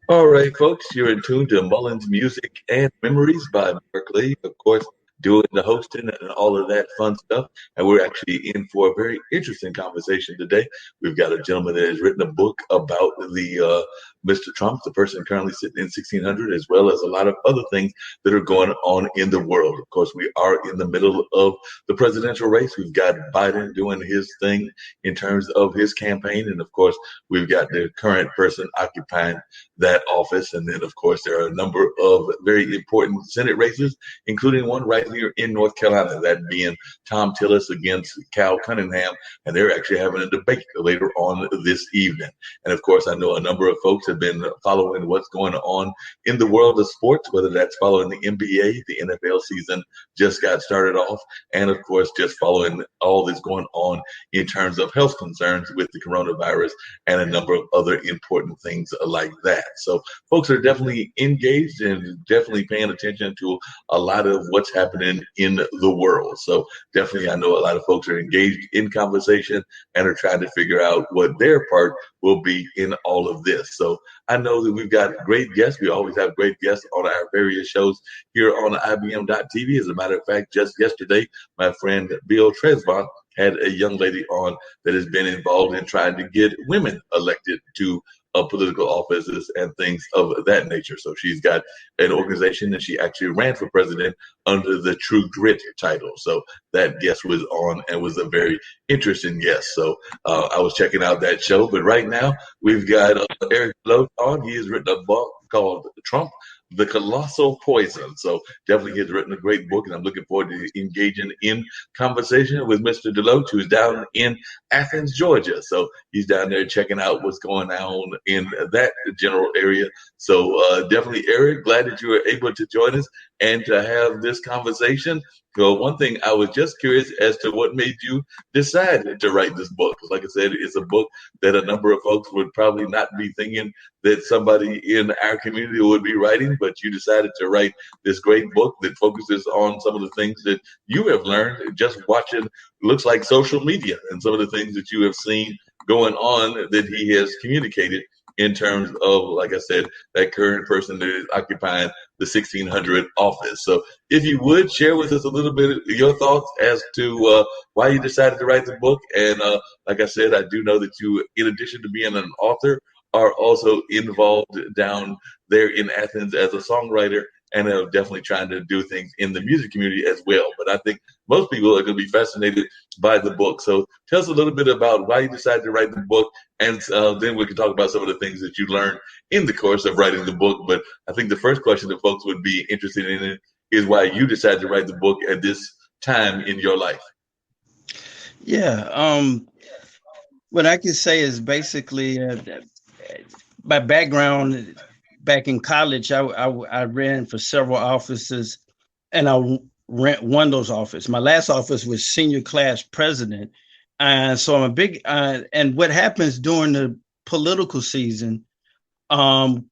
All right, folks, you're in tune to Mullins Music and Memories by Marc, of course, doing the hosting and all of that fun stuff. And we're actually in for a very interesting conversation today. We've got a gentleman that has written a book about the Mr. Trump, the person currently sitting in 1600, as well as a lot of other things that are going on in the world. Of course, we are in the middle of the presidential race. We've got Biden doing his thing in terms of his campaign. And of course, we've got the current person occupying that office. And then, of course, there are a number of very important Senate races, including one right here in North Carolina, that being Tom Tillis against Cal Cunningham. And they're actually having a debate later on this evening. And of course, I know a number of folks have been following what's going on in the world of sports, whether that's following the NBA, the NFL season just got started off, and of course, just following all that's going on in terms of health concerns with the coronavirus and a number of other important things like that. So folks are definitely engaged and definitely paying attention to a lot of what's happening in the world. So definitely, I know a lot of folks are engaged in conversation and are trying to figure out what their part will be in all of this. So I know that we've got great guests. We always have great guests on our various shows here on IBM.TV. As a matter of fact, just yesterday, my friend Bill Tresvant had a young lady on that has been involved in trying to get women elected to political offices and things of that nature. So she's got an organization and she actually ran for president under the True Grit title. So that guest was on and was a very interesting guest. So I was checking out that show. But right now we've got Erick Deloatch on. He has written a book called Trump, The Colossal Poison. So definitely has written a great book, and I'm looking forward to engaging in conversation with Mr. Deloatch, who's down in Athens, Georgia. So he's down there checking out what's going on in that general area. So definitely, Erick, glad that you were able to join us and to have this conversation. So one thing, I was just curious as to what made you decide to write this book. Like I said, it's a book that a number of folks would probably not be thinking that somebody in our community would be writing, but you decided to write this great book that focuses on some of the things that you have learned just watching, looks like social media, and some of the things that you have seen going on that he has communicated in terms of, like I said, that current person that is occupying the 1600 office. So if you would share with us a little bit of your thoughts as to why you decided to write the book. And like I said, I do know that you, in addition to being an author, are also involved down there in Athens as a songwriter and are definitely trying to do things in the music community as well. But I think most people are going to be fascinated by the book. So tell us a little bit about why you decided to write the book, and then we can talk about some of the things that you learned in the course of writing the book. But I think the first question that folks would be interested in is why you decided to write the book at this time in your life. Yeah. What I can say is basically my background. Back in college, I ran for several offices, and I won those offices. My last office was senior class president, and so I'm a big. And what happens during the political season, the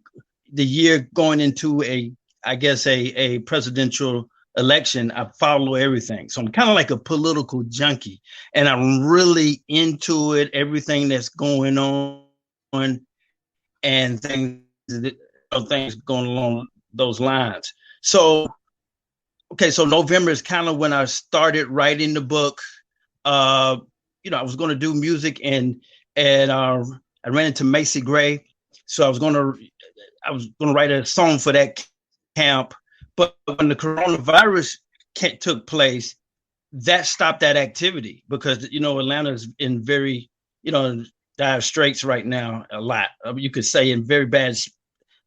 year going into a presidential election, I follow everything. So I'm kind of like a political junkie, and I'm really into it. Everything that's going on, and things going along those lines. So November is kind of when I started writing the book. I was going to do music, and I ran into Macy Gray, so I was going to write a song for that camp. But when the coronavirus took place, that stopped that activity because Atlanta's in very dire straits right now. A lot, you could say, in very bad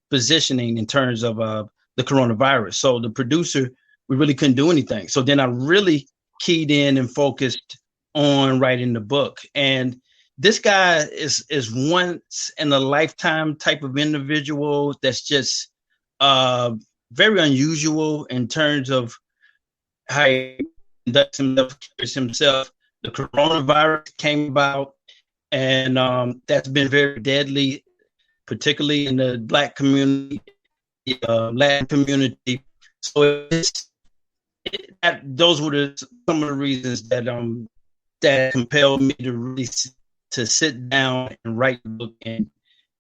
positioning in terms of the coronavirus. So the producer, we really couldn't do anything. So then I really keyed in and focused on writing the book. And this guy is once in a lifetime type of individual that's just very unusual in terms of how he conducts himself. The coronavirus came about, and that's been very deadly, particularly in the Black community, Latin community. So those were some of the reasons that compelled me to really to sit down and write the book and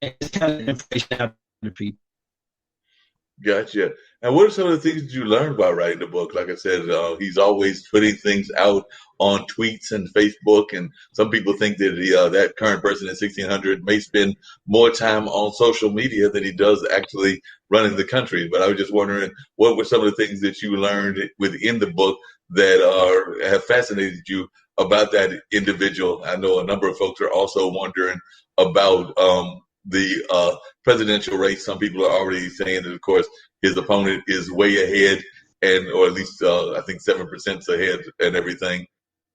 and it's kind of information out to people. Gotcha. And what are some of the things that you learned while writing the book? Like I said, he's always putting things out on tweets and Facebook, and some people think that that current person in 1600 may spend more time on social media than he does actually running the country. But I was just wondering, what were some of the things that you learned within the book that have fascinated you about that individual? I know a number of folks are also wondering about the presidential race. Some people are already saying that, of course, his opponent is way ahead, or at least I think 7% ahead and everything.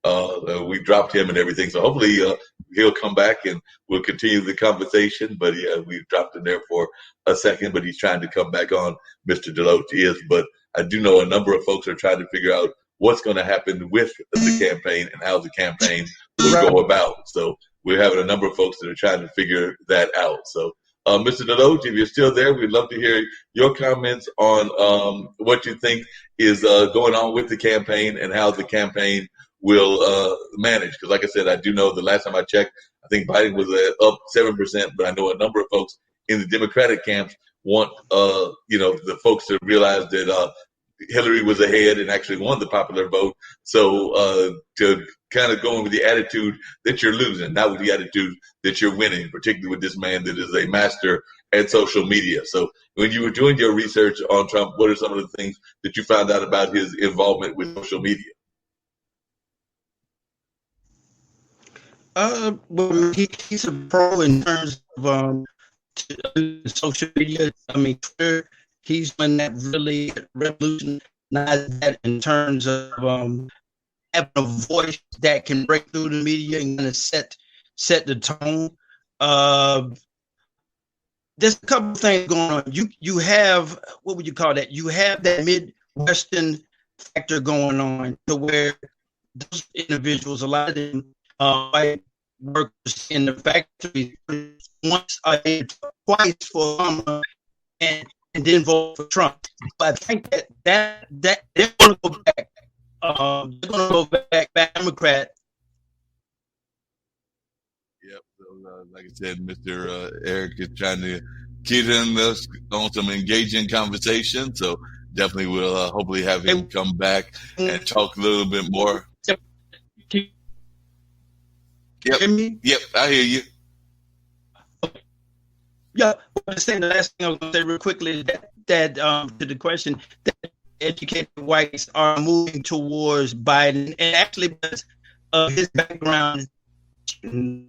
We dropped him and everything, so hopefully he'll come back and we'll continue the conversation. But yeah, we dropped him there for a second, but he's trying to come back on. Mr. Deloatch is, but I do know a number of folks are trying to figure out what's going to happen with the campaign and how the campaign will go about. So we're having a number of folks that are trying to figure that out. So, Mr. Deloatch, if you're still there, we'd love to hear your comments on what you think is going on with the campaign and how the campaign will manage. Because like I said, I do know the last time I checked, I think Biden was up 7%, but I know a number of folks in the Democratic camps want, the folks to realize that Hillary was ahead and actually won the popular vote. So to kind of go in with the attitude that you're losing, not with the attitude that you're winning, particularly with this man that is a master at social media. So when you were doing your research on Trump, what are some of the things that you found out about his involvement with social media? Well, he's a pro in terms of social media. I mean, Twitter. He's one that really revolutionized that in terms of having a voice that can break through the media and kind of set the tone. There's a couple of things going on. You have, what would you call that? You have that Midwestern factor going on to where those individuals, a lot of them white workers in the factory, once twice for Obama and then vote for Trump. But I think that they're going to go back. They're going to go back Democrat. Yep. So, like I said, Mr. Erick is trying to get us on some engaging conversation. So definitely we'll hopefully have him come back and talk a little bit more. Yep. Yep. I hear you. Yeah, I'm saying the last thing I was going to say real quickly is that to the question, that educated whites are moving towards Biden, and actually because of his background, he's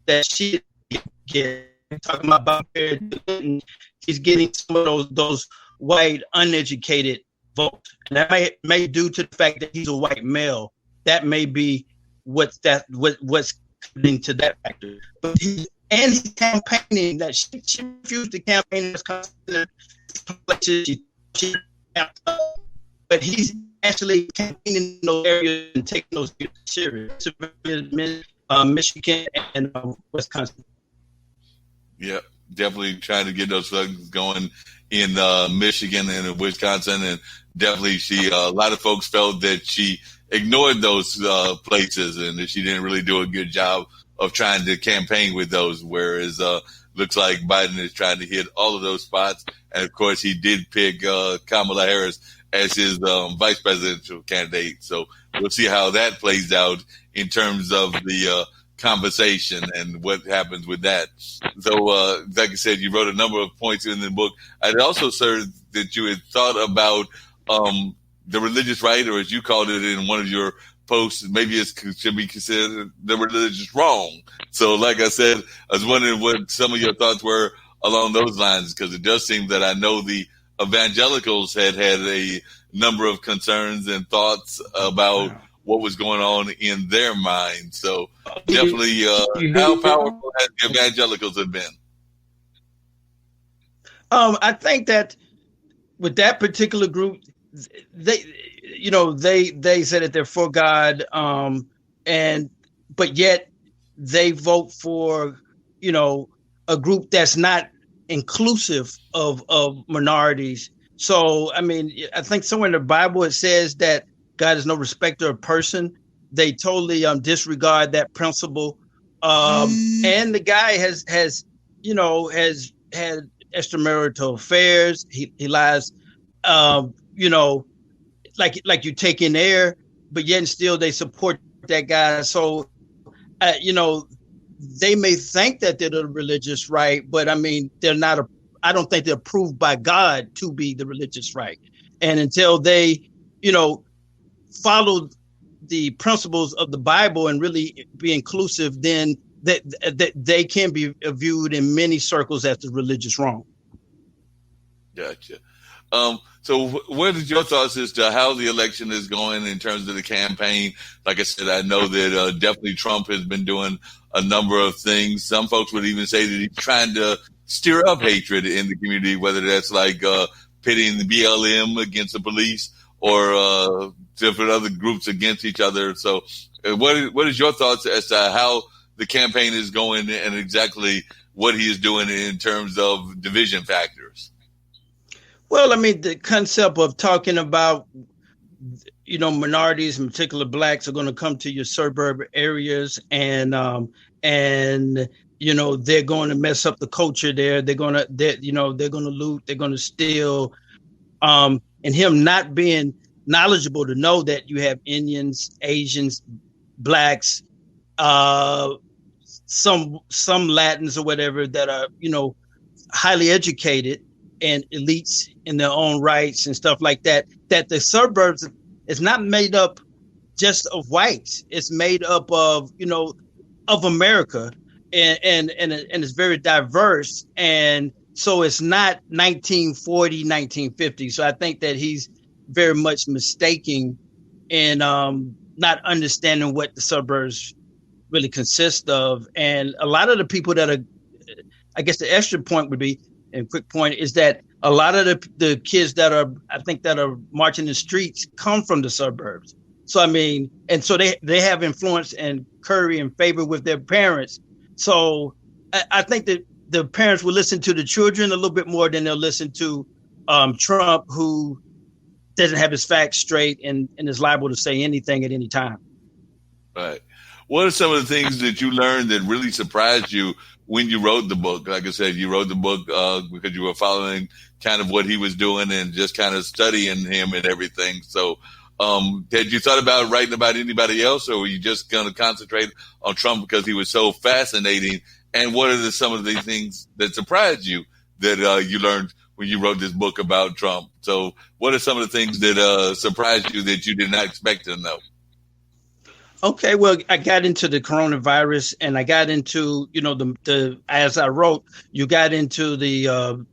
that shit. Talking about he's getting some of those white uneducated votes, and that may due to the fact that he's a white male. That may be what's to that factor, but he's campaigning. That she refused to campaign in places. But he's actually campaigning in those areas and taking those serious. Michigan and Wisconsin. Yep, definitely trying to get those things going in Michigan and in Wisconsin, and definitely a lot of folks felt that she ignored those places and that she didn't really do a good job of trying to campaign with those, whereas looks like Biden is trying to hit all of those spots. And of course, he did pick Kamala Harris as his vice presidential candidate. So we'll see how that plays out in terms of the conversation and what happens with that. So, like I said, you wrote a number of points in the book. I'd also heard that you had thought about the religious right, or as you called it in one of your posts, maybe it should be considered the religious wrong. So, like I said, I was wondering what some of your thoughts were along those lines, because it does seem that I know the evangelicals had a number of concerns and thoughts about what was going on in their mind. So, definitely, how powerful has the evangelicals have been? I think that with that particular group, they say that they're for God, but yet they vote for, a group that's not inclusive of minorities. So, I mean, I think somewhere in the Bible it says that God is no respecter of person. They totally disregard that principle. And the guy has had extramarital affairs. He lies, like you take in air, but yet and still they support that guy. So, they may think that they're the religious right, but I mean, they're not. I don't think they're approved by God to be the religious right. And until they, follow the principles of the Bible and really be inclusive, then that they can be viewed in many circles as the religious wrong. Gotcha. So what is your thoughts as to how the election is going in terms of the campaign? Like I said, I know that definitely Trump has been doing a number of things. Some folks would even say that he's trying to stir up hatred in the community, whether that's like pitting the BLM against the police or different other groups against each other. So what is your thoughts as to how the campaign is going and exactly what he is doing in terms of division factors? Well, I mean, the concept of talking about, minorities, in particular blacks, are going to come to your suburb areas and they're going to mess up the culture there. They're going to loot, they're going to steal. And him not being knowledgeable to know that you have Indians, Asians, blacks, some Latins or whatever that are, highly educated and elites in their own rights and stuff like that, that the suburbs is not made up just of whites. It's made up of, of America and it's very diverse. And so it's not 1940, 1950. So I think that he's very much mistaken in not understanding what the suburbs really consist of. And a lot of the people that are, I guess the extra point would be, and quick point, is that a lot of the kids that are marching the streets come from the suburbs. So, I mean, and so they have influence and curry and favor with their parents. So I think that the parents will listen to the children a little bit more than they'll listen to Trump, who doesn't have his facts straight and is liable to say anything at any time. Right. What are some of the things that you learned that really surprised you when you wrote the book? Like I said, you wrote the book because you were following kind of what he was doing and just kind of studying him and everything. So had you thought about writing about anybody else, or were you just going to concentrate on Trump because he was so fascinating? And what are some of the things that surprised you that you learned when you wrote this book about Trump? So what are some of the things that surprised you that you did not expect to know? Okay, well, I got into the coronavirus, and I got into, the as I wrote, you got into the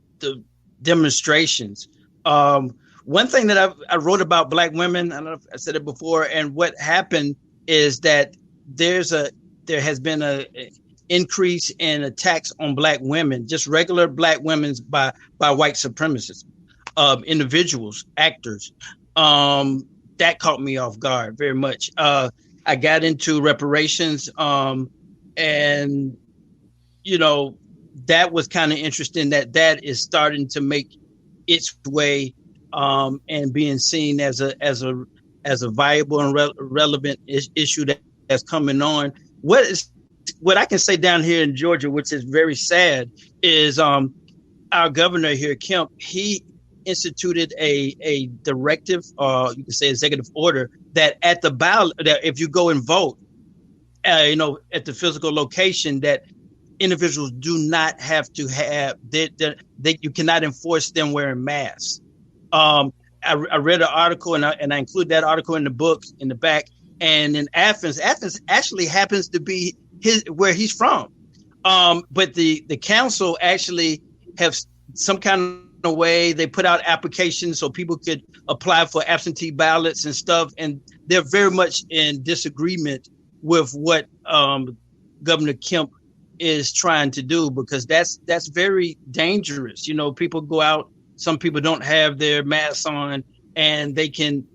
demonstrations. One thing that I wrote about Black women, I don't know if I said it before, and what happened is that there has been a increase in attacks on Black women, just regular Black women by white supremacists, individuals, actors. That caught me off guard very much. I got into reparations, and that was kind of interesting. That is starting to make its way, and being seen as a viable and relevant issue that's coming on. What I can say down here in Georgia, which is very sad, is our governor here, Kemp. He instituted a directive, you can say executive order, that at the ballot, that if you go and vote, at the physical location, that individuals do not have to have that you cannot enforce them wearing masks. I read an article, and I include that article in the book in the back. And in Athens actually happens to be where he's from. But the council actually have some kind of way they put out applications so people could apply for absentee ballots and stuff, and they're very much in disagreement with what Governor Kemp is trying to do, because that's very dangerous. People go out, some people don't have their masks on, and they can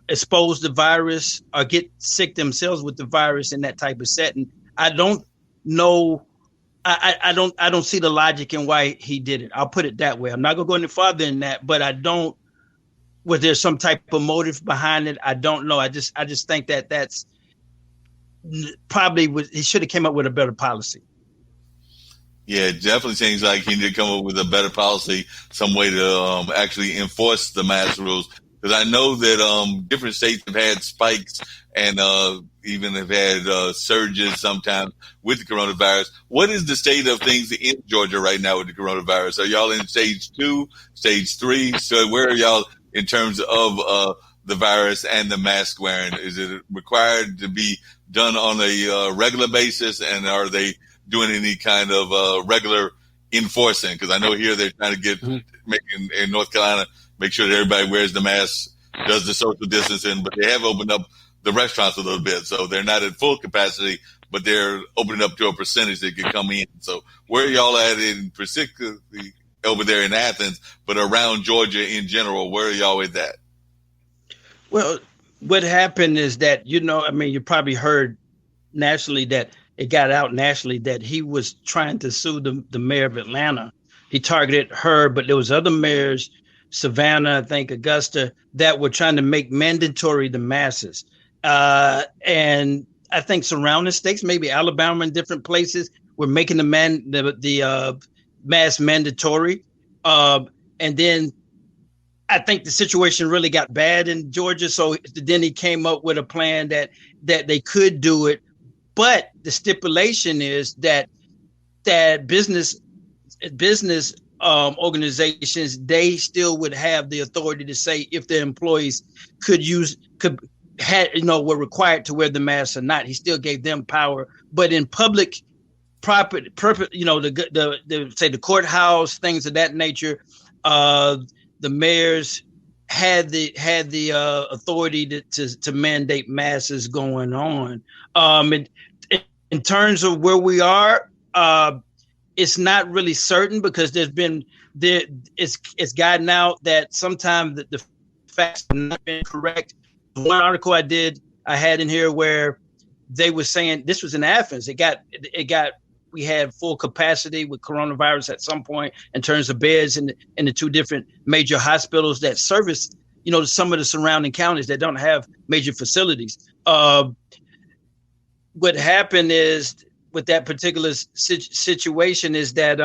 expose the virus or get sick themselves with the virus in that type of setting. I don't know. I don't see the logic in why he did it. I'll put it that way. I'm not gonna go any farther than that, but I don't. Was there some type of motive behind it? I don't know. I just think that that's probably he should have came up with a better policy. Yeah, it definitely seems like he need to come up with a better policy, some way to actually enforce the mask rules. Because I know that different states have had spikes and even have had surges sometimes with the coronavirus. What is the state of things in Georgia right now with the coronavirus? Are y'all in stage 2, stage 3? So where are y'all in terms of the virus and the mask wearing? Is it required to be done on a regular basis, and are they doing any kind of regular enforcing? Because I know here they're trying to get making in North Carolina, make sure that everybody wears the mask, does the social distancing, but they have opened up the restaurants a little bit, so they're not at full capacity, but they're opening up to a percentage that can come in. So where are y'all at in particularly over there in Athens, but around Georgia in general, where are y'all with that? Well, what happened is that, you probably heard nationally that it got out nationally that he was trying to sue the mayor of Atlanta. He targeted her, but there was other mayors, Savannah, I think Augusta, that were trying to make mandatory the masses. And I think surrounding states, maybe Alabama and different places, were making the mask mandatory. And then I think the situation really got bad in Georgia. So then he came up with a plan that they could do it. But the stipulation is that business organizations, they still would have the authority to say if their employees were required to wear the mask or not. He still gave them power. But in public property, the courthouse, things of that nature, the mayors had the authority to mandate masks going on. In terms of where we are, it's not really certain because it's gotten out that sometimes the facts have not been correct. One article I had in here where they were saying this was in Athens. We had full capacity with coronavirus at some point in terms of beds in the 2 different major hospitals that service, some of the surrounding counties that don't have major facilities. What happened is with that particular situation is that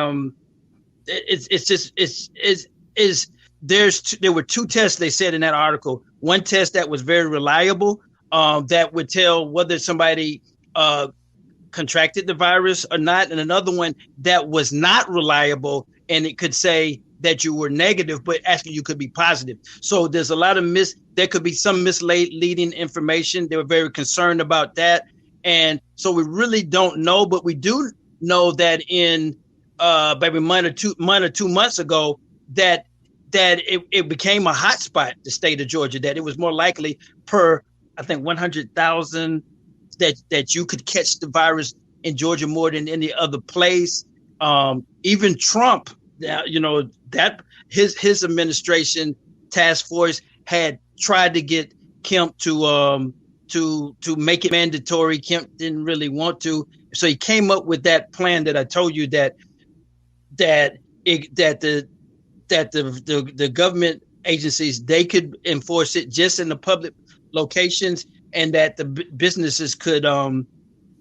there were 2 tests they said in that article. One test that was very reliable, that would tell whether somebody contracted the virus or not, and another one that was not reliable, and it could say that you were negative, but actually you could be positive. So there's a lot of there could be some misleading information. They were very concerned about that. And so we really don't know, but we do know that in maybe a month or 2 months ago, that it became a hot spot, the state of Georgia, that it was more likely per, I think, 100,000 that you could catch the virus in Georgia more than any other place. Even Trump, that his administration task force had tried to get Kemp to make it mandatory. Kemp didn't really want to, so he came up with that plan that I told you that the government agencies, they could enforce it just in the public locations, and that the businesses could have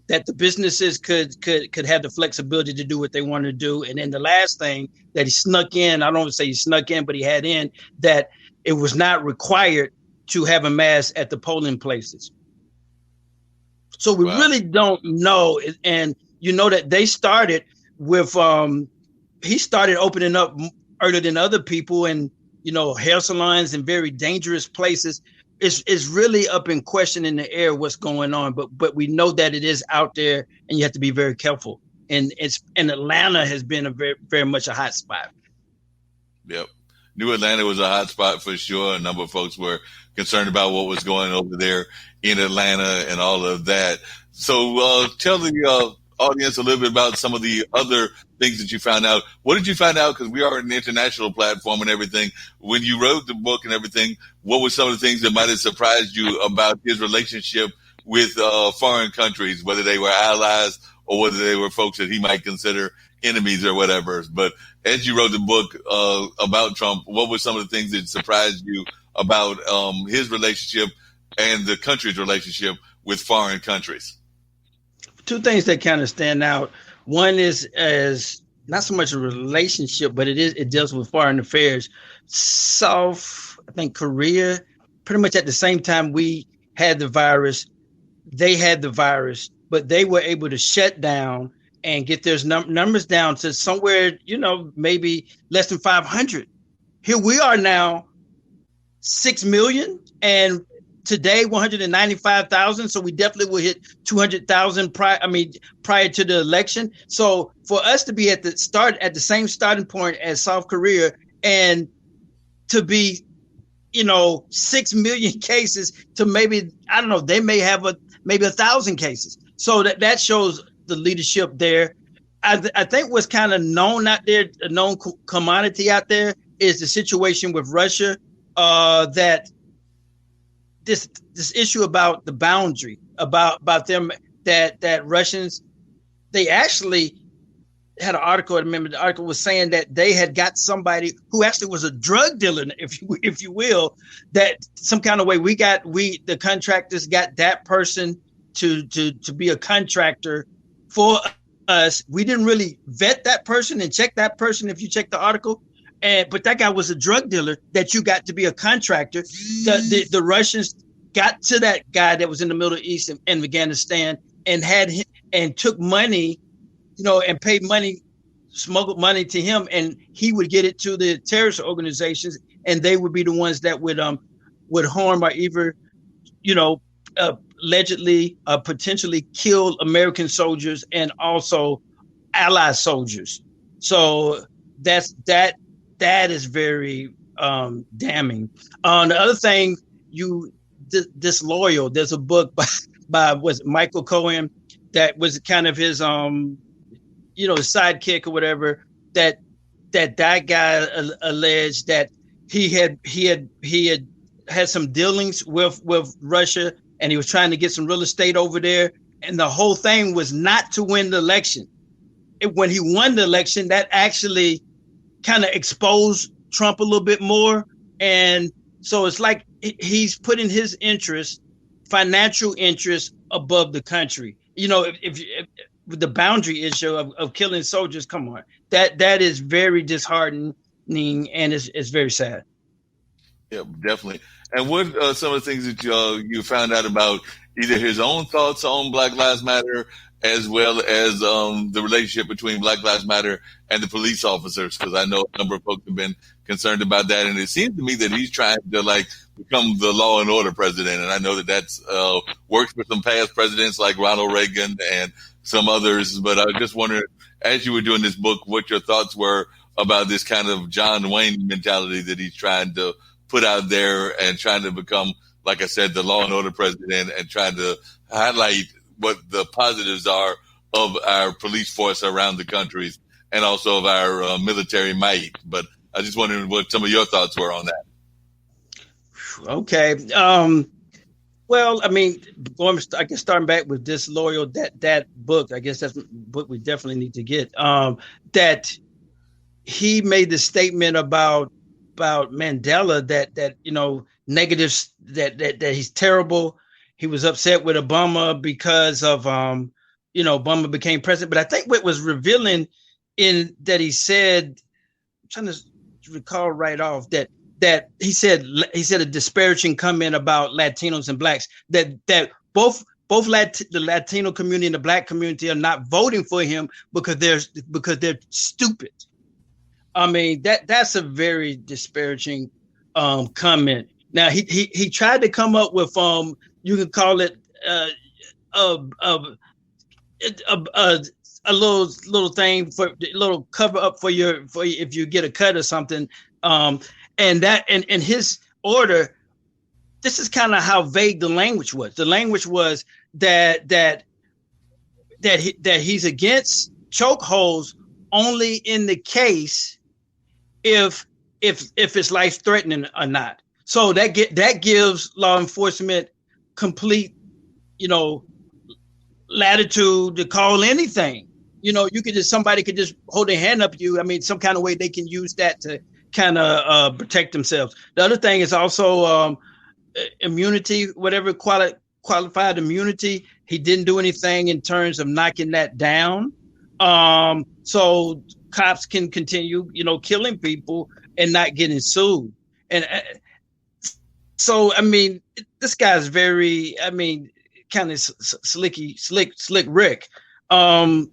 the flexibility to do what they want to do. And then the last thing that he snuck in, I don't want to say he snuck in, but he had in that it was not required to have a mask at the polling places. So we really don't know. And that they started with, he started opening up earlier than other people, and, hair salons in very dangerous places. It's really up in question in the air what's going on, but we know that it is out there, and you have to be very careful. And Atlanta has been a very, very much a hot spot. Yep. New Atlanta was a hot spot for sure. A number of folks were concerned about what was going over there in Atlanta and all of that. So tell the audience a little bit about some of the other things that you found out. What did you find out? Because we are an international platform and everything. When you wrote the book and everything, what were some of the things that might have surprised you about his relationship with foreign countries, whether they were allies or whether they were folks that he might consider enemies or whatever? But as you wrote the book about Trump, what were some of the things that surprised you about his relationship and the country's relationship with foreign countries? two things that kind of stand out. One is as not so much a relationship, but it deals with foreign affairs. South, I think Korea, pretty much at the same time we had the virus, they had the virus, but they were able to shut down and get their numbers down to somewhere, maybe less than 500. Here we are now, 6 million, and today 195,000. So we definitely will hit 200,000 prior to the election. So for us to be at the same starting point as South Korea and to be, 6 million cases to maybe, I don't know, they may have maybe 1,000 cases. So that shows the leadership there. I think what's kind of known out there, a known commodity out there, is the situation with Russia, that this issue about the boundary, about them, that Russians, they actually had an article. I remember the article was saying that they had got somebody who actually was a drug dealer, if you will, that some kind of way the contractors got that person to be a contractor for us. We didn't really vet that person and check that person. If you check the article, but that guy was a drug dealer that you got to be a contractor. The Russians got to that guy that was in the Middle East and Afghanistan and had him and took money, and paid money, smuggled money to him, and he would get it to the terrorist organizations, and they would be the ones that would harm or either, allegedly potentially kill American soldiers and also ally soldiers. So that is very damning. The other thing, disloyal. There's a book by was Michael Cohen that was kind of his sidekick or whatever, that guy alleged that he had some dealings with Russia, and he was trying to get some real estate over there, and the whole thing was not to win the election. When he won the election, that actually kind of exposed Trump a little bit more, and so it's like he's putting his financial interest above the country. If the boundary issue of killing soldiers, come on, that is very disheartening, and it's very sad. Yeah, definitely. And what are some of the things that you found out about either his own thoughts on Black Lives Matter, as well as the relationship between Black Lives Matter and the police officers? Because I know a number of folks have been concerned about that, and it seems to me that he's trying to become the law and order president. And I know that that's worked for some past presidents like Ronald Reagan and some others. But I was just wondering, as you were doing this book, what your thoughts were about this kind of John Wayne mentality that he's trying to put out there and trying to become, like I said, the law and order president, and trying to highlight what the positives are of our police force around the countries and also of our military might. But I just wondering what some of your thoughts were on that. Okay. Well, I guess starting back with Disloyal, that book, I guess that's a book we definitely need to get. That he made the statement about Mandela that negatives, that he's terrible. He was upset with Obama because of Obama became president. But I think what was revealing in that he said, I'm trying to recall right off, that he said a disparaging comment about Latinos and blacks, that both the Latino community and the black community are not voting for him because they're stupid. That's a very disparaging comment. Now he tried to come up with you can call it a little thing for a little cover up for if you get a cut or something. And his order, this is kind of how vague the language was. The language was that he's against chokeholds only in the case if it's life threatening or not. So that gives law enforcement complete, latitude to call anything. Somebody could just hold their hand up you. Some kind of way they can use that to kind of protect themselves. The other thing is also immunity, whatever qualified immunity. He didn't do anything in terms of knocking that down. So cops can continue, killing people and not getting sued. And so, I mean, this guy's very, kind of slick Rick. And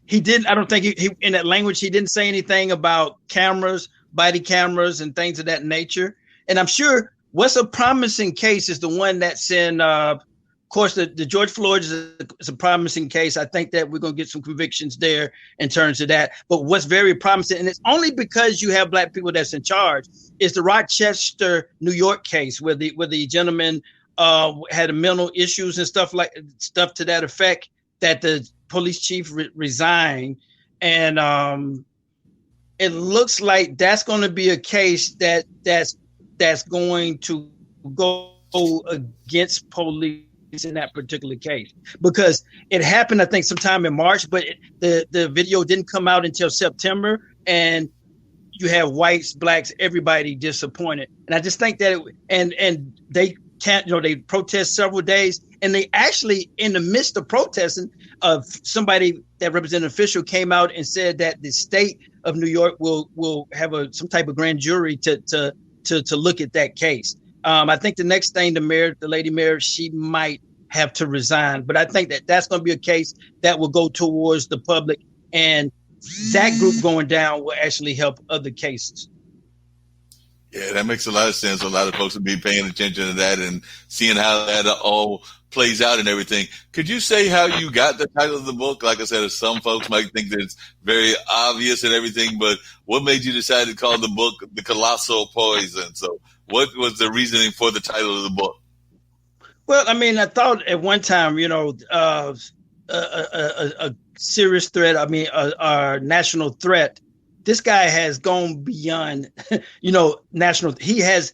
he didn't, I don't think he in that language, he didn't say anything about cameras, body cameras and things of that nature. And I'm sure what's a promising case is the one that's in, of course, the George Floyd is a promising case. I think that we're going to get some convictions there in terms of that. But what's very promising, and it's only because you have Black people that's in charge, is the Rochester, New York case where the gentleman had mental issues and stuff to that effect, that the police chief resigned. And it looks like that's going to be a case that's going to go against police in that particular case, because it happened, I think, sometime in March, but the video didn't come out until September, and you have whites, blacks, everybody disappointed. And I just think that and they can't, they protest several days, and they actually, in the midst of protesting, somebody that represented an official came out and said that the state of New York will have some type of grand jury to look at that case. I think the next thing, the lady mayor, she might have to resign. But I think that's going to be a case that will go towards the public, and that group going down will actually help other cases. Yeah, that makes a lot of sense. A lot of folks will be paying attention to that and seeing how that all plays out and everything. Could you say how you got the title of the book? Like I said, some folks might think that it's very obvious and everything, but what made you decide to call the book The Colossal Poison? So what was the reasoning for the title of the book? Well, I thought at one time, a serious threat, a national threat. This guy has gone beyond, national. He is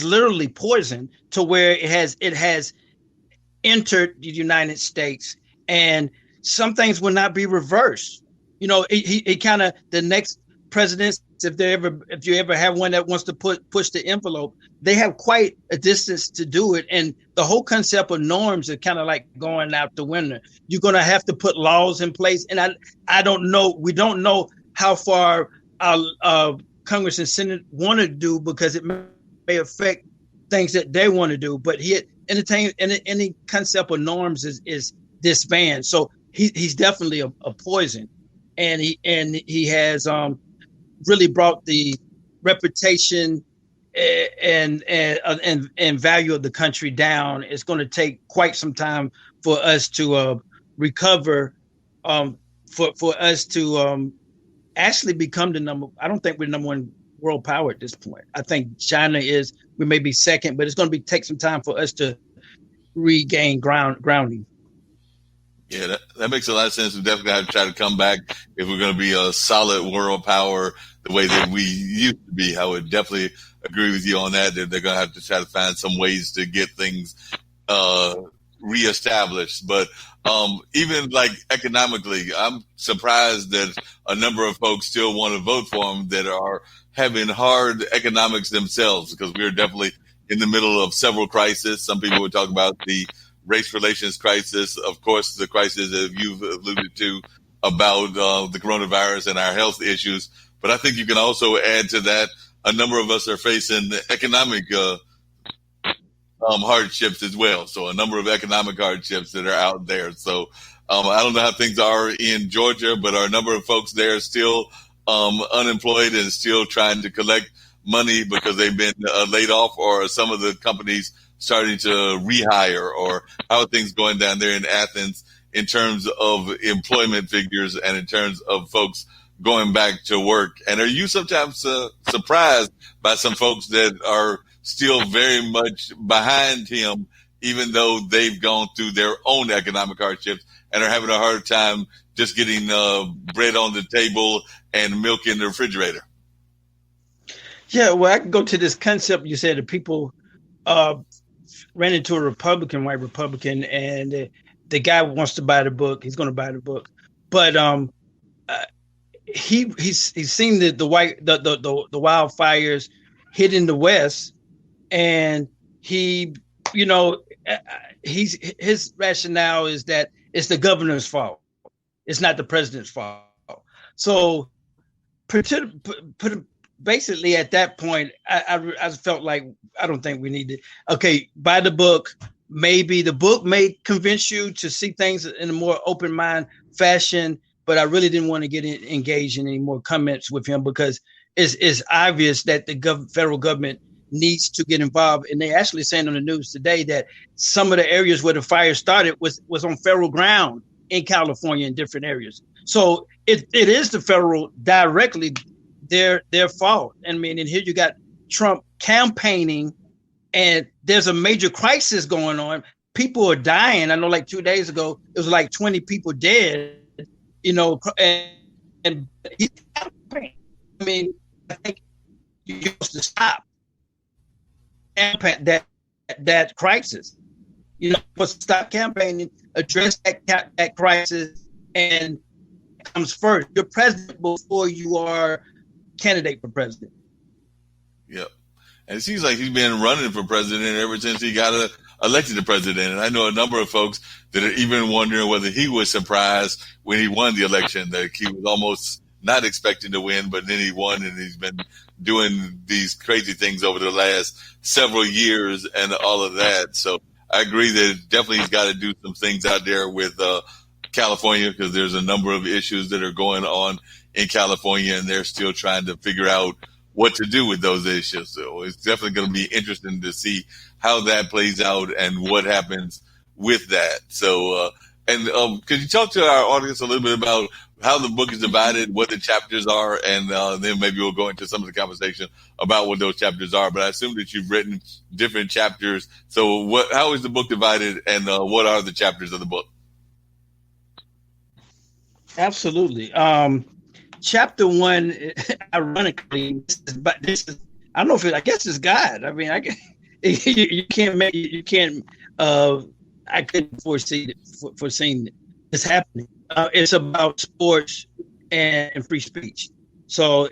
literally poison to where it has entered the United States, and some things will not be reversed. He kind of, the next presidents, if you ever have one that wants to push the envelope, they have quite a distance to do it. And the whole concept of norms are kind of like going out the window. You're going to have to put laws in place. And I don't know. We don't know how far our Congress and Senate want to do, because it may affect things that they want to do. But any concept of norms is disbanded. So he's definitely a poison, and he has really brought the reputation and value of the country down. It's going to take quite some time for us to recover, for us to actually become I don't think we're the number one world power at this point. I think China is, we may be second, but it's going to take some time for us to regain grounding. Yeah, that makes a lot of sense. We definitely have to try to come back if we're going to be a solid world power the way that we used to be. I would definitely agree with you on that. They're going to have to try to find some ways to get things reestablished. But even like economically, I'm surprised that a number of folks still want to vote for them that are having hard economics themselves, because we're definitely in the middle of several crises. Some people would talk about the race relations crisis, of course, the crisis that you've alluded to about the coronavirus and our health issues. But I think you can also add to that, a number of us are facing economic hardships as well. So a number of economic hardships that are out there. So I don't know how things are in Georgia, but our number of folks there are still unemployed and still trying to collect money because they've been laid off, or some of the companies starting to rehire, or how are things going down there in Athens in terms of employment figures and in terms of folks going back to work? And are you sometimes surprised by some folks that are still very much behind him, even though they've gone through their own economic hardships and are having a hard time just getting bread on the table and milk in the refrigerator? Yeah, well, I can go to this concept you said that people ran into a white Republican, and the guy wants to buy the book. He's going to buy the book, but he's seen the wildfires hitting the West, and he his rationale is that it's the governor's fault. It's not the president's fault. So basically at that point, I felt like I don't think we need to. Okay, buy the book. Maybe the book may convince you to see things in a more open mind fashion, but I really didn't want to get engaged in any more comments with him because it's obvious that the federal government needs to get involved. And they actually saying on the news today that some of the areas where the fire started was on federal ground in California in different areas. So it is the federal directly their fault. I mean, and here you got Trump campaigning and there's a major crisis going on. People are dying. I know like 2 days ago, it was like 20 people dead, and he's campaigning. I mean, I think you have to stop that crisis. Stop campaigning, address that crisis, and it comes first. You're president before you are candidate for president. Yep. And it seems like he's been running for president ever since he got elected to president. And I know a number of folks that are even wondering whether he was surprised when he won the election, that he was almost not expecting to win, but then he won, and he's been doing these crazy things over the last several years and all of that. So I agree that definitely he's got to do some things out there with California, because there's a number of issues that are going on in California, and they're still trying to figure out what to do with those issues. So it's definitely going to be interesting to see how that plays out and what happens with that. So, could you talk to our audience a little bit about how the book is divided, what the chapters are, and then maybe we'll go into some of the conversation about what those chapters are. But I assume that you've written different chapters. So how is the book divided, and what are the chapters of the book? Absolutely. Chapter 1, ironically, I don't know I guess it's God. I mean, I couldn't foreseen this happening. It's about sports and free speech. So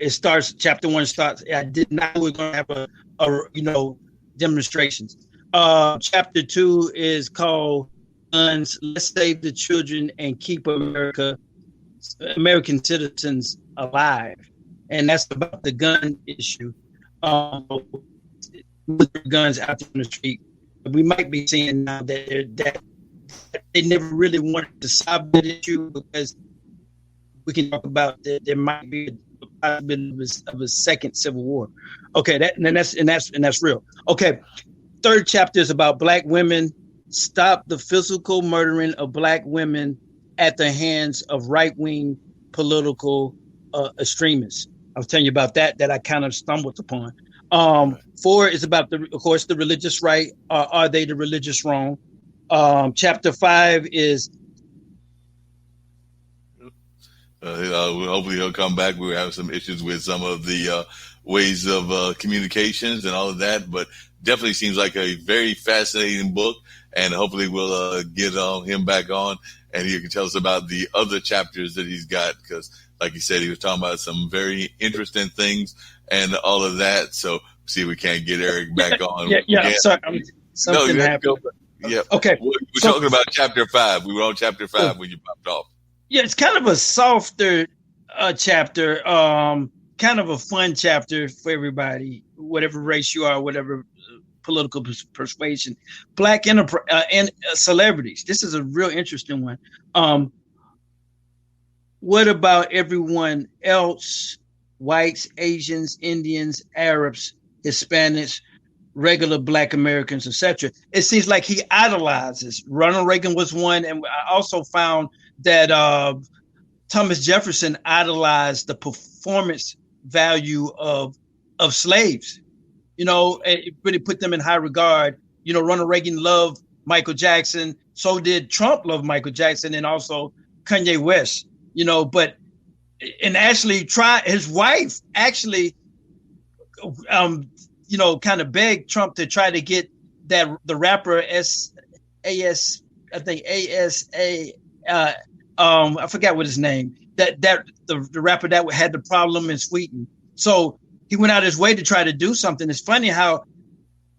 chapter 1 starts, I did not know we were going to have demonstrations. Chapter 2 is called Guns, Let's Save the Children and Keep American Citizens Alive. And that's about the gun issue. With guns out in the street. We might be seeing now that they never really wanted to solve that issue, because we can talk about that there might be a possibility of a second civil war. Okay, that's real. Okay, third chapter is about Black women. Stop the physical murdering of Black women at the hands of right-wing political extremists. I was telling you about that I kind of stumbled upon. 4 is about the religious right. Are they the religious wrong? Chapter 5 is. Hopefully he'll come back. We have some issues with some of the ways of communications and all of that, but definitely seems like a very fascinating book. And hopefully we'll get him back on, and he can tell us about the other chapters that he's got, because, like he said, he was talking about some very interesting things and all of that. So see if we can't get Eric back on. Yeah. Sorry, something happened. Yeah. Okay. We're talking about chapter 5. We were on chapter 5 when you popped off. Yeah, it's kind of a softer chapter, kind of a fun chapter for everybody, whatever race you are, whatever political persuasion. Black and celebrities. This is a real interesting one. What about everyone else? Whites, Asians, Indians, Arabs, Hispanics, regular Black Americans, etc. It seems like he idolizes. Ronald Reagan was one, and I also found that Thomas Jefferson idolized the performance value of slaves. It really put them in high regard. Ronald Reagan loved Michael Jackson. So did Trump love Michael Jackson, and also Kanye West. And actually his wife actually, kind of begged Trump to try to get the rapper I forgot what his name, the rapper that had the problem in Sweden. So he went out his way to try to do something. It's funny how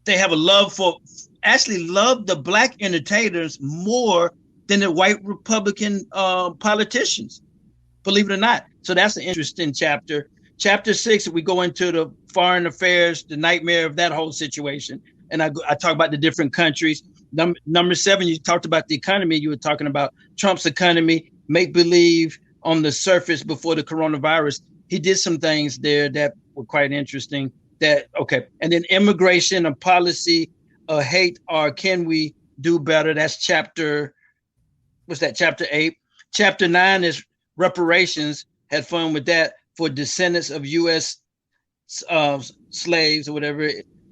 they have a love for actually loved the black entertainers more than the white Republican politicians, believe it or not. So that's an interesting chapter. Chapter 6, we go into the foreign affairs, the nightmare of that whole situation. And I talk about the different countries. Number 7, you talked about the economy. You were talking about Trump's economy, make believe on the surface before the coronavirus. He did some things there that were quite interesting. And then immigration and policy, hate, or can we do better? That's chapter 8. Chapter 9 is reparations. Had fun with that for descendants of U.S. Slaves or whatever.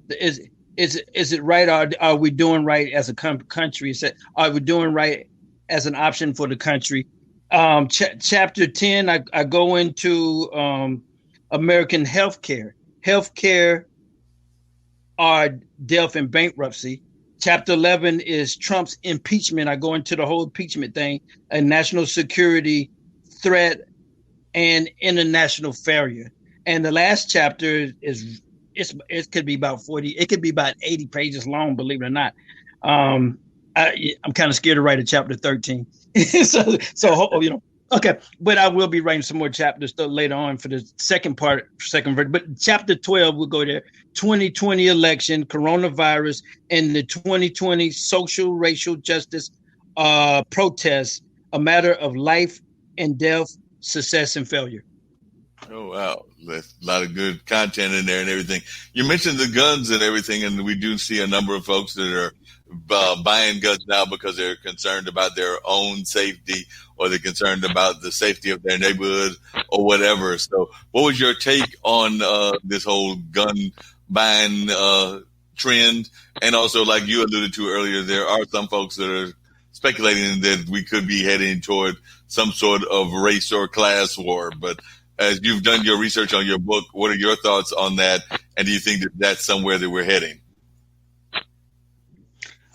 Is it right? Are we doing right as a country? Are we doing right as an option for the country? Chapter 10, I go into American healthcare. Healthcare are death and bankruptcy. Chapter 11 is Trump's impeachment. I go into the whole impeachment thing, a national security threat and international failure. And the last chapter it could be about 40, it could be about 80 pages long, believe it or not. I'm kind of scared to write a chapter 13. so okay. But I will be writing some more chapters later on for the second version. But chapter 12, we'll go there. 2020 election, coronavirus, and the 2020 social racial justice protests, a matter of life and death, success and failure. Oh, wow. That's a lot of good content in there and everything. You mentioned the guns and everything, and we do see a number of folks that are buying guns now because they're concerned about their own safety, or they're concerned about the safety of their neighborhood or whatever. So what was your take on this whole gun buying trend? And also, like you alluded to earlier, there are some folks that are speculating that we could be heading toward some sort of race or class war. But as you've done your research on your book, what are your thoughts on that? And do you think that that's somewhere that we're heading?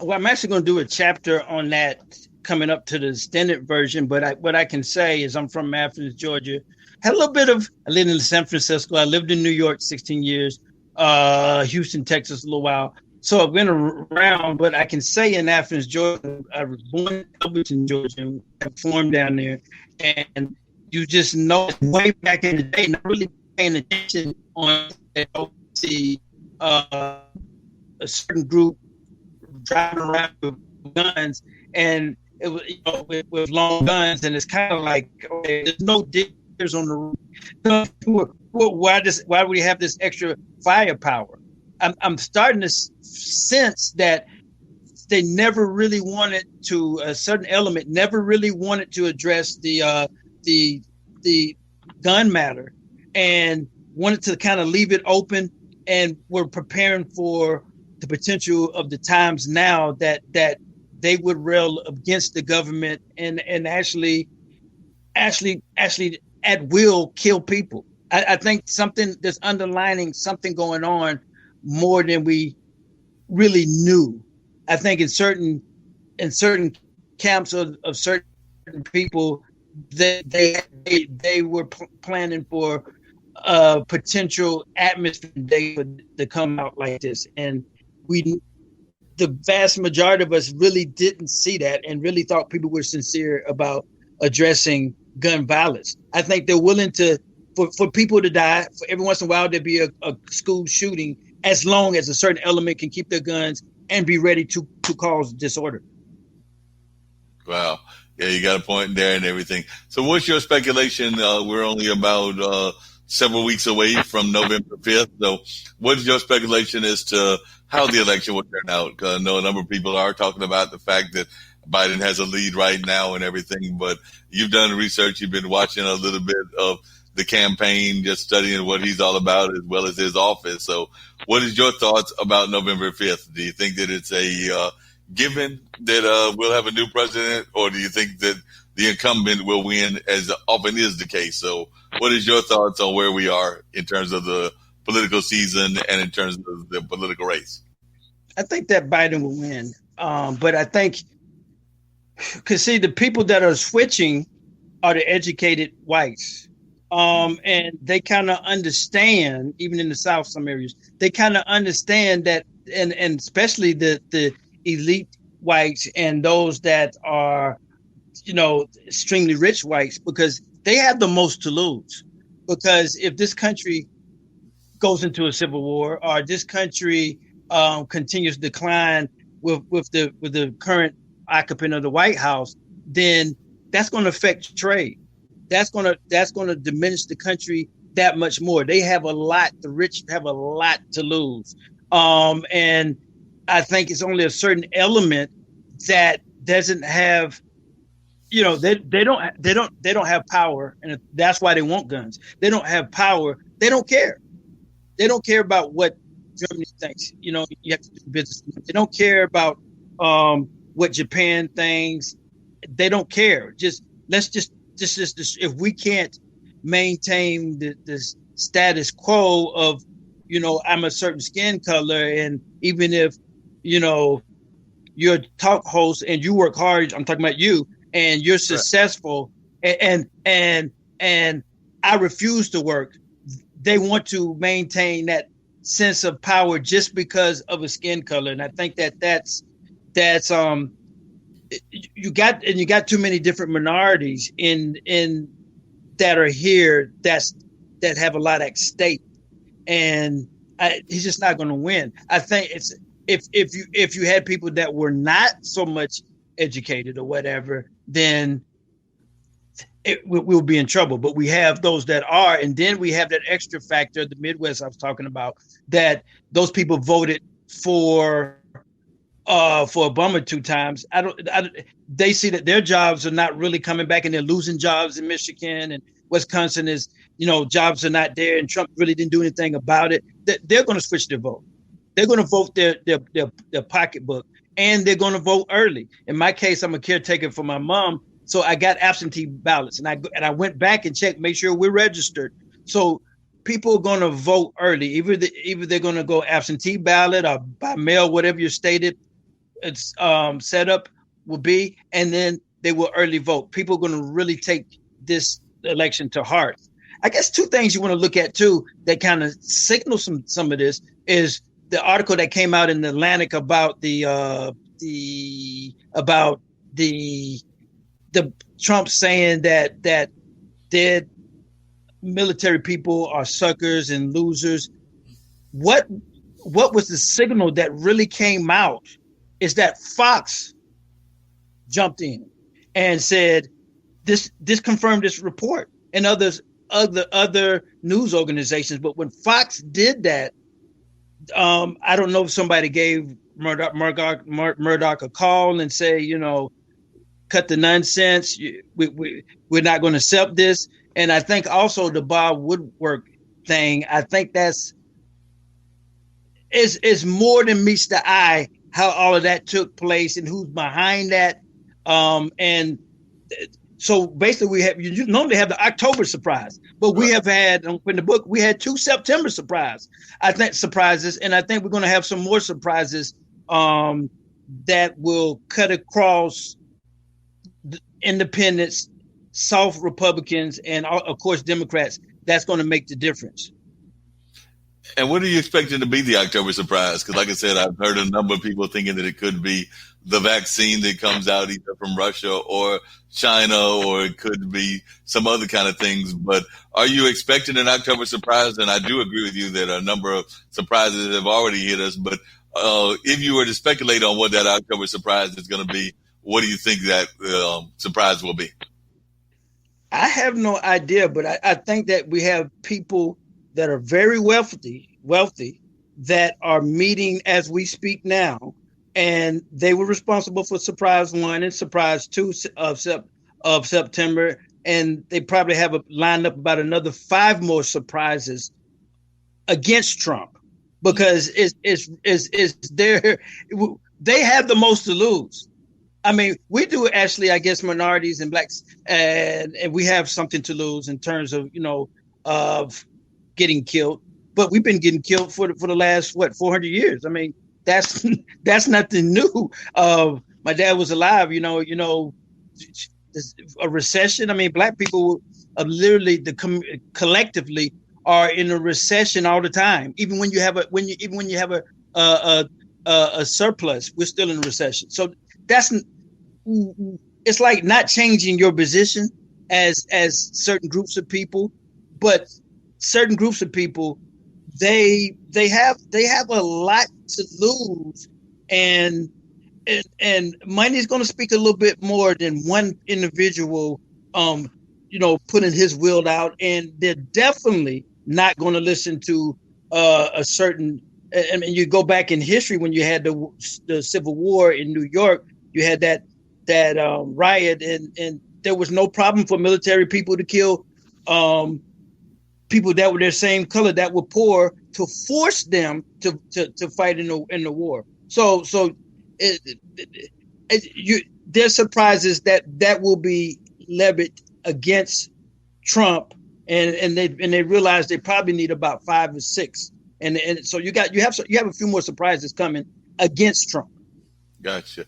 Well, I'm actually going to do a chapter on that coming up to the extended version. But what I can say is I'm from Athens, Georgia. I lived in San Francisco. I lived in New York 16 years, Houston, Texas a little while. So I've been around, but I can say in Athens, Georgia, I was born in Elberton, Georgia, and formed down there. And you just know way back in the day, not really paying attention on a certain group driving around with guns, and it was, with long guns, and it's kind of like, okay, there's no diggers on the roof. Why do we have this extra firepower? I'm starting to sense that they never really wanted to, a certain element never really wanted to address the gun matter, and wanted to kind of leave it open, and we're preparing for the potential of the times now that they would rail against the government and actually at will kill people. I think there's underlining something going on more than we really knew. I think in certain camps of certain people, they were planning for a potential atmosphere to come out like this, and the vast majority of us really didn't see that and really thought people were sincere about addressing gun violence. I think they're willing to for people to die. For every once in a while, there'd be a school shooting, as long as a certain element can keep their guns and be ready to cause disorder. Wow. Yeah, you got a point there and everything. So what's your speculation? We're only about several weeks away from November 5th. So what is your speculation as to how the election will turn out? Because I know a number of people are talking about the fact that Biden has a lead right now and everything, but you've done research. You've been watching a little bit of the campaign, just studying what he's all about as well as his office. So what is your thoughts about November 5th? Do you think that it's a given that we'll have a new president, or do you think that the incumbent will win, as often is the case? So what is your thoughts on where we are in terms of the political season and in terms of the political race? I think that Biden will win. But I think, because see, the people that are switching are the educated whites. And they kind of understand, even in the South, some areas, they kind of understand that, and especially the elite whites and those that are, extremely rich whites, because they have the most to lose. Because if this country goes into a civil war, or this country continues to decline with the current occupant of the White House, then that's going to affect trade. That's going to diminish the country that much more. They have a lot. The rich have a lot to lose, and I think it's only a certain element that doesn't have. They don't have power, and that's why they want guns. They don't have power. They don't care. They don't care about what Germany thinks. You have to do business. They don't care about what Japan thinks. They don't care. Let's just if we can't maintain the status quo of, I'm a certain skin color, and even if, you're a talk host and you work hard, I'm talking about you, and you're successful, and I refuse to work. They want to maintain that sense of power just because of a skin color, and I think that's you got too many different minorities in that are here that have a lot at stake, and he's just not going to win. I think it's if you had people that were not so much educated or whatever, then we'll be in trouble. But we have those that are, and then we have that extra factor, the Midwest I was talking about, that those people voted for Obama 2 times. They see that their jobs are not really coming back, and they're losing jobs in Michigan and Wisconsin. Is jobs are not there, and Trump really didn't do anything about it. They're going to switch their vote. They're going to vote their pocketbook, and they're going to vote early. In my case, I'm a caretaker for my mom, so I got absentee ballots, and I went back and checked, make sure we're registered. So people are going to vote early. Either they're going to go absentee ballot or by mail, whatever your stated setup will be, and then they will early vote. People are going to really take this election to heart. I guess 2 things you want to look at too that kind of signal some of this is the article that came out in the Atlantic about the Trump saying that dead military people are suckers and losers. What was the signal that really came out is that Fox jumped in and said this confirmed this report, and other news organizations. But when Fox did that, I don't know if somebody gave Murdoch a call and say, cut the nonsense. We're not going to accept this. And I think also the Bob Woodward thing, I think that's is more than meets the eye how all of that took place and who's behind that. And so basically you normally have the October surprise, but we have had in the book, we had 2 September surprises, and I think we're going to have some more surprises that will cut across independents, soft Republicans, and of course Democrats. That's going to make the difference. And what are you expecting to be the October surprise? Because like I said, I've heard a number of people thinking that it could be the vaccine that comes out either from Russia or China, or it could be some other kind of things. But are you expecting an October surprise? And I do agree with you that a number of surprises have already hit us. But if you were to speculate on what that October surprise is going to be, what do you think that surprise will be? I have no idea, but I think that we have people that are very wealthy that are meeting as we speak now, and they were responsible for surprise 1 and surprise 2 of September, and they probably have lined up about another 5 more surprises against Trump, because they have the most to lose. I mean, we do actually, I guess, minorities and blacks, and we have something to lose in terms of of getting killed, but we've been getting killed for the last 400 years. I mean, that's nothing new. My dad was alive, a recession. I mean, black people are literally collectively are in a recession all the time. Even when you have a a surplus. We're still in a recession. So it's like not changing your position as certain groups of people, but certain groups of people, they have a lot to lose, and money is going to speak a little bit more than one individual, putting his will out, and they're definitely not going to listen to a certain. I mean, you go back in history when you had the Civil War in New York, you had that riot, and there was no problem for military people to kill people that were their same color, that were poor, to force them to fight in the war. So there's surprises that will be levied against Trump, and they realize they probably need about 5 or 6, and so you have a few more surprises coming against Trump. Gotcha.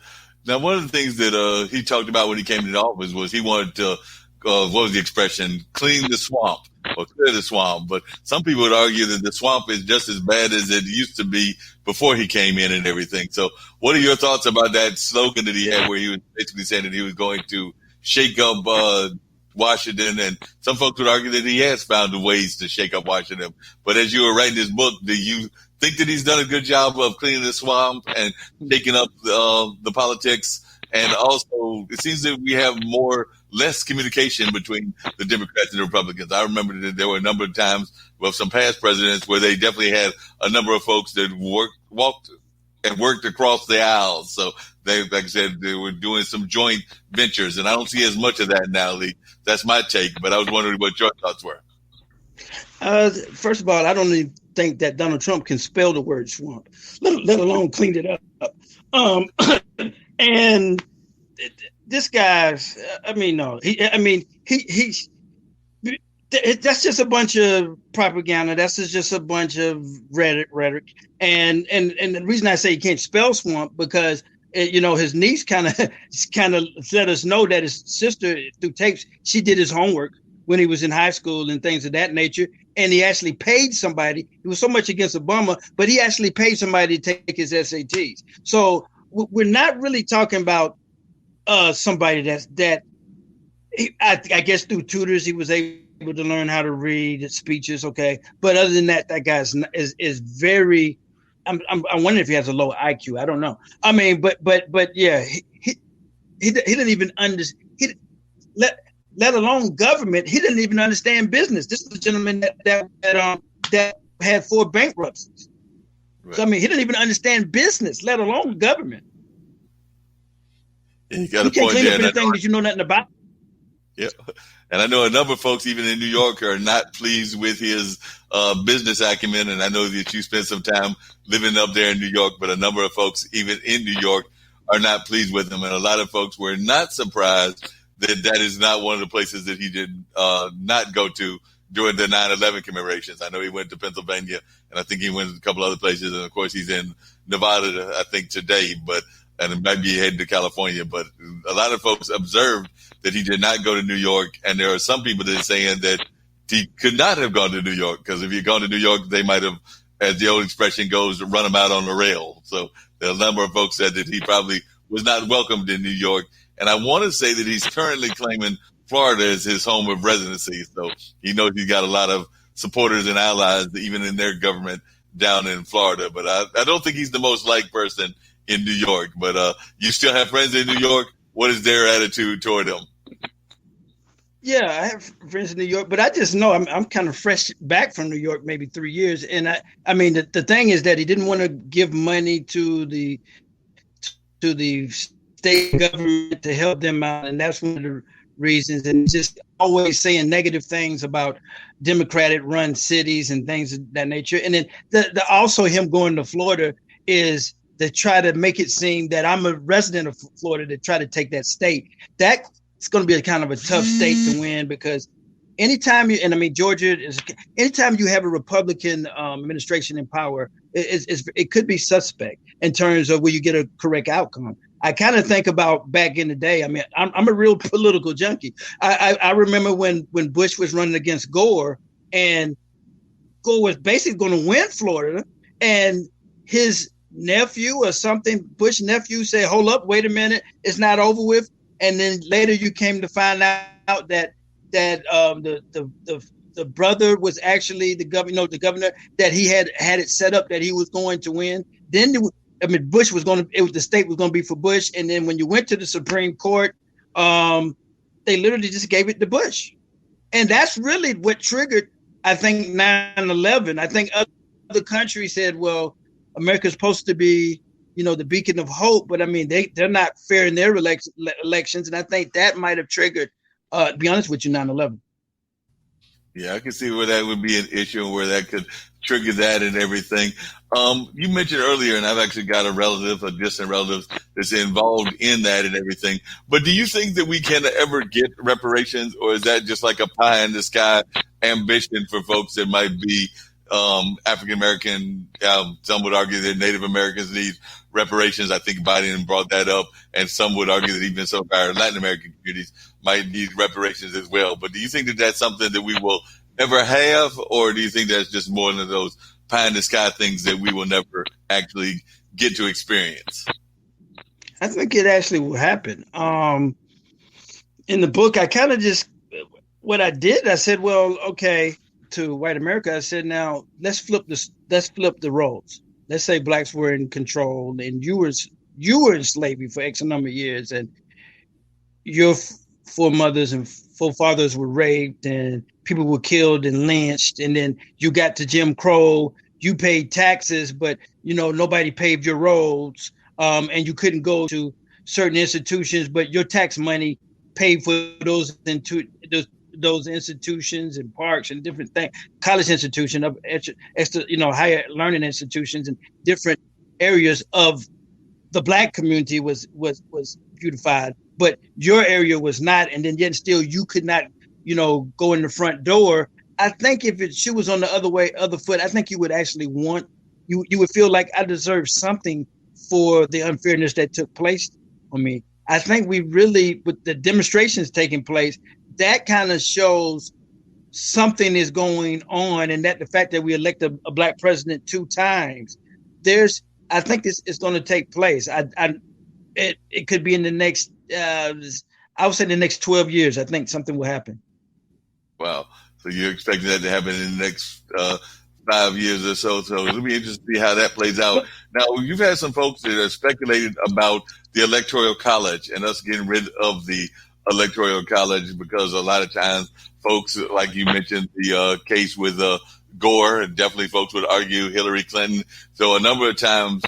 Now, one of the things that he talked about when he came into office was he wanted to, what was the expression, clean the swamp or clear the swamp. But some people would argue that the swamp is just as bad as it used to be before he came in and everything. So what are your thoughts about that slogan that he had where he was basically saying that he was going to shake up Washington? And some folks would argue that he has found ways to shake up Washington. But as you were writing this book, do you think that he's done a good job of cleaning the swamp and shaking up the politics? And also, it seems that we have less communication between the Democrats and the Republicans. I remember that there were a number of times with some past presidents where they definitely had a number of folks that worked across the aisles. So they, like I said, they were doing some joint ventures, and I don't see as much of that now, Lee. That's my take, but I was wondering what your thoughts were. First of all, I don't even think that Donald Trump can spell the word swamp, let alone clean it up. And this guy's, that's just a bunch of propaganda. That's just a bunch of rhetoric. And the reason I say he can't spell swamp, because his niece kind of let us know that his sister, through tapes, she did his homework when he was in high school and things of that nature. And he actually paid somebody. He was so much against Obama, but he actually paid somebody to take his SATs. So we're not really talking about somebody that I guess through tutors he was able to learn how to read speeches. Okay, but other than that, that guy is very. I'm wondering if he has a low IQ. I don't know. I mean, but yeah, he didn't even understand. Let alone government. He didn't even understand business. This is a gentleman that had 4 bankruptcies. Right. So, I mean, he didn't even understand business, let alone government. You got a point there. Anything that you know nothing about. Yeah, and I know a number of folks, even in New York, are not pleased with his business acumen. And I know that you spent some time living up there in New York, but a number of folks, even in New York, are not pleased with him. And a lot of folks were not surprised that is not one of the places that he did not go to during the 9/11 commemorations. I know he went to Pennsylvania, and I think he went to a couple other places. And, of course, he's in Nevada, I think, today, and it might be heading to California. But a lot of folks observed that he did not go to New York, and there are some people that are saying that he could not have gone to New York, because if he'd gone to New York, they might have, as the old expression goes, run him out on the rail. So a number of folks said that he probably was not welcomed in New York. And I want to say that he's currently claiming Florida as his home of residency. So he knows he's got a lot of supporters and allies, even in their government, down in Florida. But I don't think he's the most liked person in New York. But you still have friends in New York. What is their attitude toward him? Yeah, I have friends in New York, but I just know I'm kind of fresh back from New York, maybe 3 years. And I mean, the thing is that he didn't want to give money to the state government to help them out, and that's one of the reasons. And just always saying negative things about Democratic-run cities and things of that nature. And then the also him going to Florida is to try to make it seem that I'm a resident of Florida, to try to take that state. That's going to be a kind of a tough state to win, because anytime Georgia is, anytime you have a Republican administration in power, it could be suspect in terms of will you get a correct outcome. I kind of think about back in the day. I mean, I'm a real political junkie. I remember when Bush was running against Gore, and Gore was basically going to win Florida, and his nephew or something. Bush nephew said, "Hold up, wait a minute, it's not over with." And then later you came to find out that the brother was actually the governor. The governor that he had it set up that he was going to win. Then Bush was going to. The state was going to be for Bush. And then when you went to the Supreme Court, they literally just gave it to Bush. And that's really what triggered, I think, 9/11. I think other countries said, well, America's supposed to be, the beacon of hope. But I mean, they're not fair in their elections. And I think that might have triggered, to be honest with you, 9/11. Yeah, I can see where that would be an issue and where that could trigger that and everything. You mentioned earlier, and I've actually got a distant relative that's involved in that and everything. But do you think that we can ever get reparations, or is that just like a pie in the sky ambition for folks that might be African American? Some would argue that Native Americans need reparations. I think Biden brought that up, and some would argue that even some of our Latin American communities might need reparations as well. But do you think that that's something that we will ever have, or do you think that's just more than those pie in the sky things that we will never actually get to experience? I think it actually will happen. In the book, I kind of what I did, I said, well, okay, to white America, I said, now let's flip the roles. Let's say blacks were in control and you were in slavery for X number of years, and your foremothers and forefathers were raped and people were killed and lynched. And then you got to Jim Crow, you paid taxes, but nobody paved your roads. And you couldn't go to certain institutions, but your tax money paid for those institutions and parks and different things, college institutions, higher learning institutions, and different areas of the black community was beautified, but your area was not. And then yet still you could not, go in the front door. I think if she was on the other foot, I think you would actually you would feel like I deserve something for the unfairness that took place on me. I think we really, with the demonstrations taking place, that kind of shows something is going on, and that the fact that we elected a black president 2 times, I think this is going to take place. It could be in the next, I would say the next 12 years. I think something will happen. Wow. So you're expecting that to happen in the next 5 years or so. So it'll be interesting to see how that plays out. Now, you've had some folks that have speculated about the Electoral College and us getting rid of the Electoral College, because a lot of times folks, like you mentioned, the case with Gore, and definitely folks would argue Hillary Clinton. So a number of times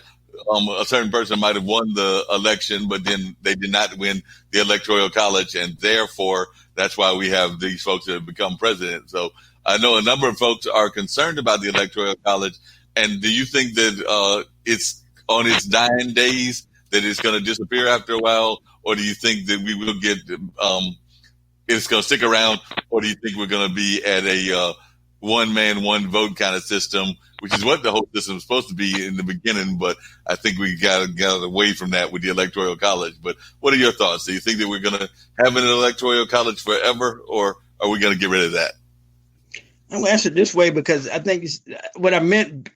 a certain person might have won the election, but then they did not win the Electoral College, and therefore that's why we have these folks that have become president. So I know a number of folks are concerned about the Electoral College. And do you think that it's on its dying days, that it's going to disappear after a while? Or do you think that we will get, it's going to stick around? Or do you think we're going to be at a one man, one vote kind of system, which is what the whole system is supposed to be in the beginning? But I think we got away from that with the Electoral College. But what are your thoughts? Do you think that we're going to have an Electoral College forever, or are we going to get rid of that? I'm going to answer it this way, because I think what I meant,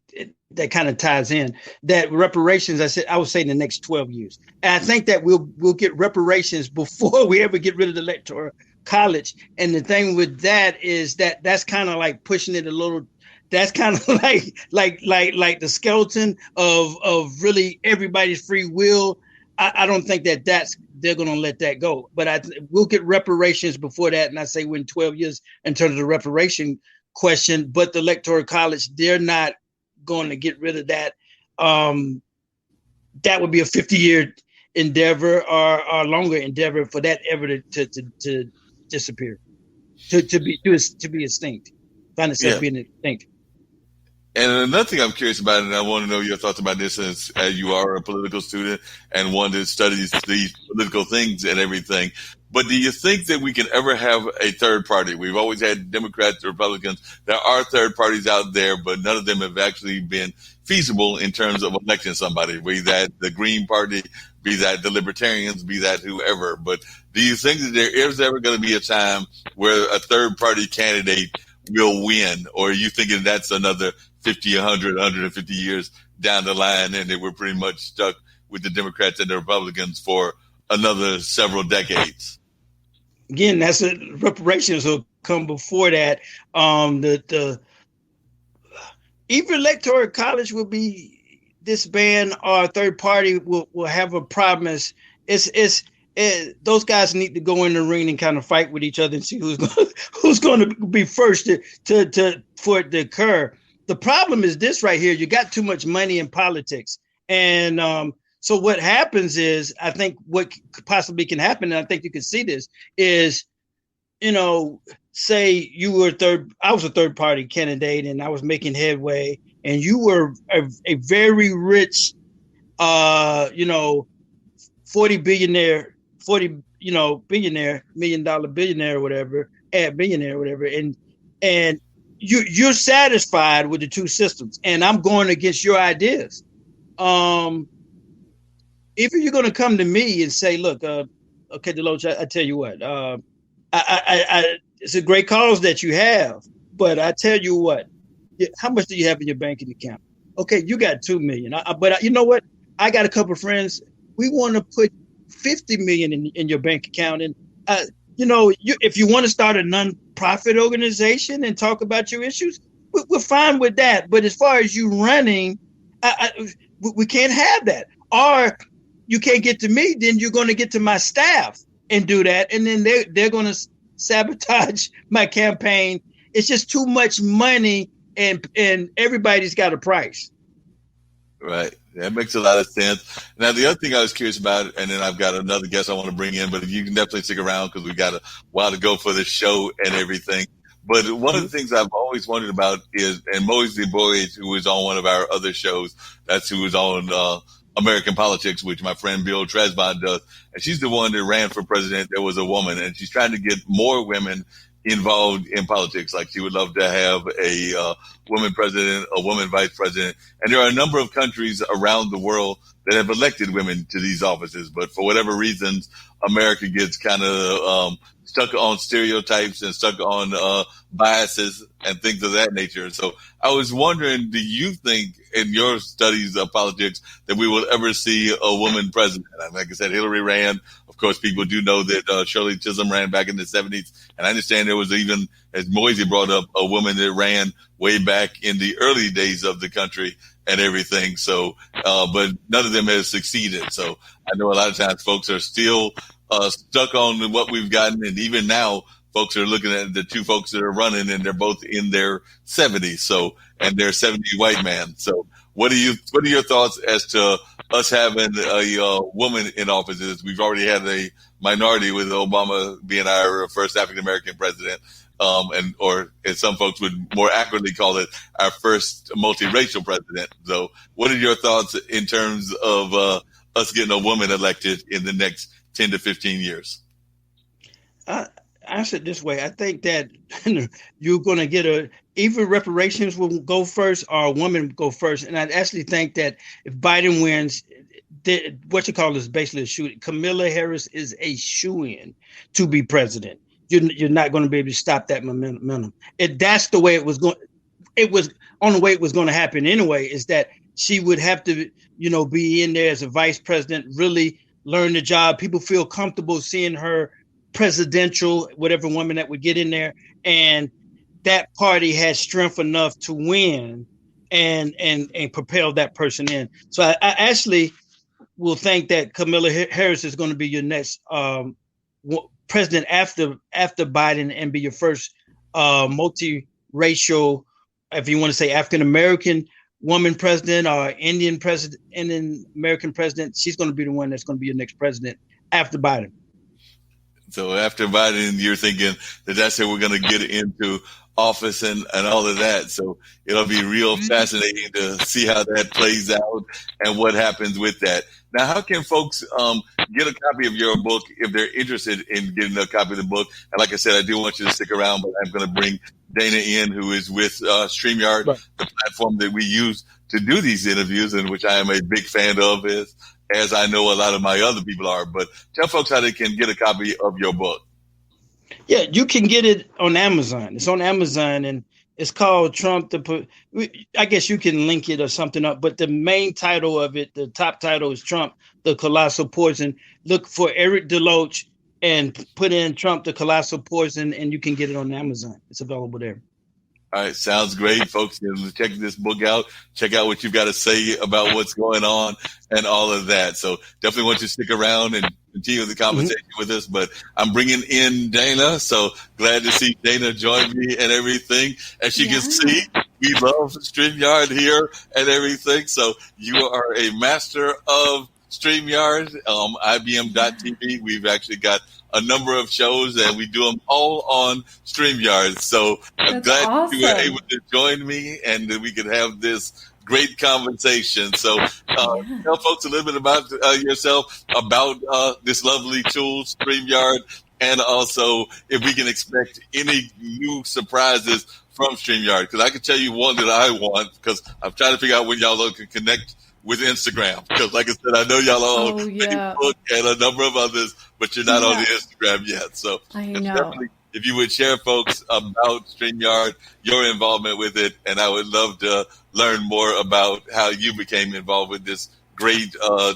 that kind of ties in, that reparations, I would say in the next 12 years. And I think that we'll get reparations before we ever get rid of the Electoral College. And the thing with that is that's kind of like pushing it a little. That's kind of like the skeleton of really everybody's free will. I don't think they're going to let that go. But we'll get reparations before that. And I say within 12 years in terms of the reparation question. But the Electoral College, they're not going to get rid of that. That would be a 50-year endeavor or longer endeavor for that ever to disappear, to be extinct, find itself being extinct. And another thing I'm curious about, and I want to know your thoughts about this, as you are a political student and one that studies these political things and everything. But do you think that we can ever have a third party? We've always had Democrats, Republicans. There are third parties out there, but none of them have actually been feasible in terms of electing somebody, be that the Green Party, be that the Libertarians, be that whoever. But do you think that there is ever going to be a time where a third party candidate will win? Or are you thinking that's another 50, 100, 150 years down the line, and they were pretty much stuck with the Democrats and the Republicans for another several decades. Again, that's reparations will come before that. The either electoral college will be disbanded or a third party will have a problem. Those guys need to go in the ring and kind of fight with each other and see who's going to be first for it to occur. The problem is this right here. You got too much money in politics. And so what happens is, I think what possibly can happen, and I think you can see this, is, say you were I was a third party candidate and I was making headway, and you were a very rich, billionaire, $1 million billionaire or whatever, and you're satisfied with the two systems, and I'm going against your ideas. If you're going to come to me and say, look, okay, Deloatch, I tell you what, it's a great cause that you have, but I tell you what, how much do you have in your banking account? Okay, you got $2 million, but you know what? I got a couple of friends. We want to put $50 million in your bank account, and if you want to start a nonprofit organization and talk about your issues, we're fine with that. But as far as you running, we can't have that. Or you can't get to me, then you're going to get to my staff and do that, and then they're going to sabotage my campaign. It's just too much money, and everybody's got a price. Right. That makes a lot of sense. Now, the other thing I was curious about, and then I've got another guest I want to bring in, but you can definitely stick around because we got a while to go for the show and everything. But one of the things I've always wondered about is, and Moisey Boyd, who was on one of our other shows, that's who was on American Politics, which my friend Bill Tresvant does. And she's the one that ran for president. There was a woman, and she's trying to get more women involved in politics. Like, she would love to have a woman president, a woman vice president. And there are a number of countries around the world that have elected women to these offices. But for whatever reasons, America gets kind of stuck on stereotypes and stuck on biases and things of that nature. So I was wondering, do you think in your studies of politics that we will ever see a woman president? Like I said, Hillary ran. Of course, people do know that Shirley Chisholm ran back in the 70s. And I understand there was even, as Moisey brought up, a woman that ran way back in the early days of the country and everything. So, but none of them has succeeded. So I know a lot of times folks are still stuck on what we've gotten. And even now, folks are looking at the two folks that are running, and they're both in their 70s. So, and they're 70 white man. So what are your thoughts as to us having a woman in offices? We've already had a minority with Obama being our first African-American president. Or as some folks would more accurately call it, our first multiracial president. So what are your thoughts in terms of us getting a woman elected in the next 10 to 15 years? I answer it this way. I think that you're going to get either reparations will go first or a woman go first. And I actually think that if Biden wins, what you call is basically a shoe-in. Kamala Harris is a shoe-in to be president. You're not going to be able to stop that momentum. That's the way it was going. It was on the way it was going to happen anyway. Is that she would have to, be in there as a vice president, really learn the job. People feel comfortable seeing her presidential, whatever woman that would get in there, and that party has strength enough to win and propel that person in. So I actually will think that Kamala Harris is going to be your next president after Biden, and be your first multiracial, if you want to say African American woman president or Indian American president. She's going to be the one that's going to be your next president after Biden. So after Biden, you're thinking that's how we're going to get into office and all of that. So it'll be real fascinating to see how that plays out and what happens with that. Now, how can folks get a copy of your book if they're interested in getting a copy of the book? And like I said, I do want you to stick around, but I'm going to bring Dana in, who is with Streamyard, right, the platform that we use to do these interviews, and which I am a big fan of, as I know a lot of my other people are. But tell folks how they can get a copy of your book. Yeah, you can get it on Amazon. It's on Amazon, and It's called Trump. I guess you can link it or something up, but the main title of it, the top title is Trump, the Colossal Poison. Look for Erick Deloatch and put in Trump, the Colossal Poison, and you can get it on Amazon. It's available there. All right, sounds great, folks. Check this book out. Check out what you've got to say about what's going on and all of that. So definitely want you to stick around and continue the conversation with us. But I'm bringing in Dana, so glad to see Dana join me and everything. As you can see, we love StreamYard here and everything. So you are a master of StreamYard, IBM.TV. We've actually got a number of shows, and we do them all on StreamYard. So I'm glad you were able to join me, and that we could have this great conversation. So tell folks a little bit about yourself, about this lovely tool, StreamYard, and also if we can expect any new surprises from StreamYard. Because I can tell you one that I want, because I'm trying to figure out when y'all can connect with Instagram, because like I said, I know y'all are on Facebook and a number of others, but you're not on the Instagram yet. So I know. Definitely, if you would share, folks, about StreamYard, your involvement with it, and I would love to learn more about how you became involved with this great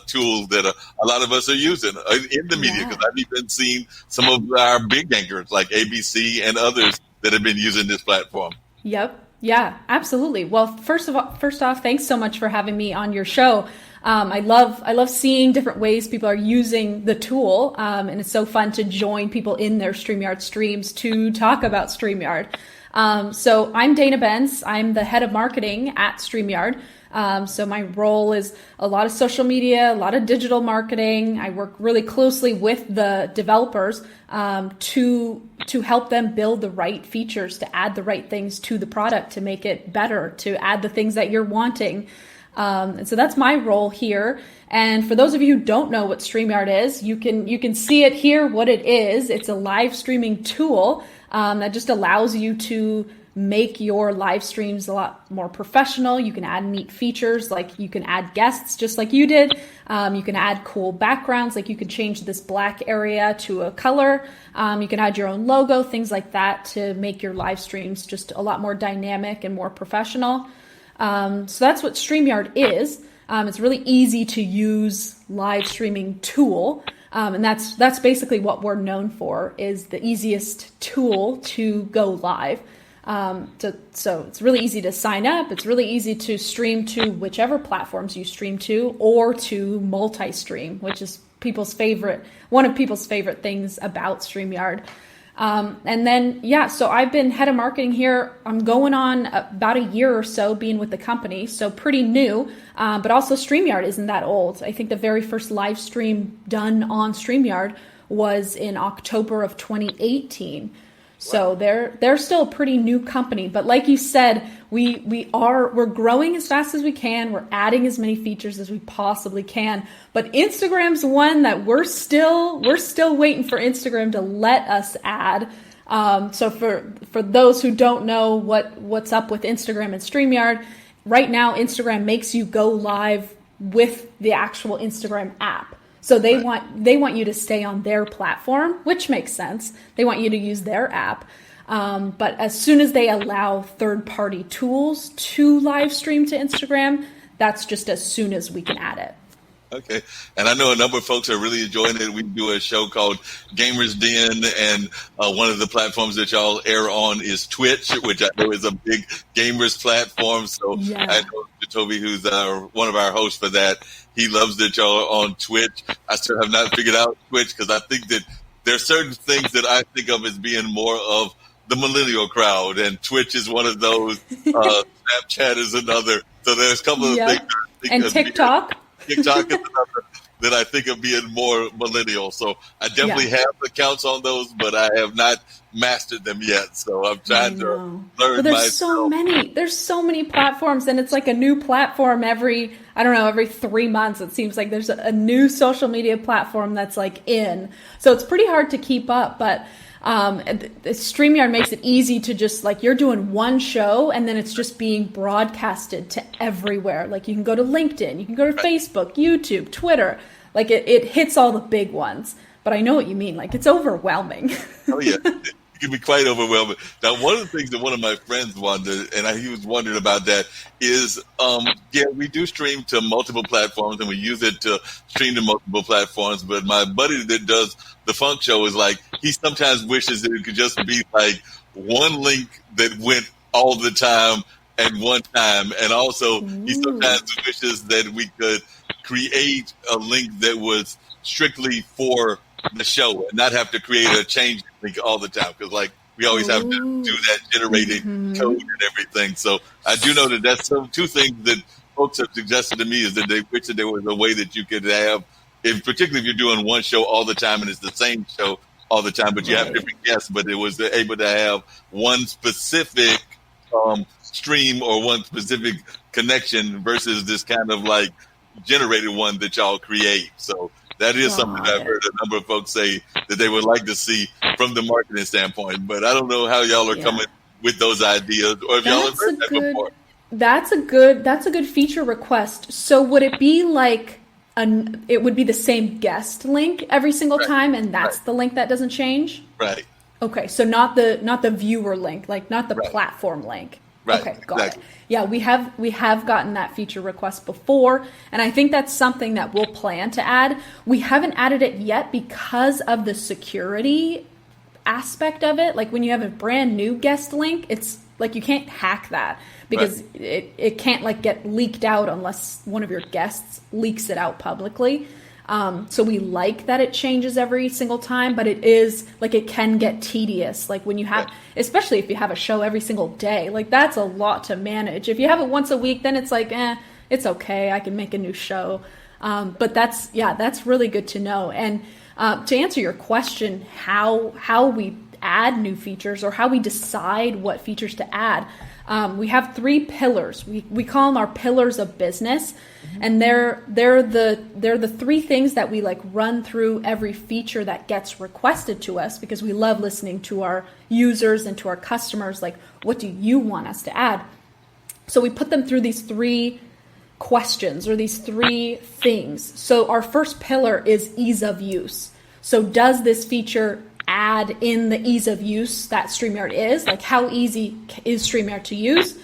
tool that a lot of us are using in the media, because I've even seen some of our big anchors like ABC and others that have been using this platform. Yep. Yeah, absolutely. Well, first off, thanks so much for having me on your show. I love seeing different ways people are using the tool, and it's so fun to join people in their StreamYard streams to talk about StreamYard. So I'm Dana Benz. I'm the head of marketing at StreamYard. So my role is a lot of social media, a lot of digital marketing. I work really closely with the developers to help them build the right features, to add the right things to the product, to make it better, to add the things that you're wanting. And so that's my role here. And for those of you who don't know what StreamYard is, you can see it here, what it is. It's a live streaming tool that just allows you to make your live streams a lot more professional. You can add neat features, like you can add guests just like you did. You can add cool backgrounds, like you can change this black area to a color. You can add your own logo, things like that, to make your live streams just a lot more dynamic and more professional. So that's what StreamYard is. It's a really easy to use live streaming tool. And that's basically what we're known for, is the easiest tool to go live. So it's really easy to sign up. It's really easy to stream to whichever platforms you stream to, or to multi-stream, which is one of people's favorite things about StreamYard. And then, so I've been head of marketing here. I'm going on about a year or so being with the company, so pretty new, but also StreamYard isn't that old. I think the very first live stream done on StreamYard was in October of 2018. So they're still a pretty new company, but like you said, we're growing as fast as we can. We're adding as many features as we possibly can. But Instagram's one that we're still waiting for Instagram to let us add. So for those who don't know what's up with Instagram and StreamYard, right now Instagram makes you go live with the actual Instagram app. So they want you to stay on their platform, which makes sense. They want you to use their app. But as soon as they allow third-party tools to live stream to Instagram, that's just as soon as we can add it. Okay. And I know a number of folks are really enjoying it. We do a show called Gamers Den, and one of the platforms that y'all air on is Twitch, which I know is a big gamers platform. So I know Toby, who's one of our hosts for that, he loves that y'all are on Twitch. I still have not figured out Twitch, because I think that there are certain things that I think of as being more of the millennial crowd, and Twitch is one of those. Snapchat is another. So there's a couple of things. And TikTok. TikTok is another that I think of being more millennial. So I definitely have accounts on those, but I have not mastered them yet. So I'm trying to learn. But there's so many platforms, and it's like a new platform every 3 months. It seems like there's a new social media platform that's like in. So it's pretty hard to keep up, but StreamYard makes it easy to just, like, you're doing one show and then it's just being broadcasted to everywhere. Like, you can go to LinkedIn, you can go to Facebook, YouTube, Twitter. Like, it hits all the big ones. But I know what you mean. Like, it's overwhelming. Oh, yeah. it can be quite overwhelming. Now, one of the things that one of my friends wondered, and he was wondering about that, is we do stream to multiple platforms, and we use it to stream to multiple platforms. But my buddy that does the Funk Show is like, he sometimes wishes that it could just be like one link that went all the time at one time, and also he sometimes wishes that we could create a link that was strictly for the show and not have to create a change link all the time, because like we always have to do that generated code and everything. So I do know that that's two things that folks have suggested to me, is that they wish that there was a way that you could have, particularly if you're doing one show all the time and it's the same show all the time, but you have different guests, but it was able to have one specific stream or one specific connection versus this kind of like generated one that y'all create. So that is something that I've heard a number of folks say that they would like to see from the marketing standpoint. But I don't know how y'all are coming with those ideas, or if y'all have heard that before. That's a good feature request. So would it be like it would be the same guest link every single time, and that's the link that doesn't change? Right. Okay, so not the viewer link, like not the platform link. Right. Okay, got it. Yeah, we have gotten that feature request before, and I think that's something that we'll plan to add. We haven't added it yet because of the security aspect of it. Like when you have a brand new guest link, it's like you can't hack that because it can't like get leaked out unless one of your guests leaks it out publicly. So we like that it changes every single time, but it is like it can get tedious. Like when you have, especially if you have a show every single day, like that's a lot to manage. If you have it once a week, then it's like, it's okay. I can make a new show. But that's really good to know. And to answer your question, how we add new features or how we decide what features to add, we have 3 pillars. We call them our pillars of business. And they're the 3 things that we like run through every feature that gets requested to us, because we love listening to our users and to our customers. Like, what do you want us to add? So we put them through these 3 questions or these 3 things. So our first pillar is ease of use. So does this feature add in the ease of use that StreamYard is? Like, how easy is StreamYard to use?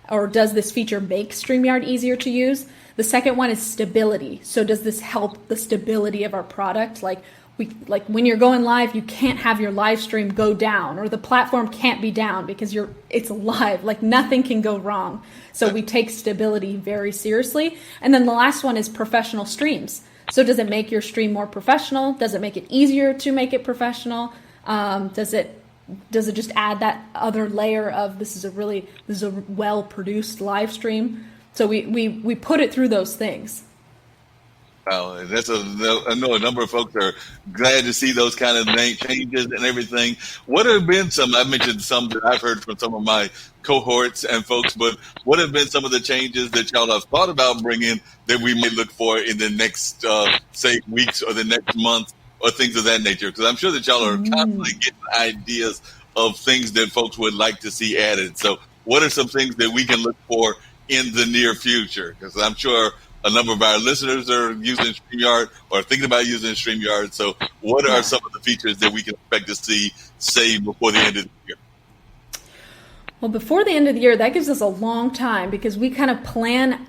Or does this feature make StreamYard easier to use? The second one is stability. So does this help the stability of our product? Like when you're going live, you can't have your live stream go down, or the platform can't be down because it's live. Like nothing can go wrong. So we take stability very seriously. And then the last one is professional streams. So does it make your stream more professional? Does it make it easier to make it professional? Does it just add that other layer of this is a well produced live stream? So we put it through those things. Well, I know a number of folks are glad to see those kind of name changes and everything. What have been I mentioned some that I've heard from some of my cohorts and folks, but what have been some of the changes that y'all have thought about bringing that we may look for in the next, say, weeks or the next month or things of that nature? Because I'm sure that y'all are constantly getting ideas of things that folks would like to see added. So what are some things that we can look for in the near future? Because I'm sure a number of our listeners are using StreamYard or thinking about using StreamYard. So what are some of the features that we can expect to see, say, before the end of the year? Well, before the end of the year, that gives us a long time, because we kind of plan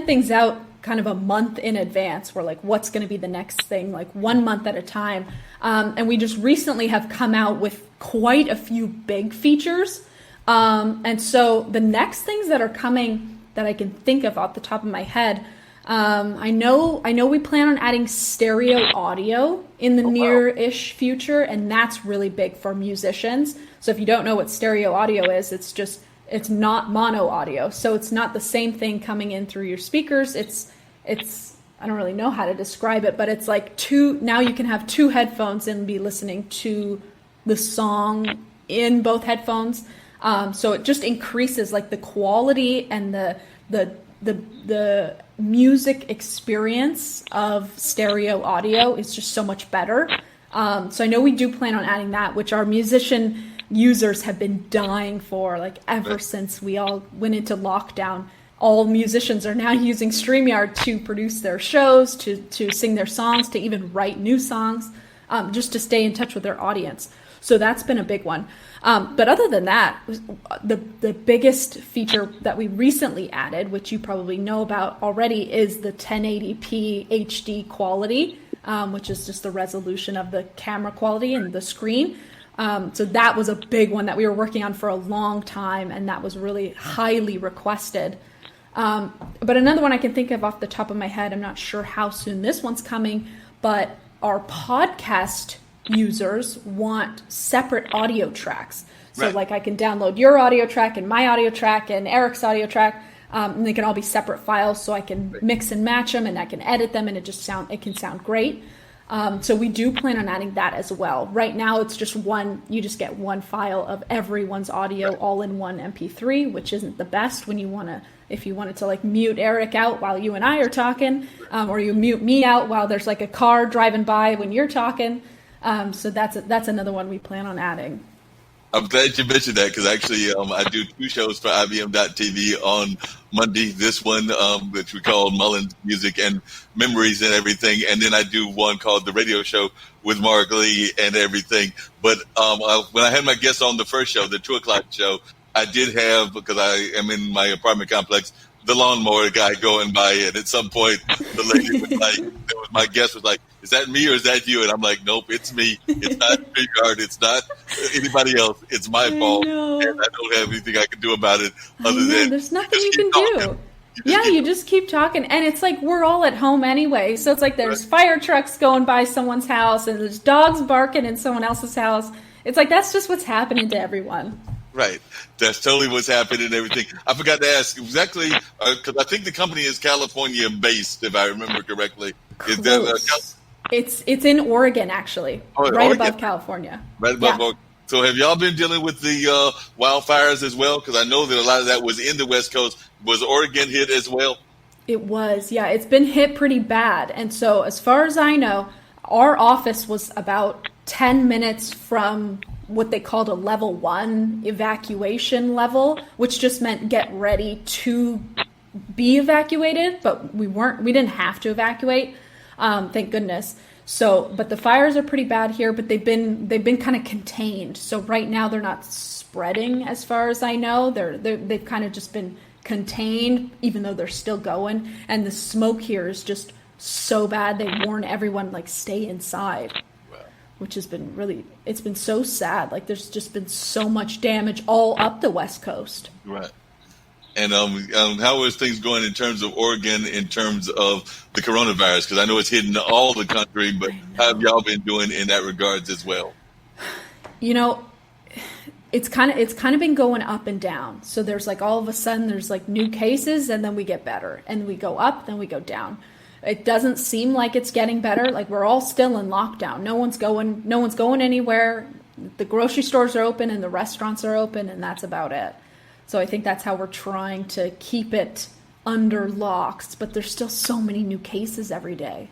things out kind of a month in advance. We're like, what's going to be the next thing, like 1 month at a time. And we just recently have come out with quite a few big features. And so the next things that are coming that I can think of off the top of my head, I know we plan on adding stereo audio in the near-ish future, and that's really big for musicians. So if you don't know what stereo audio is, it's not mono audio. So it's not the same thing coming in through your speakers. It's I don't really know how to describe it, but it's like now you can have 2 headphones and be listening to the song in both headphones. So it just increases like the quality and the music experience of stereo audio is just so much better. So I know we do plan on adding that, which our musician users have been dying for, like ever since we all went into lockdown. All musicians are now using StreamYard to produce their shows, to sing their songs, to even write new songs, just to stay in touch with their audience. So that's been a big one. But other than that, the biggest feature that we recently added, which you probably know about already, is the 1080p HD quality, which is just the resolution of the camera quality and the screen. So that was a big one that we were working on for a long time, and that was really highly requested. But another one I can think of off the top of my head, I'm not sure how soon this one's coming, but our podcast users want separate audio tracks. So like I can download your audio track and my audio track and Erick's audio track, and they can all be separate files, so I can mix and match them and I can edit them, and it can sound great. So we do plan on adding that as well. Right now it's just you just get one file of everyone's audio all in one MP3, which isn't the best if you wanted to like mute Erick out while you and I are talking, or you mute me out while there's like a car driving by when you're talking. So that's another one we plan on adding. I'm glad you mentioned that, because actually I do 2 shows for IBM.TV on Monday. This one, which we call Mullings Music and Memories and everything. And then I do one called The Radio Show with Marc Lee and everything. But when I had my guest on the first show, the 2 o'clock show, I did have, because I am in my apartment complex, the lawnmower guy going by, and at some point the lady was like, my guest was like, "Is that me or is that you?" And I'm like, "Nope, it's me. It's not Streamyard. It's not anybody else. It's my fault, and I don't have anything I can do about it other than there's nothing you can do." You just keep talking, and it's like we're all at home anyway, so it's like there's fire trucks going by someone's house, and there's dogs barking in someone else's house. It's like that's just what's happening to everyone. Right. That's totally what's happening and everything. I forgot to ask exactly, because I think the company is California based, if I remember correctly. Is that, it's in Oregon, actually, right above California. Right above Oregon. So have y'all been dealing with the wildfires as well? Because I know that a lot of that was in the West Coast. Was Oregon hit as well? It was, yeah. It's been hit pretty bad. And so as far as I know, our office was about 10 minutes from what they called a level 1 evacuation level, which just meant get ready to be evacuated, but we didn't have to evacuate, thank goodness. So, but the fires are pretty bad here, but they've been kind of contained. So right now they're not spreading as far as I know. They've kind of just been contained, even though they're still going. And the smoke here is just so bad. They warn everyone, like, stay inside. Which has been it's been so sad. Like there's just been so much damage all up the West Coast. Right. And how is things going in terms of Oregon, in terms of the coronavirus? Because I know it's hitting all the country, but how have y'all been doing in that regards as well? You know, it's kind of been going up and down. So there's like all of a sudden there's like new cases, and then we get better, and we go up, then we go down. It doesn't seem like it's getting better. Like we're all still in lockdown. No one's going anywhere. The grocery stores are open and the restaurants are open, and that's about it. So I think that's how we're trying to keep it under locks, but there's still so many new cases every day.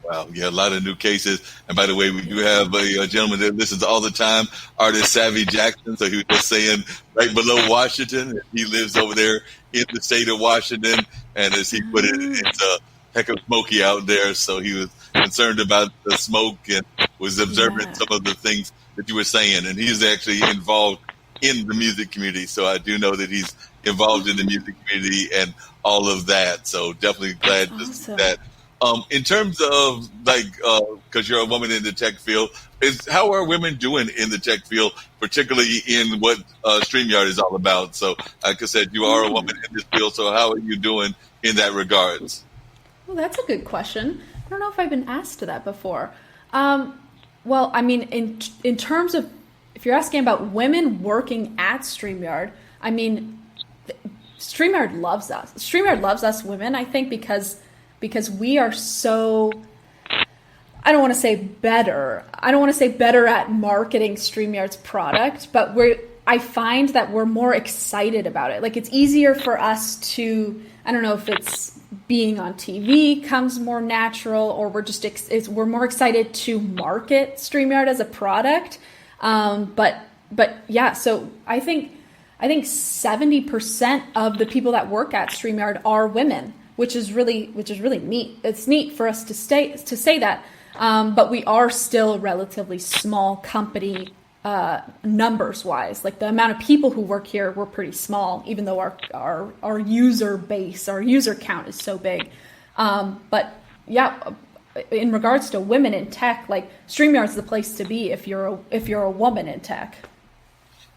Wow, yeah, a lot of new cases. And by the way, we do have a gentleman that listens all the time, artist Savvy Jackson. So he was just saying right below Washington, he lives over there in the state of Washington. And as he put it, it's a heck of smoky out there. So he was concerned about the smoke and was observing some of the things that you were saying. And he's actually involved in the music community. So I do know that he's involved in the music community and all of that. So definitely glad to see that. In terms of because you're a woman in the tech field, how are women doing in the tech field, particularly in what Streamyard is all about? So, like I said, you are a woman in this field. So, how are you doing in that regards? Well, that's a good question. I don't know if I've been asked that before. Well, I mean, in terms of if you're asking about women working at Streamyard, I mean, Streamyard loves us. Streamyard loves us women, I think, because we are so, I don't want to say better at marketing Streamyard's product, but I find that we're more excited about it. Like it's easier for us to, I don't know if it's being on TV comes more natural, or we're more excited to market Streamyard as a product. But yeah, so I think 70% of the people that work at Streamyard are women, which is really neat. It's neat for us to say that. But we are still a relatively small company numbers wise. Like the amount of people who work here, we're pretty small, even though our user base, our user count is so big. But yeah, in regards to women in tech, like StreamYard's the place to be if you're a woman in tech.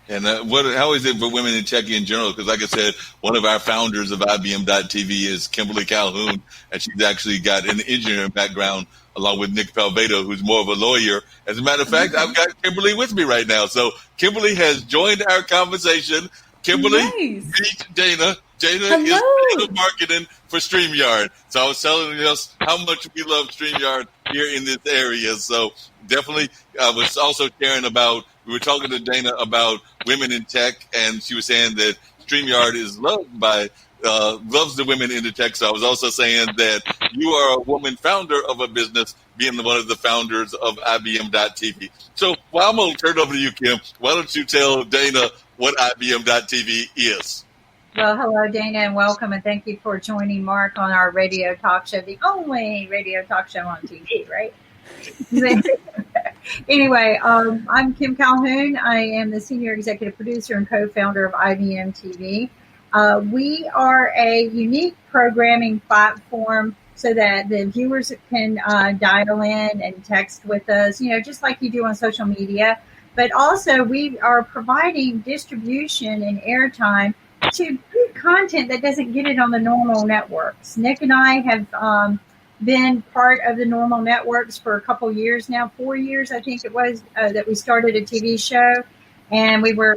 And how is it for women in tech in general? Because like I said, one of our founders of IBM.TV is Kimberly Calhoun, and she's actually got an engineering background along with Nick Palvedo, who's more of a lawyer. As a matter of fact, I've got Kimberly with me right now. So Kimberly has joined our conversation. Kimberly, meet Dana. Dana is legal marketing for StreamYard. So I was telling us how much we love StreamYard here in this area. So definitely, I was also sharing about, we were talking to Dana about women in tech, and she was saying that StreamYard is loved by, loves the women in the tech. So I was also saying that you are a woman founder of a business, being one of the founders of IBM.TV. So I'm going to turn it over to you, Kim. Why don't you tell Dana what IBM.TV is? Well, hello, Dana, and welcome, and thank you for joining Marc on our radio talk show, the only radio talk show on TV, right? Anyway, I'm Kim Calhoun. I am the senior executive producer and co-founder of IBM TV. We are a unique programming platform so that the viewers can dial in and text with us, just like you do on social media. But also, we are providing distribution and airtime to good content that doesn't get it on the normal networks. Nick and I have been part of the normal networks for a couple years now, 4 years, I think it was, that we started a TV show. And we were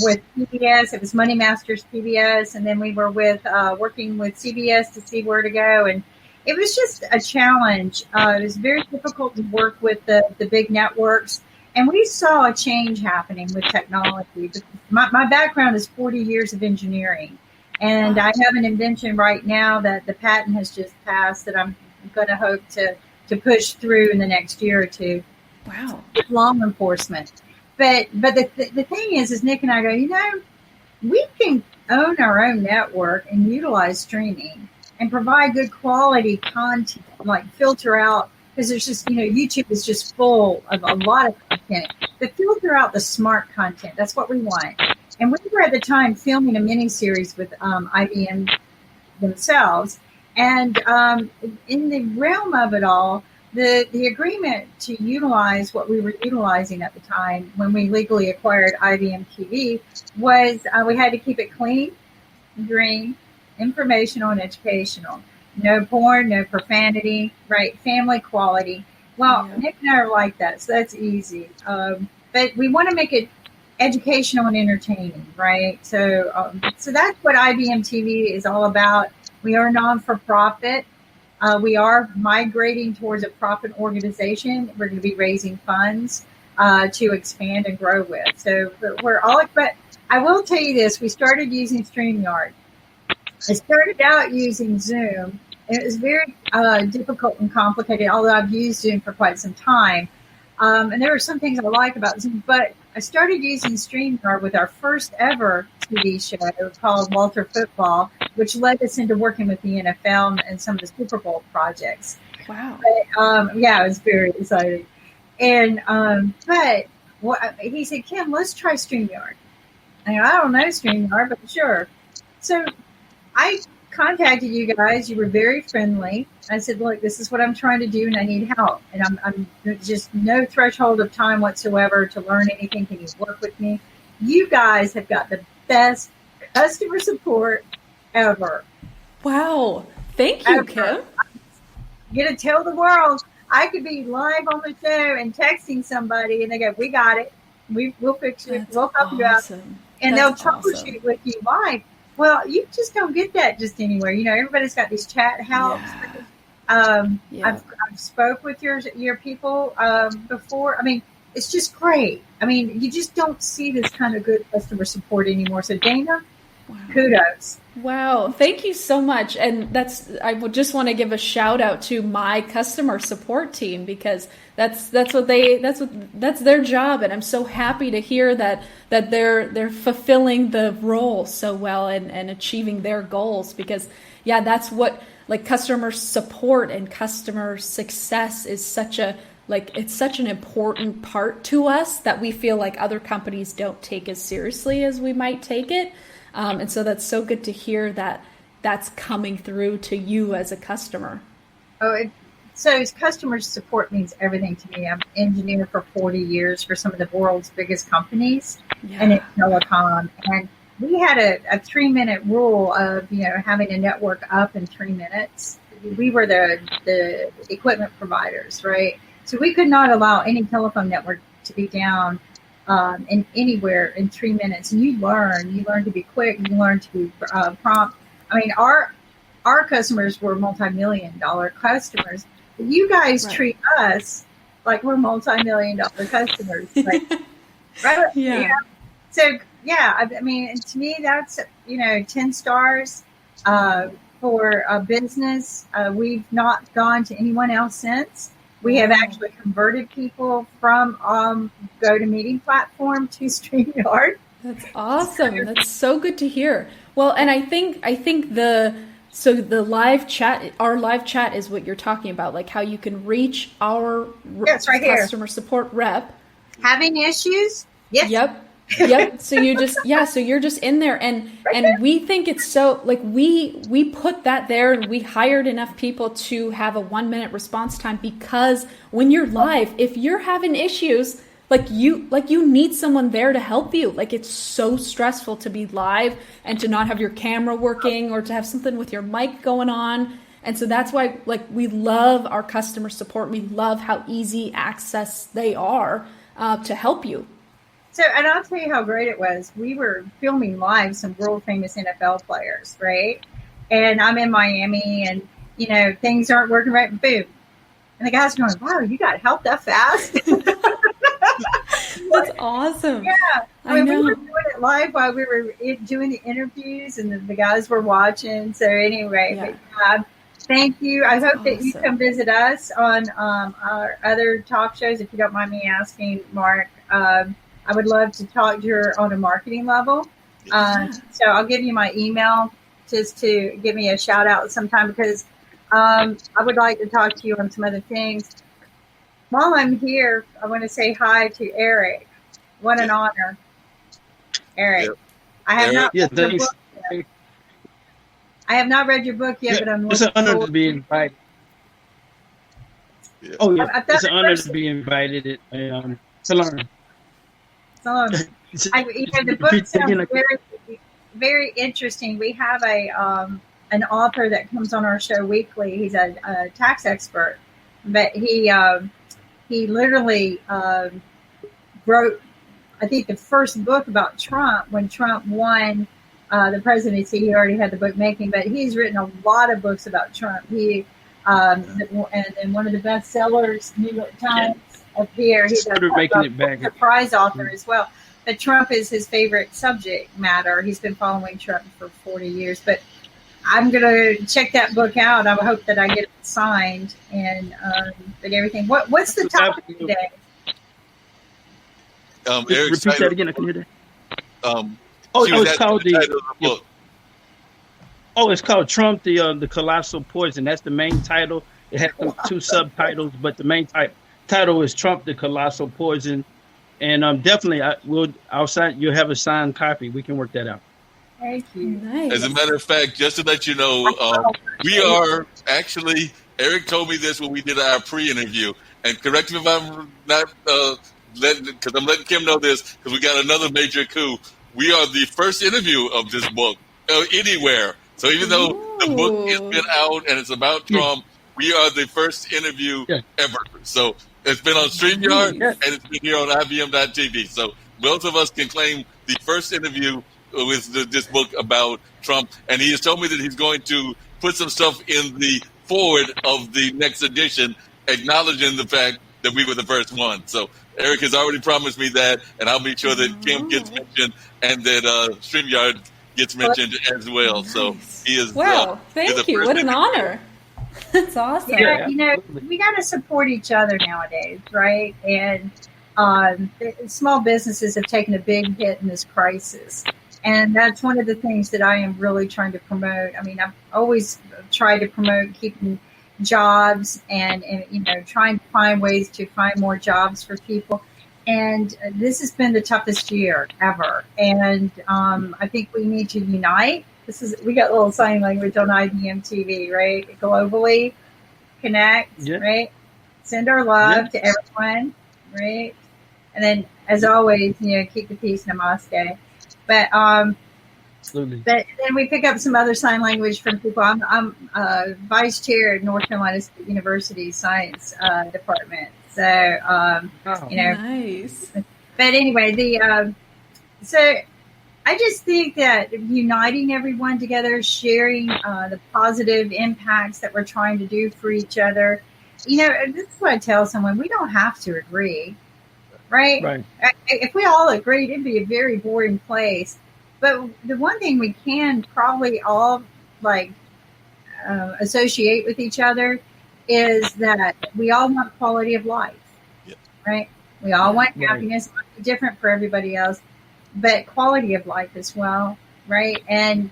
with PBS. It was Money Masters PBS. And then we were working with CBS to see where to go. And it was just a challenge. It was very difficult to work with the big networks. And we saw a change happening with technology. My background is 40 years of engineering. And I have an invention right now that the patent has just passed that I'm going to hope to push through in the next year or two. Wow. Law enforcement. But the thing is Nick and I go, we can own our own network and utilize streaming and provide good quality content, like filter out, because there's just, YouTube is just full of a lot of content. But filter out the smart content. That's what we want. And we were at the time filming a mini-series with IBM themselves. And in the realm of it all, the agreement to utilize what we were utilizing at the time when we legally acquired IBM TV was we had to keep it clean, green, informational, and educational. No porn, no profanity, right? Family quality. Well, Nick and I are like that, so that's easy. But we want to make it educational and entertaining, right? So that's what IBM TV is all about. We are non-for-profit. We are migrating towards a profit organization. We're going to be raising funds to expand and grow with. So but I will tell you this. We started using StreamYard. I started out using Zoom, and it was very difficult and complicated, although I've used Zoom for quite some time. And there are some things I like about Zoom, but I started using StreamYard with our first ever TV show called Walter Football, which led us into working with the NFL and some of the Super Bowl projects. Wow. But, it was very exciting. And he said, Kim, let's try StreamYard. I don't know StreamYard, but sure. So I contacted you guys. You were very friendly. I said, look, this is what I'm trying to do, and I need help. And I'm just no threshold of time whatsoever to learn anything. Can you work with me? You guys have got the best customer support ever. Wow. Thank you, Kim. I'm going to tell the world I could be live on the show and texting somebody, and they go, we got it. We'll fix it. We'll help you out. And they'll troubleshoot with you live. Well, you just don't get that just anywhere. Everybody's got these chat helps. Yeah. I've spoke with your people before. I mean, it's just great. I mean, you just don't see this kind of good customer support anymore. So, Dana, kudos. Wow, thank you so much. And I would just want to give a shout out to my customer support team, because that's their job, and I'm so happy to hear that they're fulfilling the role so well and achieving their goals, because that's what, like, customer support and customer success is it's such an important part to us that we feel like other companies don't take as seriously as we might take it. And so that's so good to hear that that's coming through to you as a customer. So customer support means everything to me. I'm an engineer for 40 years for some of the world's biggest companies and in telecom. And we had a 3-minute rule of, having a network up in 3 minutes. We were the equipment providers, right? So we could not allow any telephone network to be down in anywhere in 3 minutes. And you learn to be quick, you learn to be prompt. I mean, our customers were multi-million-dollar customers. But you guys treat us like we're multi-million-dollar customers. Like, right? Yeah. So, I mean, to me, that's, 10 stars for a business. We've not gone to anyone else since. We have actually converted people from GoToMeeting platform to Streamyard. That's awesome. That's so good to hear. Well, and I think the live chat, our live chat is what you're talking about, like how you can reach our customer support rep. Having issues? Yes. Yep. So you're just in there, and we think it's so, like, we put that there, and we hired enough people to have a 1-minute response time, because when you're live, if you're having issues, you need someone there to help you. Like, it's so stressful to be live and to not have your camera working or to have something with your mic going on. And so that's why, like, we love our customer support. We love how easy access they are to help you. So, and I'll tell you how great it was. We were filming live some world famous NFL players, right? And I'm in Miami, and, things aren't working right. Boom. And the guy's going, wow, you got help that fast? That's awesome. Yeah. I know. We were doing it live while we were doing the interviews, and the guys were watching. So anyway, but, thank you. I hope that you come visit us on our other talk shows, if you don't mind me asking, Mark. I would love to talk to you on a marketing level. So I'll give you my email just to give me a shout out sometime, because I would like to talk to you on some other things. While I'm here, I want to say hi to Eric. What an honor, Eric. Yep. I have not read your thanks. book yet. I have not read your book yet, but I'm it's an honor to be invited. Yeah. Oh yeah, it's an honor to be invited. To learn. The book sounds very, very interesting. We have an author that comes on our show weekly. He's a tax expert, but he literally wrote, I think, the first book about Trump when Trump won the presidency. He already had the book making, but he's written a lot of books about Trump. He and one of the best sellers, New York Times. Up here, he's a prize author as well. But Trump is his favorite subject matter. He's been following Trump for 40 years. But I'm going to check that book out. I hope that I get it signed and everything. What's the topic today? Eric, repeat that again. I can hear that. It's called it's called Trump, the Colossal Poison. That's the main title. It has two subtitles, but the main title is Trump, the Colossal Poison. And definitely, I'll sign. You'll have a signed copy. We can work that out. Thank you. Nice. As a matter of fact, just to let you know, we are actually, Eric told me this when we did our pre-interview, and correct me if I'm not because I'm letting Kim know this, because we got another major coup. We are the first interview of this book anywhere. So even though the book has been out and it's about Trump, we are the first interview ever. So it's been on Streamyard and it's been here on IBM.TV. So both of us can claim the first interview with this book about Trump. And he has told me that he's going to put some stuff in the forward of the next edition, acknowledging the fact that we were the first one. So Eric has already promised me that, and I'll make sure that Kim gets mentioned and that Streamyard gets mentioned as well. Nice. So he is. Wow! Thank you. What an honor. That's awesome. Yeah, we got to support each other nowadays, right? And small businesses have taken a big hit in this crisis. And that's one of the things that I am really trying to promote. I mean, I've always tried to promote keeping jobs and trying to find ways to find more jobs for people. And this has been the toughest year ever. And I think we need to unite. We got a little sign language on IBM TV, right? Globally connect, right? Send our love to everyone, right? And then, as always, keep the peace, namaste. But absolutely. But then we pick up some other sign language from people. I'm vice chair at North Carolina State University Science Department. So nice. But anyway, so I just think that uniting everyone together, sharing the positive impacts that we're trying to do for each other. This is what I tell someone: we don't have to agree. Right. If we all agreed, it'd be a very boring place. But the one thing we can probably all associate with each other is that we all want quality of life, right? We all want happiness. It might be different for everybody else, but quality of life as well, right? And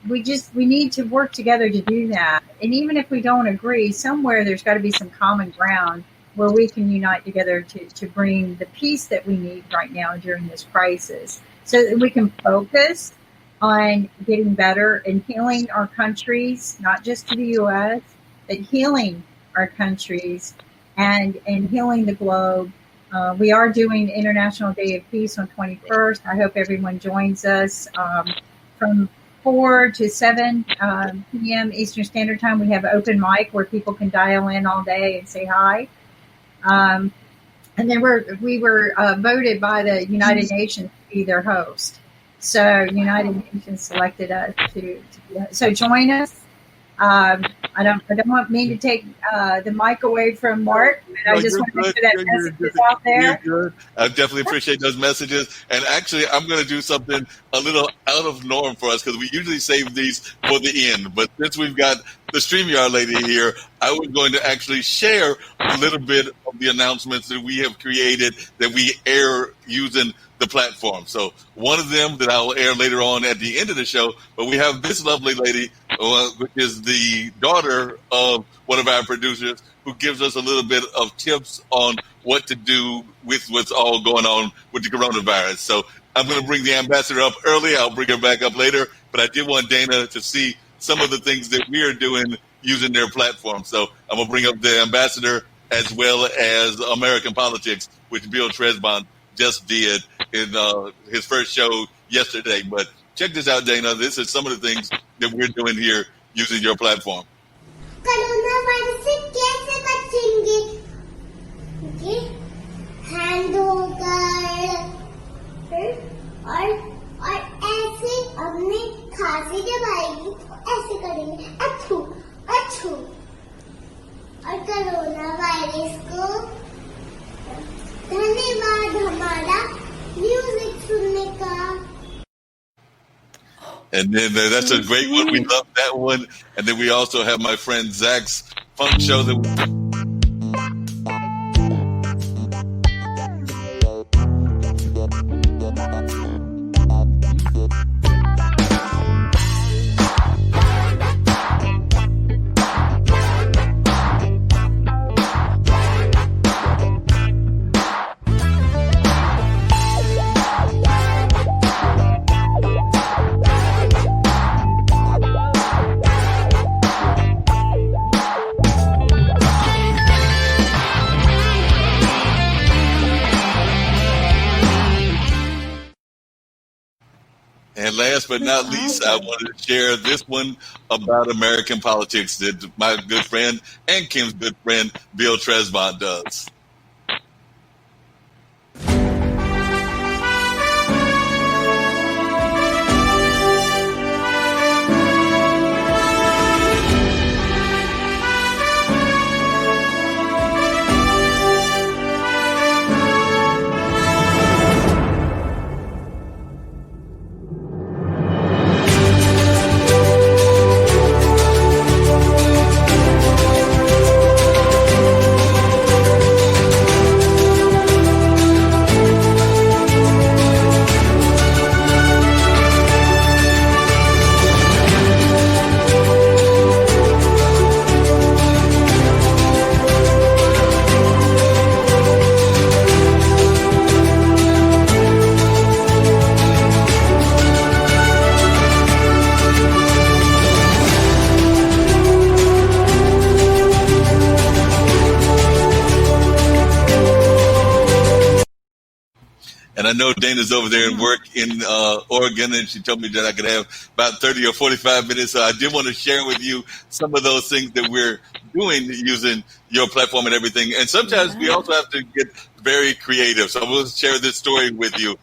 we need to work together to do that. And even if we don't agree, somewhere there's got to be some common ground where we can unite together to bring the peace that we need right now during this crisis, so that we can focus on getting better and healing our countries, not just to the U.S., but healing our countries and healing the globe. We are doing International Day of Peace on 21st. I hope everyone joins us from 4 to 7 p.m. Eastern Standard Time. We have open mic where people can dial in all day and say hi. And then we were voted by the United Nations to be their host. So United Nations selected us to so join us. I don't mean to take the mic away from Marc, but I just want to make sure that message is out there. I definitely appreciate those messages. And actually, I'm going to do something a little out of norm for us, because we usually save these for the end. But since we've got the Streamyard lady here, I was going to actually share a little bit of the announcements that we have created that we air using the platform. So one of them that I will air later on at the end of the show, but we have this lovely lady, which is the daughter of one of our producers, who gives us a little bit of tips on what to do with what's all going on with the coronavirus. So I'm going to bring the ambassador up early. I'll bring her back up later, but I did want Dana to see some of the things that we are doing using their platform. So I'm going to bring up the ambassador as well as American Politics, which Bill Tresvant just did in his first show yesterday. But check this out, Dana. This is some of the things that we're doing here using your platform. Corona से कैसे बचेंगे? Hand होकर और ऐसे अपने खांसी जब आएगी तो ऐसे करेंगे अच्छू अच्छू और कोरोना वायरस को धन्यवाद हमारा म्यूजिक सुनने का. And then that's a great one. We love that one. And then we also have my friend Zach's funk show that And last but not least, I wanted to share this one about American politics that my good friend and Kim's good friend, Bill Tresvant, does. I know Dana's over there and work in Oregon, and she told me that I could have about 30 or 45 minutes. So I did want to share with you some of those things that we're doing using your platform and everything. And sometimes we also have to get very creative. So we'll share this story with you.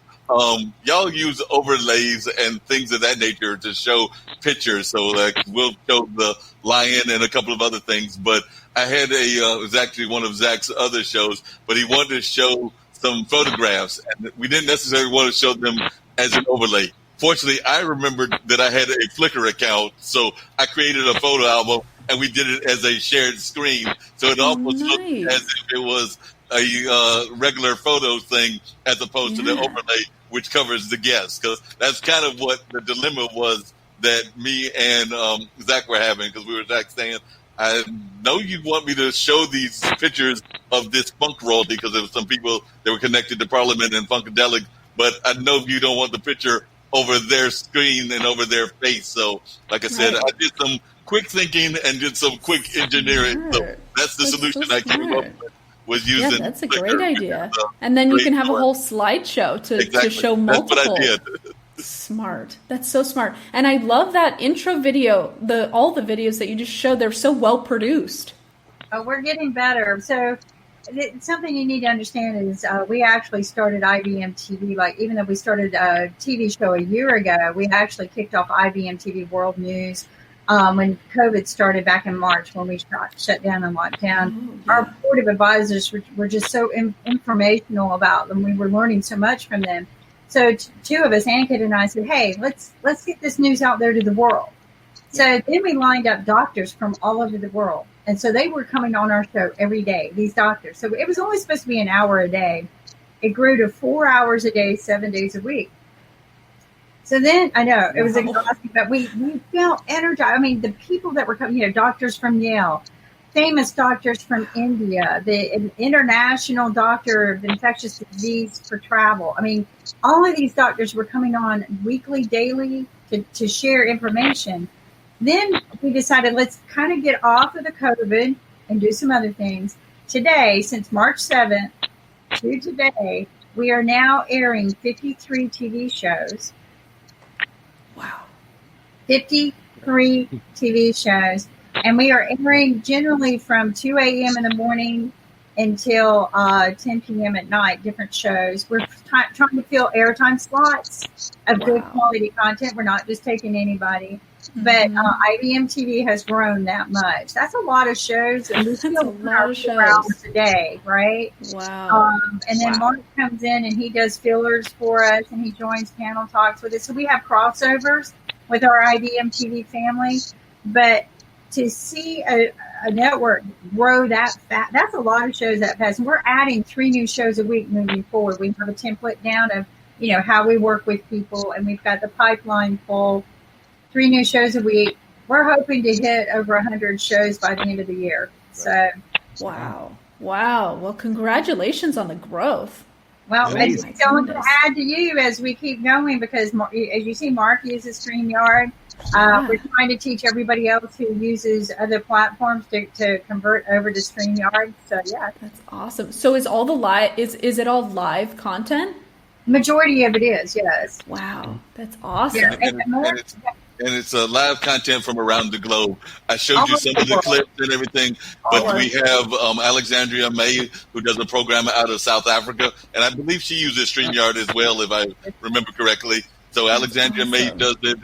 Y'all use overlays and things of that nature to show pictures. So like we'll show the lion and a couple of other things. But I had it was actually one of Zach's other shows, but he wanted to show some photographs, and we didn't necessarily want to show them as an overlay. Fortunately, I remembered that I had a Flickr account, so I created a photo album, and we did it as a shared screen. So it almost looked as if it was a regular photo thing as opposed to the overlay, which covers the guests, because that's kind of what the dilemma was that me and Zach were having, because we were saying, I know you want me to show these pictures of this funk royalty because there were some people that were connected to Parliament and Funkadelic, but I know you don't want the picture over their screen and over their face. So, like I said, I did some quick thinking and did some quick engineering. So that's the solution I came up with. Was using that's a great idea. And then you can have a whole slideshow to show multiple. That's what I did. Smart. That's so smart. And I love that intro video, all the videos that you just showed, they're so well produced. Oh, we're getting better. So something you need to understand is we actually started IBM TV, like even though we started a TV show a year ago, we actually kicked off IBM TV World News when COVID started back in March, when we shut down and locked down. Our board of advisors were just so informational about them. We were learning so much from them. So two of us, Ankit and I, said, hey, let's get this news out there to the world. So then we lined up doctors from all over the world. And so they were coming on our show every day, these doctors. So it was only supposed to be an hour a day. It grew to 4 hours a day, 7 days a week. So then, I know, it was exhausting, but we felt energized. I mean, the people that were coming, doctors from Yale, famous doctors from India, the international doctor of infectious disease for travel. I mean, all of these doctors were coming on weekly, daily to share information. Then we decided let's kind of get off of the COVID and do some other things. Today, since March 7th to today, we are now airing 53 TV shows. Wow. 53 TV shows. And we are airing generally from 2 a.m. in the morning until 10 p.m. at night, different shows. We're trying to fill airtime slots of good quality content. We're not just taking anybody. But IBM TV has grown that much. That's a lot of shows. And we still our 4 hours a day, right? Wow. And then Marc comes in and he does fillers for us and he joins panel talks with us. So we have crossovers with our IBM TV family. But to see a network grow that fast, that's a lot of shows that fast. And we're adding 3 new shows a week moving forward. We have a template down of, how we work with people, and we've got the pipeline full. 3 new shows a week. We're hoping to hit over 100 shows by the end of the year. So, wow. Well, congratulations on the growth. Well, I just going to add to you as we keep going, because as you see, Marc uses Streamyard. We're trying to teach everybody else who uses other platforms to convert over to Streamyard. So that's awesome. So is all the is it all live content? Majority of it is, yes. Wow, that's awesome. Yeah. And it's live content from around the globe. I showed you some of the clips and everything, but we have Alexandria May, who does a program out of South Africa, and I believe she uses StreamYard as well, if I remember correctly. So Alexandria May does it.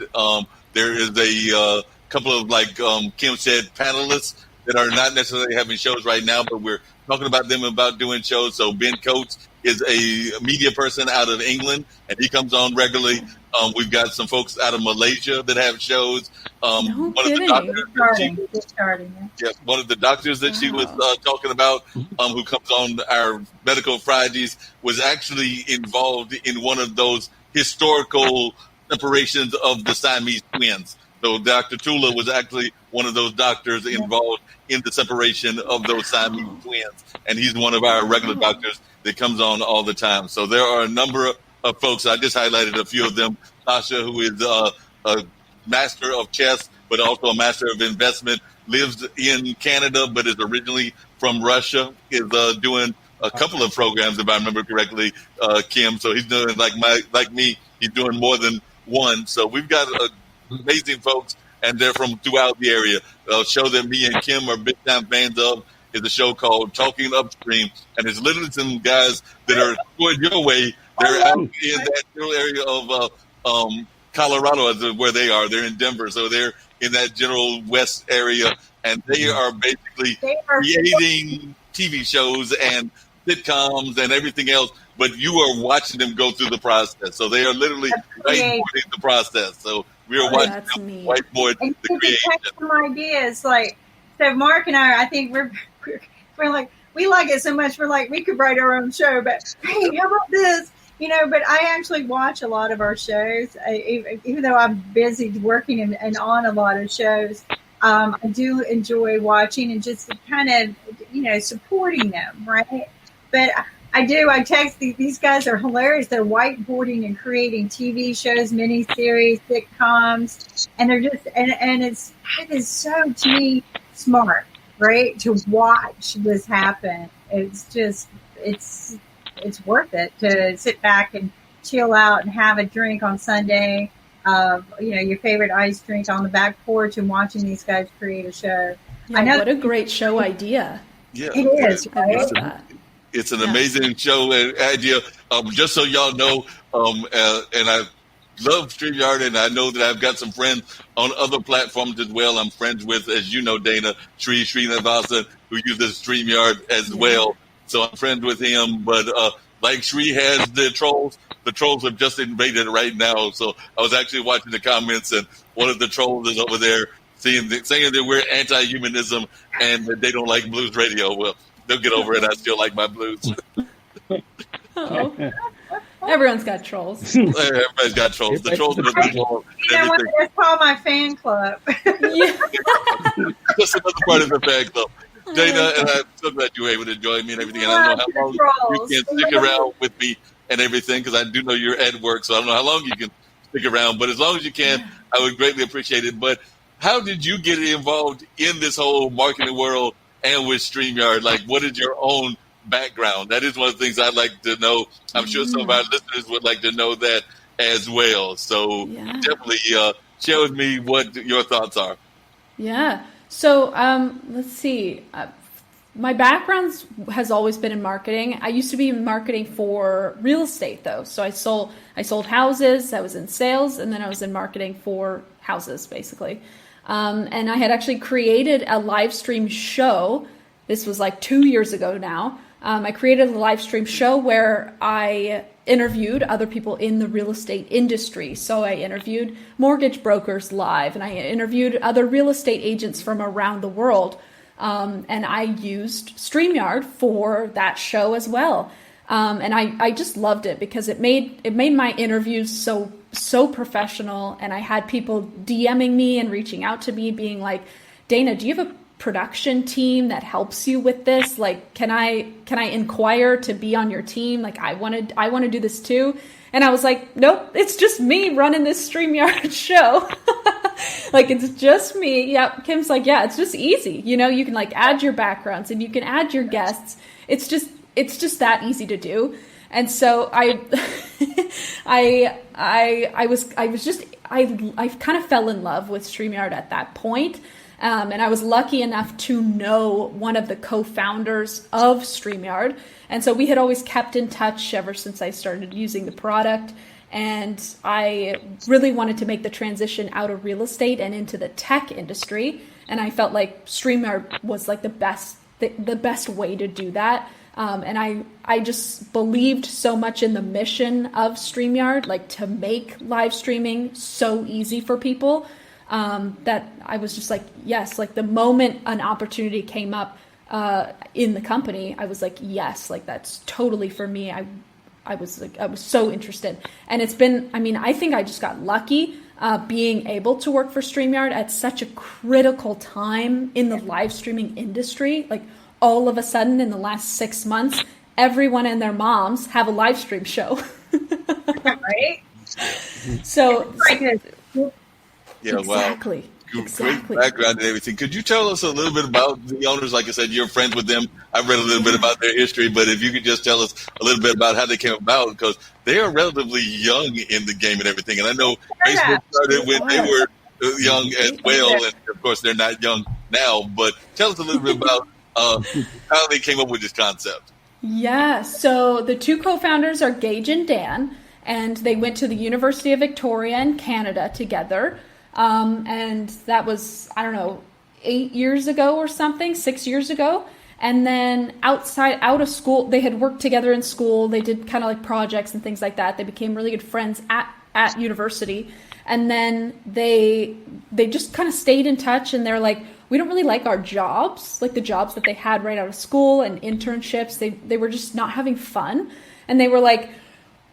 There is a couple of, like Kim said, panelists that are not necessarily having shows right now, but we're talking about them about doing shows. So Ben Coates is a media person out of England, and he comes on regularly. We've got some folks out of Malaysia that have shows. One of the doctors that she was talking about, who comes on our Medical Fridays, was actually involved in one of those historical separations of the Siamese twins. So Dr. Tula was actually one of those doctors involved in the separation of those Siamese twins, and he's one of our regular doctors that comes on all the time. So there are a number of folks. I just highlighted a few of them. Tasha, who is a master of chess, but also a master of investment, lives in Canada, but is originally from Russia, is doing a couple of programs, if I remember correctly, Kim. So he's doing like me. He's doing more than one. So we've got amazing folks, and they're from throughout the area. A show that me and Kim are big time fans of is a show called Talking Upstream, and it's literally some guys that are going your way. They're out in that general area of Colorado, is where they are. They're in Denver, so they're in that general west area, and they are basically creating TV shows and sitcoms and everything else, but you are watching them go through the process. So they are literally whiteboarding the process. So we are watching them whiteboard and the creation. Some ideas, like, so Mark and I think we're like, we like it so much, we're like, we could write our own show, but hey, how about this? You know, but I actually watch a lot of our shows, even though I'm busy working and on a lot of shows. I do enjoy watching and just kind of, you know, supporting them, right? But I text these guys are hilarious. They're whiteboarding and creating TV shows, miniseries, sitcoms, and they're just and it is so, to me, smart, right? To watch this happen. It's just it's worth it to sit back and chill out and have a drink on Sunday. You know, your favorite ice drink on the back porch and watching these guys create a show. Yeah, I know, what a great show idea. Yeah, it is, right? It's an amazing show and idea. Just so y'all know, and I love StreamYard, and I know that I've got some friends on other platforms as well. I'm friends with, as you know, Dana, Srinivasa, who uses StreamYard as well. So I'm friends with him. But like Sri has the trolls have just invaded right now. So I was actually watching the comments, and one of the trolls is over there saying that we're anti-humanism and that they don't like blues radio. Well, they'll get over it. I still like my blues. Oh. Everyone's got trolls. Everybody's got trolls. The trolls are the trolls. You know what? That's called my fan club. Yeah. Just another part of the fan club. Dana, and I'm so glad you were able to join me and everything. And I don't know how long you can stick around with me and everything, because I do know you're at work, so I don't know how long you can stick around. But as long as you can, I would greatly appreciate it. But how did you get involved in this whole marketing world and with StreamYard? Like, what is your own background? That is one of the things I'd like to know. I'm sure some of our listeners would like to know that as well. So definitely share with me what your thoughts are. Yeah. So let's see. My background has always been in marketing. I used to be in marketing for real estate, though. So I sold houses. I was in sales, and then I was in marketing for houses, basically. And I had actually created a live stream show. This was like 2 years ago now. I created a live stream show where I interviewed other people in the real estate industry. So I interviewed mortgage brokers live, and I interviewed other real estate agents from around the world. And I used StreamYard for that show as well. And I just loved it because it made my interviews so professional. And I had people DMing me and reaching out to me being like, Dana, do you have a production team that helps you with this? Like, can I inquire to be on your team? Like, I want to do this too. And I was like, nope, it's just me running this StreamYard show. Like, it's just me. Yep. Kim's like, yeah, it's just easy. You know, you can like add your backgrounds and you can add your guests. It's just that easy to do. And so I kind of fell in love with StreamYard at that point. And I was lucky enough to know one of the co-founders of StreamYard. And so we had always kept in touch ever since I started using the product. And I really wanted to make the transition out of real estate and into the tech industry. And I felt like StreamYard was like the best way to do that. And I just believed so much in the mission of StreamYard, like to make live streaming so easy for people, that I was just like, yes, like the moment an opportunity came up in the company, I was like, yes, like that's totally for me. I was so interested. And it's been, I mean, I think I just got lucky being able to work for StreamYard at such a critical time in the live streaming industry. Like all of a sudden in the last 6 months, everyone and their moms have a live stream show. Right? So Yeah, Exactly. wow. Exactly. Great background and everything. Could you tell us a little bit about the owners? Like I said, you're friends with them. I've read a little bit about their history, but if you could just tell us a little bit about how they came about, because they are relatively young in the game and everything. And I know Facebook started when they were young as well, and of course they're not young now. But tell us a little bit about how they came up with this concept. Yeah, so the two co-founders are Gage and Dan, and they went to the University of Victoria in Canada together. And that was, I don't know, 8 years ago or something, 6 years ago. And then out of school, they had worked together in school. They did kind of like projects and things like that. They became really good friends at university. And then they just kind of stayed in touch, and they're like, we don't really like our jobs, like the jobs that they had right out of school and internships. They were just not having fun. And they were like,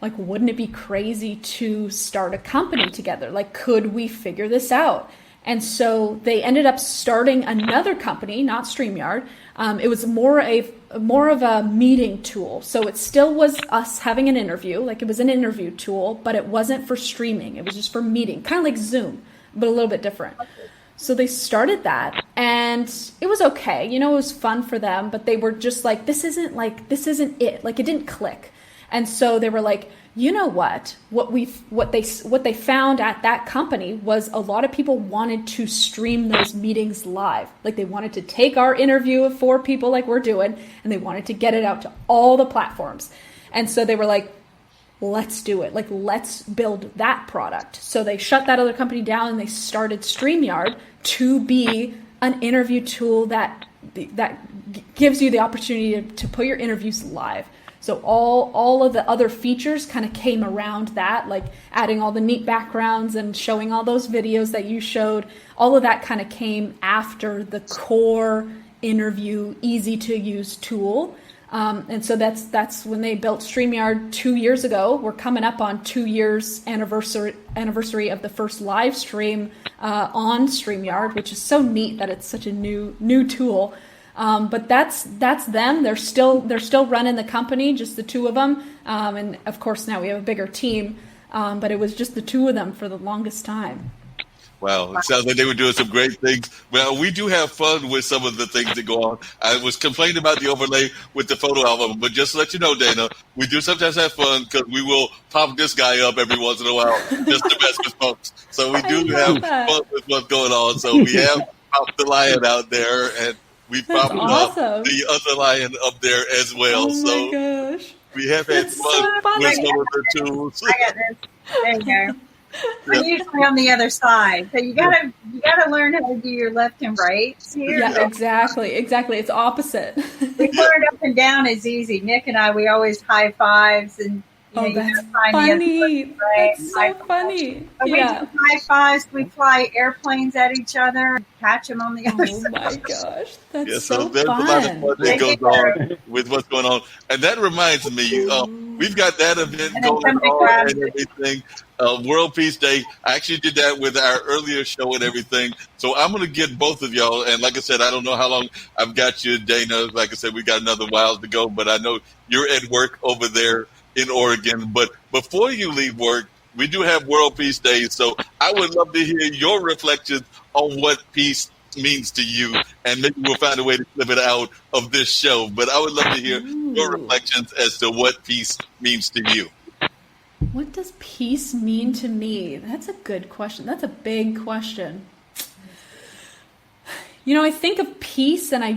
wouldn't it be crazy to start a company together? Like, could we figure this out? And so they ended up starting another company, not Streamyard. It was more of a meeting tool. So it still was us having an interview, like it was an interview tool, but it wasn't for streaming. It was just for meeting, kind of like Zoom, but a little bit different. So they started that, and it was okay. It was fun for them, but they were just like, this isn't it. Like, it didn't click. And so they were like, you know what they found at that company was a lot of people wanted to stream those meetings live. Like, they wanted to take our interview of 4 people like we're doing, and they wanted to get it out to all the platforms. And so they were like, let's do it. Like, let's build that product. So they shut that other company down, and they started Streamyard to be an interview tool that gives you the opportunity to put your interviews live. So all of the other features kind of came around that, like adding all the neat backgrounds and showing all those videos that you showed. All of that kind of came after the core interview, easy to use tool. And so that's when they built Streamyard 2 years ago. We're coming up on 2 years anniversary of the first live stream on Streamyard, which is so neat that it's such a new tool. But that's them. They're still running the company, just the two of them. And of course now we have a bigger team. But it was just the two of them for the longest time. Wow, it sounds like they were doing some great things. Well, we do have fun with some of the things that go on. I was complaining about the overlay with the photo album, but just to let you know, Dana, we do sometimes have fun because we will pop this guy up every once in a while just to mess with folks. So we do have fun with what's going on. So we have popped the lion out there, and we popped the other lion up there as well. Oh my gosh. We have had fun with some of the tools. I got this. There you go. I'm usually on the other side, so you gotta learn how to do your left and right. Yeah, exactly. It's opposite. We learned up and down is easy. Nick and I, we always high fives, and that's funny. Person, right? That's so funny. We do high fives. We fly airplanes at each other, catch them on the other side. Oh my gosh, that's so so there's fun. a lot of fun that goes on with what's going on, and that reminds me, we've got that event going on and everything. World Peace Day. I actually did that with our earlier show and everything. So I'm going to get both of y'all. And like I said, I don't know how long I've got you, Dana. Like I said, we got another while to go, but I know you're at work over there in Oregon. But before you leave work, we do have World Peace Day. So I would love to hear your reflections on what peace means to you. And maybe we'll find a way to clip it out of this show. But I would love to hear your reflections as to what peace means to you. What does peace mean to me? That's a good question. That's a big question. I think of peace, and I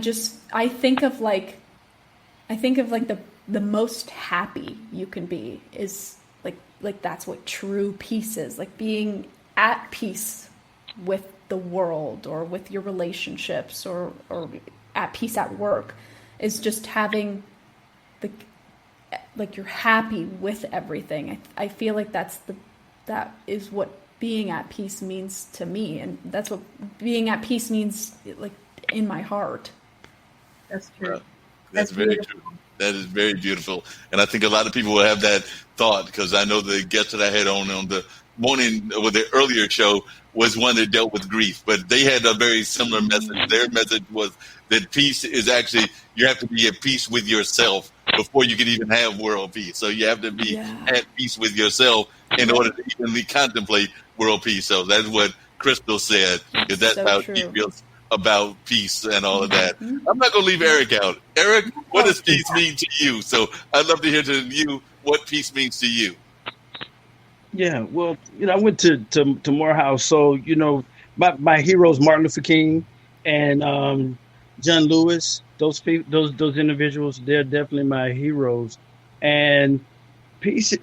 think of like the most happy you can be is like that's what true peace is. Like being at peace with the world or with your relationships or at peace at work is just having like you're happy with everything. I feel like that is what being at peace means to me, and that's what being at peace means like in my heart. That's true. That's very true. That is very beautiful, and I think a lot of people will have that thought because I know the guest that I had on the morning with the earlier show was one that dealt with grief, but they had a very similar message. Their message was that peace is actually you have to be at peace with yourself before you can even have world peace. So you have to be at peace with yourself in order to even contemplate world peace. So that's what Crystal said, because that's So how true. he feels about peace and all of that. I'm not going to leave Eric out. Eric, what does peace mean to you? So I'd love to hear from you what peace means to you. Yeah, well, I went to Morehouse, so my heroes Martin Luther King and John Lewis. Those people, those individuals, they're definitely my heroes. And peace,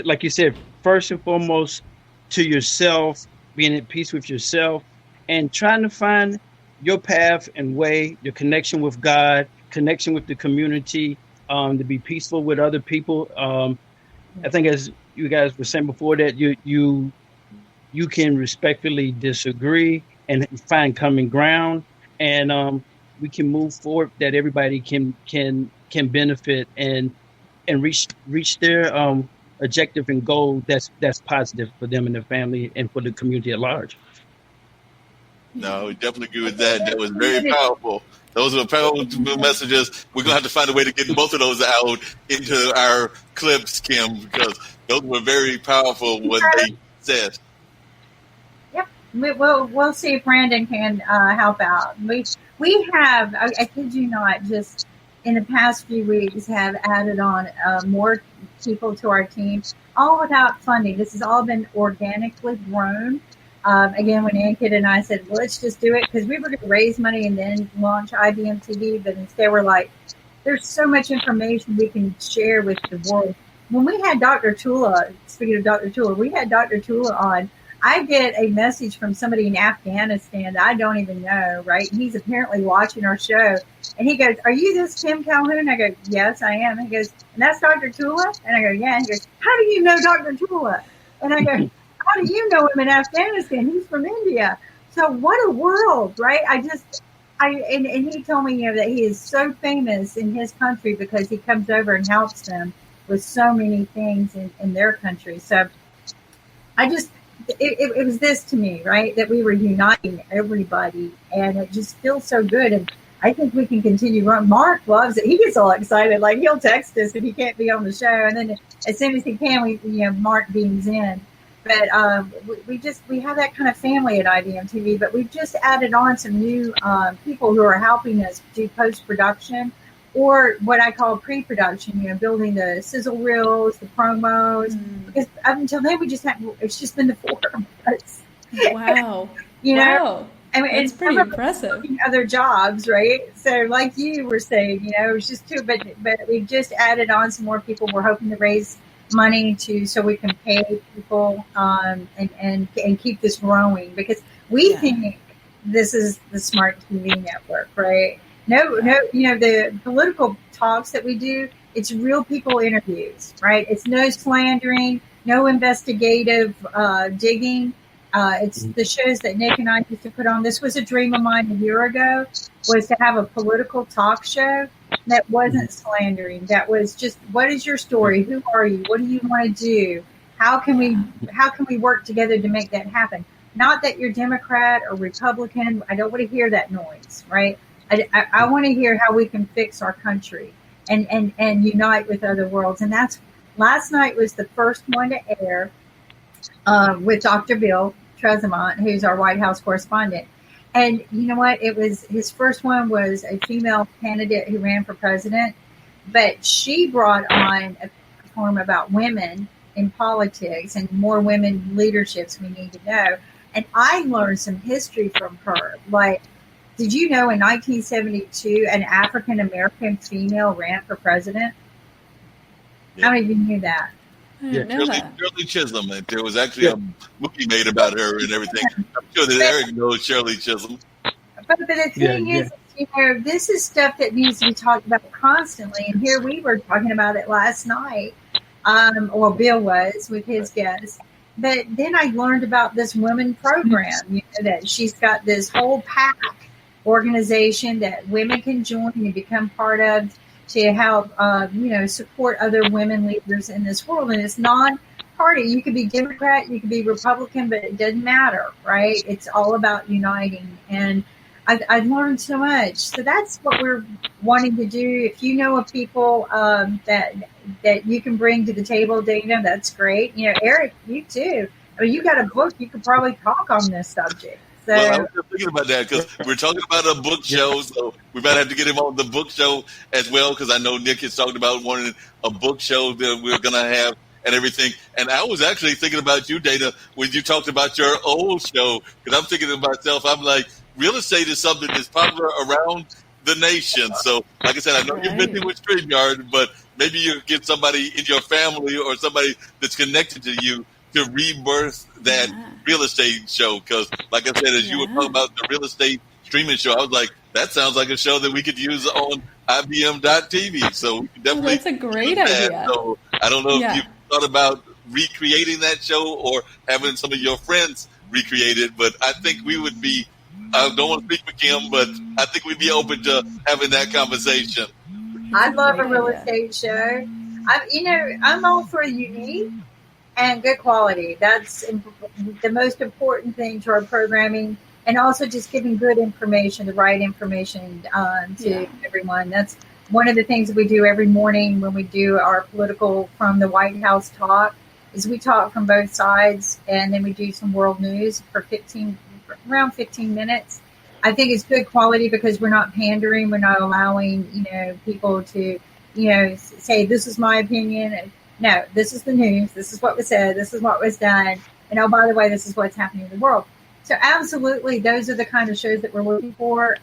like you said, first and foremost to yourself, being at peace with yourself, and trying to find your path and way, your connection with God, connection with the community, to be peaceful with other people. I think, as you guys were saying before, that you can respectfully disagree and find common ground, and we can move forward. That everybody can benefit and reach their objective and goal. That's positive for them and their family and for the community at large. No, we definitely agree with that. That was very powerful. Those are powerful messages. We're going to have to find a way to get both of those out into our clips, Kim, because those were very powerful, what they said. Yep. We'll see if Brandon can help out. We have, I kid you not, just in the past few weeks have added on more people to our team, all without funding. This has all been organically grown. Again, when Ankit and I said, well, let's just do it, because we were going to raise money and then launch IBM TV, but instead we're like, there's so much information we can share with the world. When we had Dr. Tula, speaking of Dr. Tula, we had Dr. Tula on. I get a message from somebody in Afghanistan that I don't even know, right? And he's apparently watching our show. And he goes, are you this Kim Calhoun? I go, yes, I am. And he goes, and that's Dr. Tula? And I go, yeah. And he goes, how do you know Dr. Tula? And I go, how do you know him in Afghanistan? He's from India. So what a world, right? And he told me, that he is so famous in his country because he comes over and helps them with so many things in their country. So it was this to me, right? That we were uniting everybody, and it just feels so good. And I think we can continue on. Marc loves it. He gets all excited. Like, he'll text us if he can't be on the show. And then as soon as he can, Marc beams in. But we have that kind of family at IBM TV, but we've just added on some new people who are helping us do post-production, or what I call pre-production, building the sizzle reels, the promos, because up until then it's just been the four of us. Wow. Wow. I mean, it's pretty impressive. Other jobs, right? So like you were saying, it's just two, but we've just added on some more people. We're hoping to raise money so we can pay people and keep this growing, because we think this is the smart TV network, right? No, the political talks that we do, it's real people interviews, right? It's no slandering, no investigative digging. It's the shows that Nick and I used to put on. This was a dream of mine a year ago, was to have a political talk show that wasn't slandering. That was just, what is your story? Who are you? What do you want to do? How can we work together to make that happen? Not that you're Democrat or Republican. I don't want to hear that noise, right? I want to hear how we can fix our country and unite with other worlds. And that's, last night was the first one to air with Dr. Bill Tresemont, who's our White House correspondent. And you know what? It was, his first one was a female candidate who ran for president, but she brought on a platform about women in politics and more women leaderships we need to know. And I learned some history from her. Like, did you know in 1972 an African American female ran for president? Yeah. How many of you knew that? Shirley Chisholm. There was actually a movie made about her and everything. I'm sure that Eric knows Shirley Chisholm. But the thing is, this is stuff that needs to be talked about constantly. And here we were talking about it last night, or Bill was with his guests. But then I learned about this women program, that she's got this whole PAC organization that women can join and become part of, to help, support other women leaders in this world. And it's non-party. You could be Democrat, you could be Republican, but it doesn't matter, right? It's all about uniting. And I've learned so much. So that's what we're wanting to do. If you know of people that you can bring to the table, Dana, that's great. Eric, you too. I mean, you got a book, you could probably talk on this subject. So, Well, I was just thinking about that because we're talking about a book show, so we might have to get him on the book show as well because I know Nick has talked about wanting a book show that we're going to have and everything. And I was actually thinking about you, Dana, when you talked about your old show because I'm thinking to myself, I'm like, real estate is something that's popular around the nation. So, like I said, I know you're busy with StreamYard, but maybe you get somebody in your family or somebody that's connected to you to rebirth that real estate show. Because, like I said, as you were talking about the real estate streaming show, I was like, that sounds like a show that we could use on IBM.TV. So we could definitely that's a great idea. So I don't know if you've thought about recreating that show or having some of your friends recreate it, but I think we would be, I don't want to speak for Kim, but I think we'd be open to having that conversation. I love a real estate show. I'm all for unique and good quality. That's the most important thing to our programming, and also just giving good information, the right information to everyone. That's one of the things that we do every morning when we do our political from the White House talk. Is we talk from both sides, and then we do some world news for around 15 minutes. I think it's good quality because we're not pandering. We're not allowing people to say this is my opinion. No, this is the news. This is what was said. This is what was done. And oh, by the way, this is what's happening in the world. So absolutely, those are the kind of shows that we're looking for.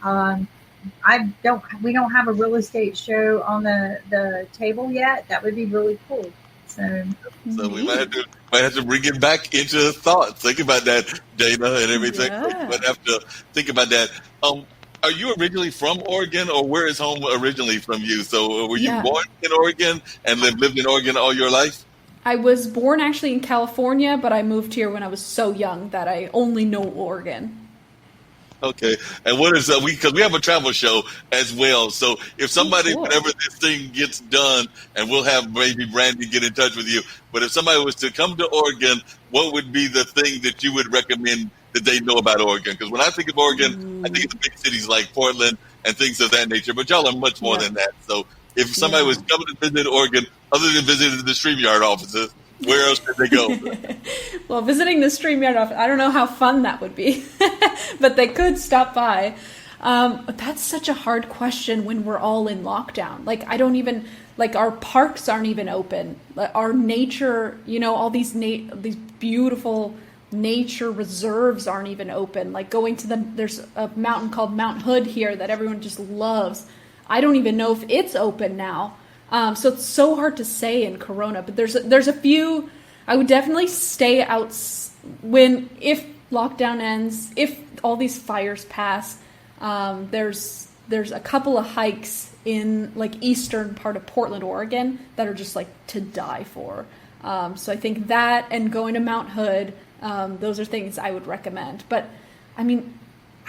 We don't have a real estate show on the table yet. That would be really cool. So we might have to bring it back into thought. Think about that, Dana, and everything. Yeah. But have to think about that. Are you originally from Oregon, or where is home originally from you? So were you born in Oregon and lived in Oregon all your life? I was born actually in California, but I moved here when I was so young that I only know Oregon. Okay. And what is because we have a travel show as well. So if somebody, whenever this thing gets done, and we'll have maybe Brandy get in touch with you, but if somebody was to come to Oregon, what would be the thing that you would recommend that they know about Oregon? Because when I think of Oregon, I think of the big cities like Portland and things of that nature, but y'all are much more than that. So if somebody was coming to visit Oregon, other than visiting the StreamYard offices, where else could they go? Well, visiting the StreamYard office, I don't know how fun that would be, but they could stop by. That's such a hard question when we're all in lockdown. Like, I don't even, like, our parks aren't even open. Our nature, all these beautiful nature reserves aren't even open. Like going to there's a mountain called Mount Hood here that everyone just loves. I don't even know if it's open now. So it's so hard to say in Corona, but there's a few. I would definitely stay out if lockdown ends, if all these fires pass. There's a couple of hikes in like eastern part of Portland, Oregon that are just like to die for. So I think that and going to Mount Hood, those are things I would recommend. But I mean,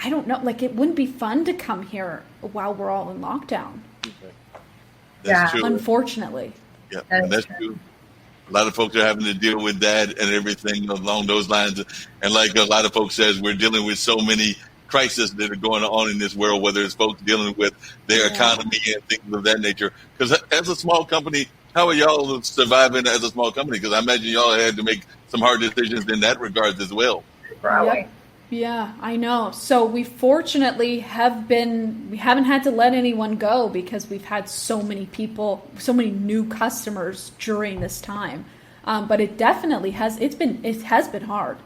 I don't know, like it wouldn't be fun to come here while we're all in lockdown. That's true. Unfortunately. Yeah, and that's true. A lot of folks are having to deal with that and everything along those lines. And like a lot of folks says, we're dealing with so many crises that are going on in this world, whether it's folks dealing with their economy and things of that nature. Because as a small company, how are y'all surviving as a small company? Because I imagine y'all had to make some hard decisions in that regard as well. Right. Yeah, I know. So we fortunately we haven't had to let anyone go because we've had so many people, so many new customers during this time. But it definitely has been hard.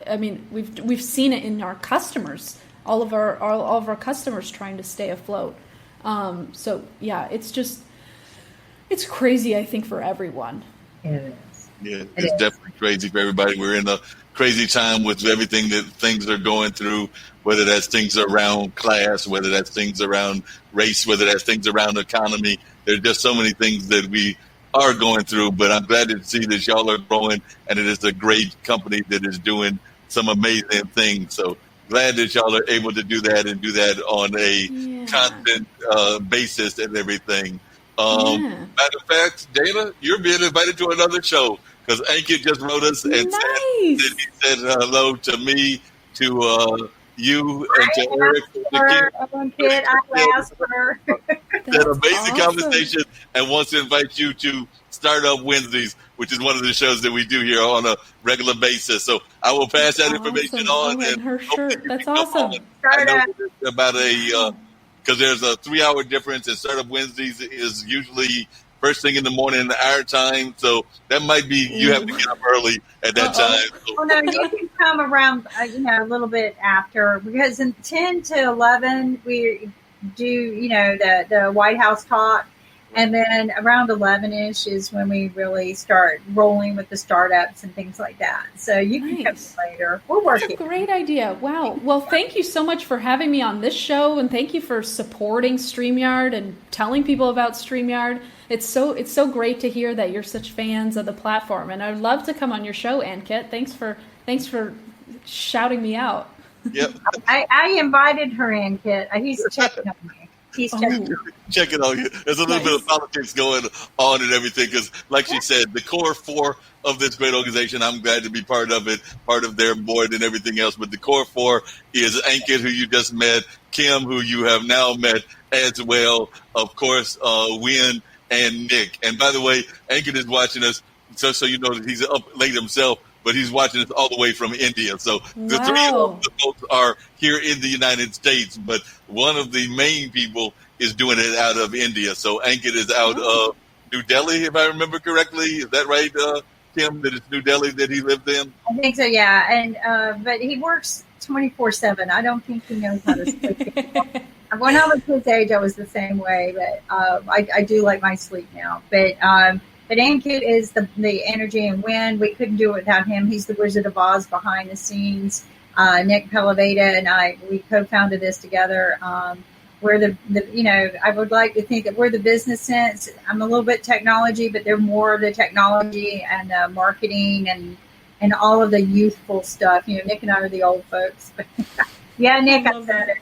I mean, we've seen it in our customers, all of our customers trying to stay afloat. So yeah, it's crazy, I think, for everyone. It is. Yeah, it's definitely crazy for everybody. We're in a crazy time with everything that things are going through, whether that's things around class, whether that's things around race, whether that's things around the economy. There's just so many things that we are going through, but I'm glad to see that y'all are growing, and it is a great company that is doing some amazing things. So glad that y'all are able to do that and do that on a constant basis and everything. Matter of fact, Dana, you're being invited to another show because Ankit just wrote us and said that he said hello to me, to you, and to Eric. I asked her. That amazing conversation and wants to invite you to Startup Wednesdays. which is one of the shows that we do here on a regular basis. So I will pass that information on. And her shirt. That's awesome. I know about because there's a 3-hour difference, and Startup Wednesdays is usually first thing in the morning our time. So that might be you have to get up early at that time. So. Well, no, you can come around, a little bit after, because in 10 to 11 we do, the White House talk. And then around 11-ish is when we really start rolling with the startups and things like that. So you can come later. We're working. That's a great idea. Wow. Well, thank you so much for having me on this show, and thank you for supporting StreamYard and telling people about StreamYard. It's so great to hear that you're such fans of the platform, and I'd love to come on your show, Ankit. Thanks for shouting me out. Yep. I invited her in, Kit. He's checking on me. He's checking on you. There's a little bit of politics going on and everything because, like she said, the core 4 of this great organization, I'm glad to be part of it, part of their board and everything else. But the core 4 is Ankit, who you just met, Kim, who you have now met as well, of course, Wynn and Nick. And by the way, Ankit is watching us, so you know that he's up late himself, but he's watching us all the way from India. So the 3 of the folks are here in the United States, but one of the main people is doing it out of India. So Ankit is out of New Delhi, if I remember correctly. Is that right, Kim, that it's New Delhi that he lived in? I think so, yeah. And but he works 24/7. I don't think he knows how to sleep. When I was his age, I was the same way, but I do like my sleep now. But Ankit is the energy and wind. We couldn't do it without him. He's the Wizard of Oz behind the scenes. Nick Pelaveda and we co-founded this together. We're I would like to think that we're the business sense. I'm a little bit technology, but they're more of the technology and marketing and all of the youthful stuff. Nick and I are the old folks. Yeah, Nick, I said it.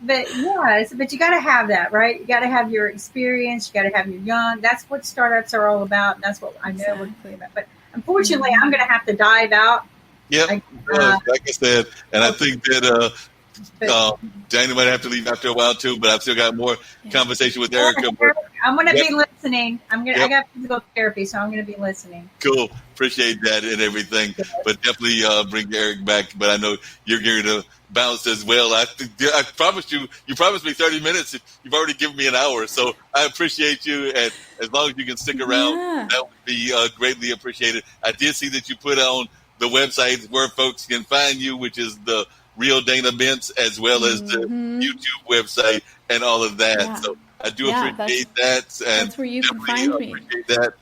But you got to have that, right? You got to have your experience. You got to have your young. That's what startups are all about. And that's what I know we're talking about. But unfortunately, I'm going to have to dive out. Yep, like I said, and I think that Danny might have to leave after a while too. But I've still got more conversation with Erica. I'm going to be listening. I got physical therapy, so I'm going to be listening. Cool, appreciate that and everything. But definitely bring Eric back. But I know you're going to bounce as well. I promised you. You promised me 30 minutes. You've already given me an hour, so I appreciate you. And as long as you can stick around, that would be greatly appreciated. I did see that you put on the website where folks can find you, which is the Real Dana Bentz, as well as the YouTube website and all of that. Yeah. So I do appreciate that. And that's where you can find me. That.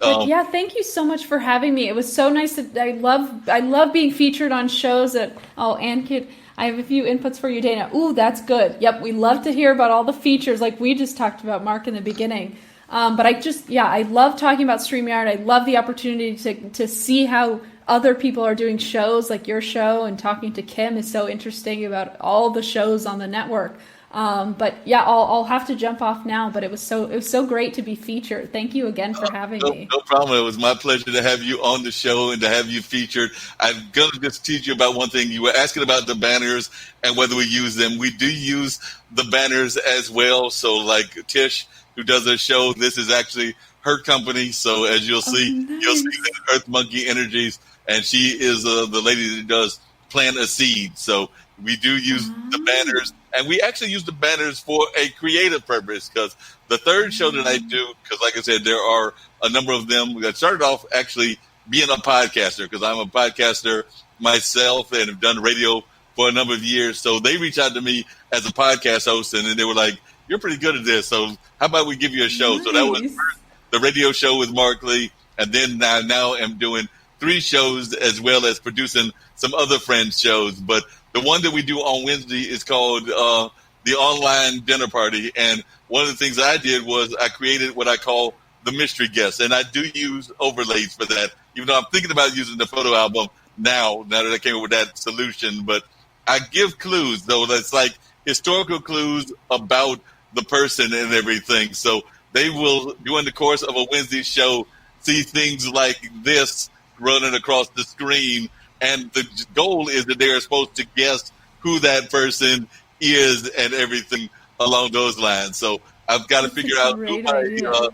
Thank you so much for having me. It was so nice. I love being featured on shows Ankit, I have a few inputs for you, Dana. Ooh, that's good. Yep, we love to hear about all the features like we just talked about, Mark, in the beginning. But I love talking about StreamYard. I love the opportunity to see how other people are doing shows like your show, and talking to Kim is so interesting about all the shows on the network. I'll have to jump off now, but it was so great to be featured. Thank you again for having me. No problem. It was my pleasure to have you on the show and to have you featured. I'm going to just teach you about one thing. You were asking about the banners and whether we use them. We do use the banners as well. So like Tish, who does a show, this is actually her company. So as you'll see, you'll see that Earth Monkey Energies, and she is the lady that does Plant a Seed. So we do use the banners, and we actually use the banners for a creative purpose, because the third show that I do, because like I said, there are a number of them that started off actually being a podcaster, because I'm a podcaster myself and have done radio for a number of years. So they reached out to me as a podcast host, and then they were like, you're pretty good at this, so how about we give you a show? Nice. So that was first the radio show with Mark Lee, and then now I'm doing 3 shows as well as producing some other friends' shows. But the one that we do on Wednesday is called the Online Dinner Party. And one of the things I did was I created what I call the mystery guest. And I do use overlays for that, even though I'm thinking about using the photo album now that I came up with that solution. But I give clues, though, that's like historical clues about the person and everything. So they will, during the course of a Wednesday show, see things like this running across the screen. And the goal is that they are supposed to guess who that person is and everything along those lines. So I've got to figure out who my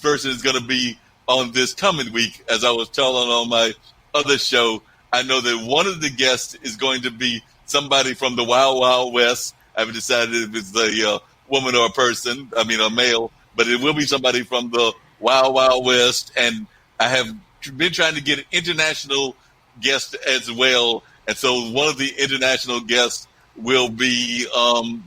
person is going to be on this coming week, as I was telling on my other show, I know that one of the guests is going to be somebody from the Wild Wild West. I haven't decided if it's a woman or a male, but it will be somebody from the Wild Wild West. And I have been trying to get an international guest as well. And so one of the international guests will be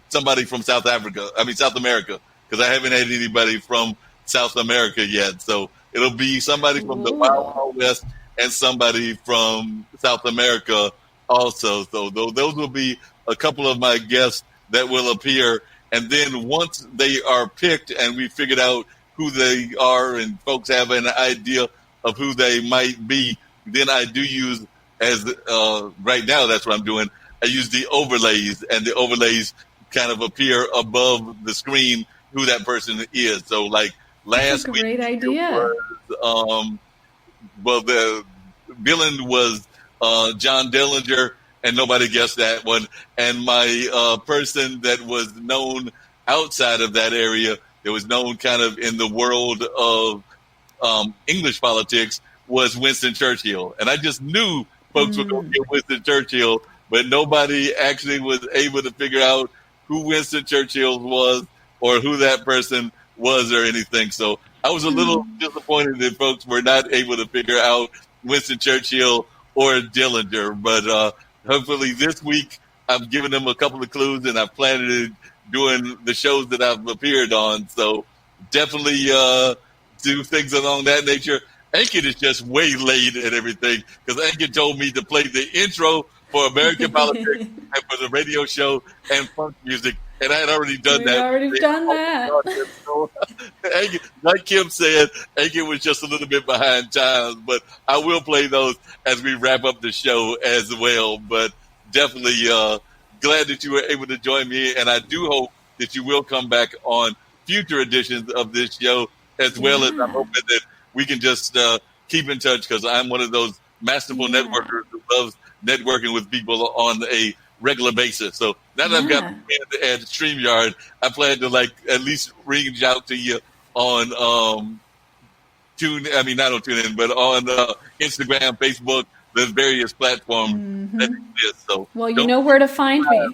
somebody from South America, because I haven't had anybody from South America yet. So it'll be somebody from the Wild Wild West and somebody from South America also. So those will be a couple of my guests that will appear. And then once they are picked and we figured out who they are and folks have an idea of who they might be, then I do use, as right now that's what I'm doing, I use the overlays, and the overlays kind of appear above the screen who that person is. So like last week, great idea. The villain was John Dillinger, and nobody guessed that one. And my person that was known outside of that area, that was known kind of in the world of English politics, was Winston Churchill. And I just knew folks were going to get Winston Churchill, but nobody actually was able to figure out who Winston Churchill was or who that person was or anything. So I was a little disappointed that folks were not able to figure out Winston Churchill or Dillinger. But hopefully this week I've given them a couple of clues, and I've planned on doing the shows that I've appeared on. So definitely do things along that nature. Ankit is just way late at everything, because Ankit told me to play the intro for American Politics and for the radio show and funk music, and I had already done that. Already done that. So, like Kim said, Ankit was just a little bit behind times, but I will play those as we wrap up the show as well. But definitely glad that you were able to join me, and I do hope that you will come back on future editions of this show, as well as I'm hoping that we can just keep in touch, because I'm one of those masterful networkers who loves networking with people on a regular basis. So now that I've got at StreamYard, I plan to at least reach out to you on not on TuneIn, but on Instagram, Facebook, the various platforms that exist. So you know where to find me.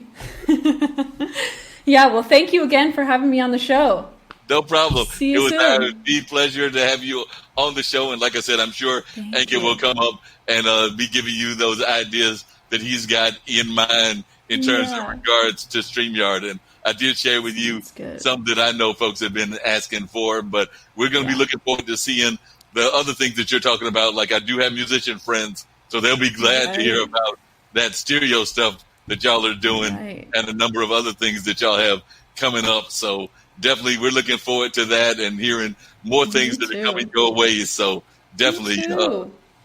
Yeah, well, thank you again for having me on the show. No problem. See you soon. It was a pleasure to have you on the show. And like I said, I'm sure Ankit will come up and be giving you those ideas that he's got in mind in terms of regards to StreamYard. And I did share with you some that I know folks have been asking for, but we're going to be looking forward to seeing the other things that you're talking about. Like, I do have musician friends, so they'll be glad to hear about that stereo stuff that y'all are doing and a number of other things that y'all have coming up. So definitely we're looking forward to that and hearing more things that are coming your way. So definitely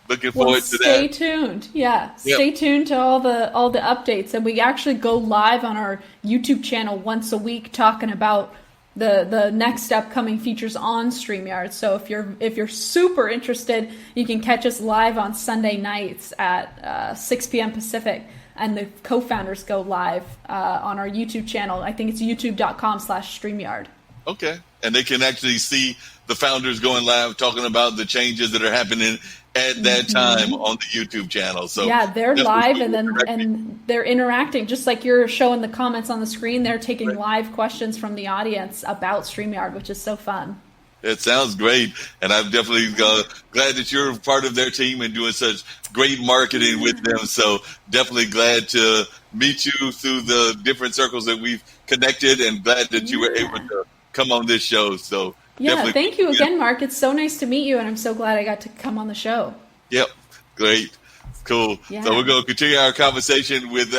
looking forward to that. Stay tuned. Stay tuned to all the updates. And we actually go live on our YouTube channel once a week talking about the next upcoming features on StreamYard. So if you're super interested, you can catch us live on Sunday nights at 6 p.m. Pacific. And the co-founders go live on our YouTube channel. I think it's youtube.com/StreamYard. Okay. And they can actually see the founders going live, talking about the changes that are happening at that time on the YouTube channel. So they're live, and they're interacting, just like you're showing the comments on the screen. They're taking live questions from the audience about StreamYard, which is so fun. It sounds great, and I'm definitely glad that you're part of their team and doing such great marketing with them. So definitely glad to meet you through the different circles that we've connected, and glad that you were able to come on this show. So thank you again, Mark. It's so nice to meet you, and I'm so glad I got to come on the show. Yep, great. Cool. Yeah. So we're going to continue our conversation with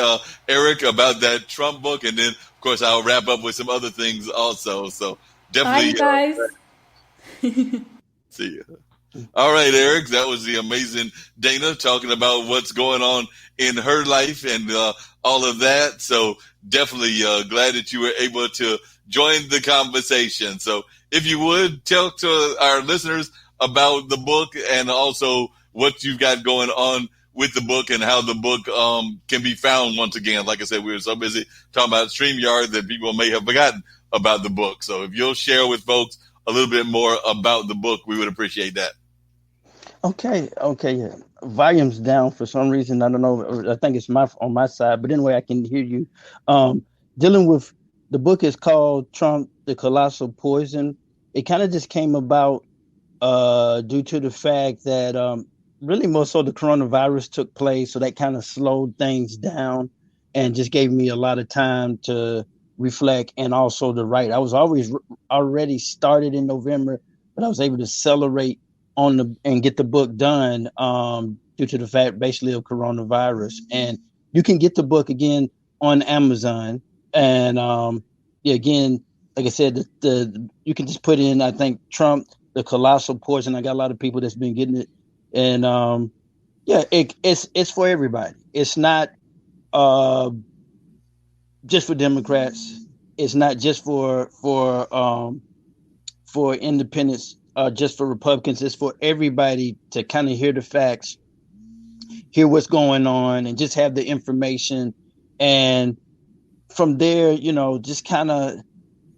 Erick about that Trump book, and then, of course, I'll wrap up with some other things also. So definitely. Bye, guys. See you. All right, Erick, that was the amazing Dana talking about what's going on in her life and all of that. So definitely glad that you were able to join the conversation. So if you would, tell to our listeners about the book and also what you've got going on with the book and how the book can be found once again. Like I said, we were so busy talking about StreamYard that people may have forgotten about the book. So if you'll share with folks a little bit more about the book, we would appreciate that. Okay, yeah. Volume's down for some reason. I don't know. I think it's on my side, but anyway, I can hear you. Um, Dealing with the book is called Trump, the Colossal Poison. It kind of just came about due to the fact that really most of the coronavirus took place, so that kind of slowed things down and just gave me a lot of time to reflect and also to write. I was already started in November, but I was able to accelerate and get the book done due to the fact basically of coronavirus. And you can get the book again on Amazon. And yeah, again, like I said, you can just put in, I think, Trump, the Colossal Poison. I got a lot of people that's been getting it. And yeah, it's for everybody. It's not just for Democrats. It's not just for independents, just for Republicans. It's for everybody to kind of hear the facts, hear what's going on, and just have the information. And from there, just kind of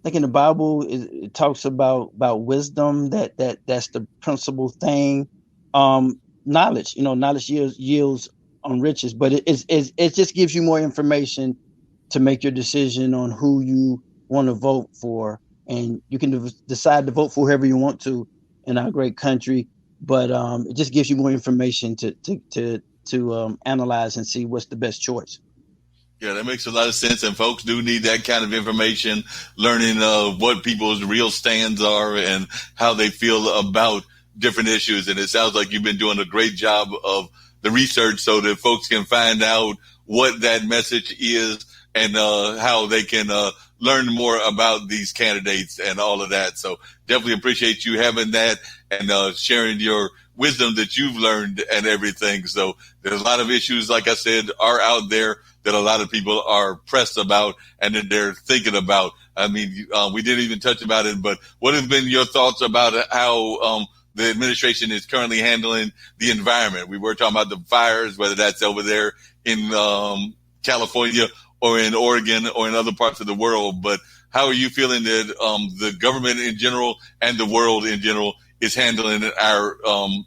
like in the Bible, it talks about wisdom. That's the principal thing. Knowledge, knowledge yields on riches, but it just gives you more information to make your decision on who you want to vote for, and you can decide to vote for whoever you want to in our great country. But it just gives you more information to analyze and see what's the best choice. Yeah, that makes a lot of sense, and folks do need that kind of information, learning what people's real stands are and how they feel about different issues. And it sounds like you've been doing a great job of the research so that folks can find out what that message is and how they can learn more about these candidates and all of that. So definitely appreciate you having that and sharing your wisdom that you've learned and everything. So there's a lot of issues, like I said, are out there that a lot of people are pressed about and that they're thinking about. I mean, we didn't even touch about it, but what have been your thoughts about how the administration is currently handling the environment? We were talking about the fires, whether that's over there in California or in Oregon or in other parts of the world. But how are you feeling that the government in general and the world in general is handling our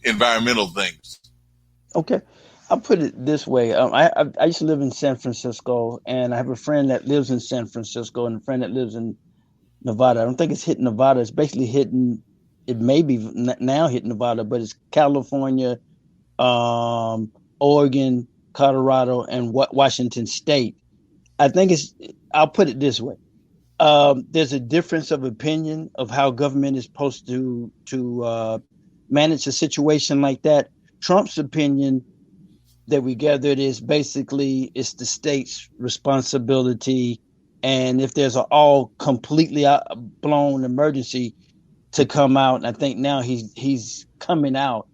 environmental things? Okay. I'll put it this way. I used to live in San Francisco, and I have a friend that lives in San Francisco and a friend that lives in Nevada. I don't think it's hitting Nevada. It's basically hitting, it may be now hitting Nevada, but it's California, Oregon, Colorado, and Washington State. I think I'll put it this way. There's a difference of opinion of how government is supposed to manage a situation like that. Trump's opinion that we gathered is basically it's the state's responsibility, and if there's an all completely blown emergency, to come out. And I think now he's coming out.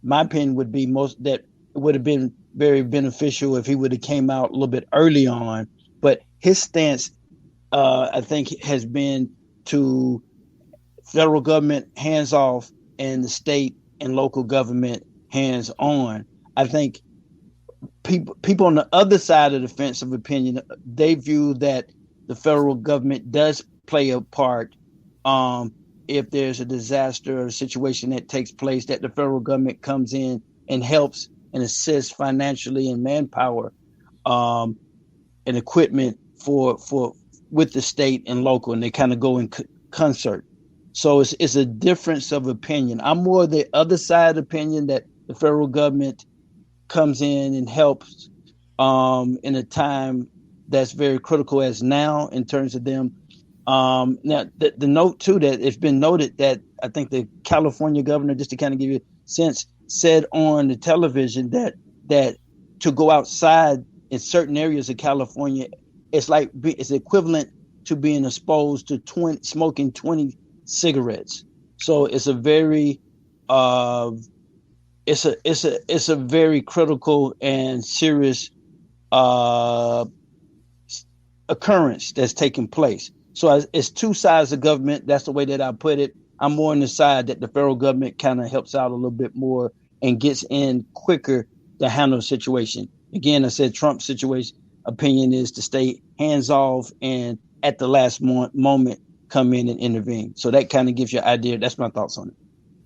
My opinion would be that it would have been very beneficial if he would have came out a little bit early on. But his stance, I think, has been to federal government hands off and the state and local government hands on. I think people on the other side of the fence of opinion, they view that the federal government does play a part if there's a disaster or a situation that takes place, that the federal government comes in and helps and assists financially and manpower and equipment with the state and local, and they kind of go in concert. So it's a difference of opinion. I'm more the other side opinion that the federal government comes in and helps in a time that's very critical as now in terms of them. Now, the note too, that it's been noted that I think the California governor, just to kind of give you a sense, said on the television that to go outside in certain areas of California, it's equivalent to being exposed to smoking 20 cigarettes. So it's a very it's a very critical and serious occurrence that's taking place. So it's two sides of government. That's the way that I put it. I'm more on the side that the federal government kind of helps out a little bit more and gets in quicker to handle the situation. Again, I said Trump's situation opinion is to stay hands off and at the last moment come in and intervene. So that kind of gives you an idea. That's my thoughts on it.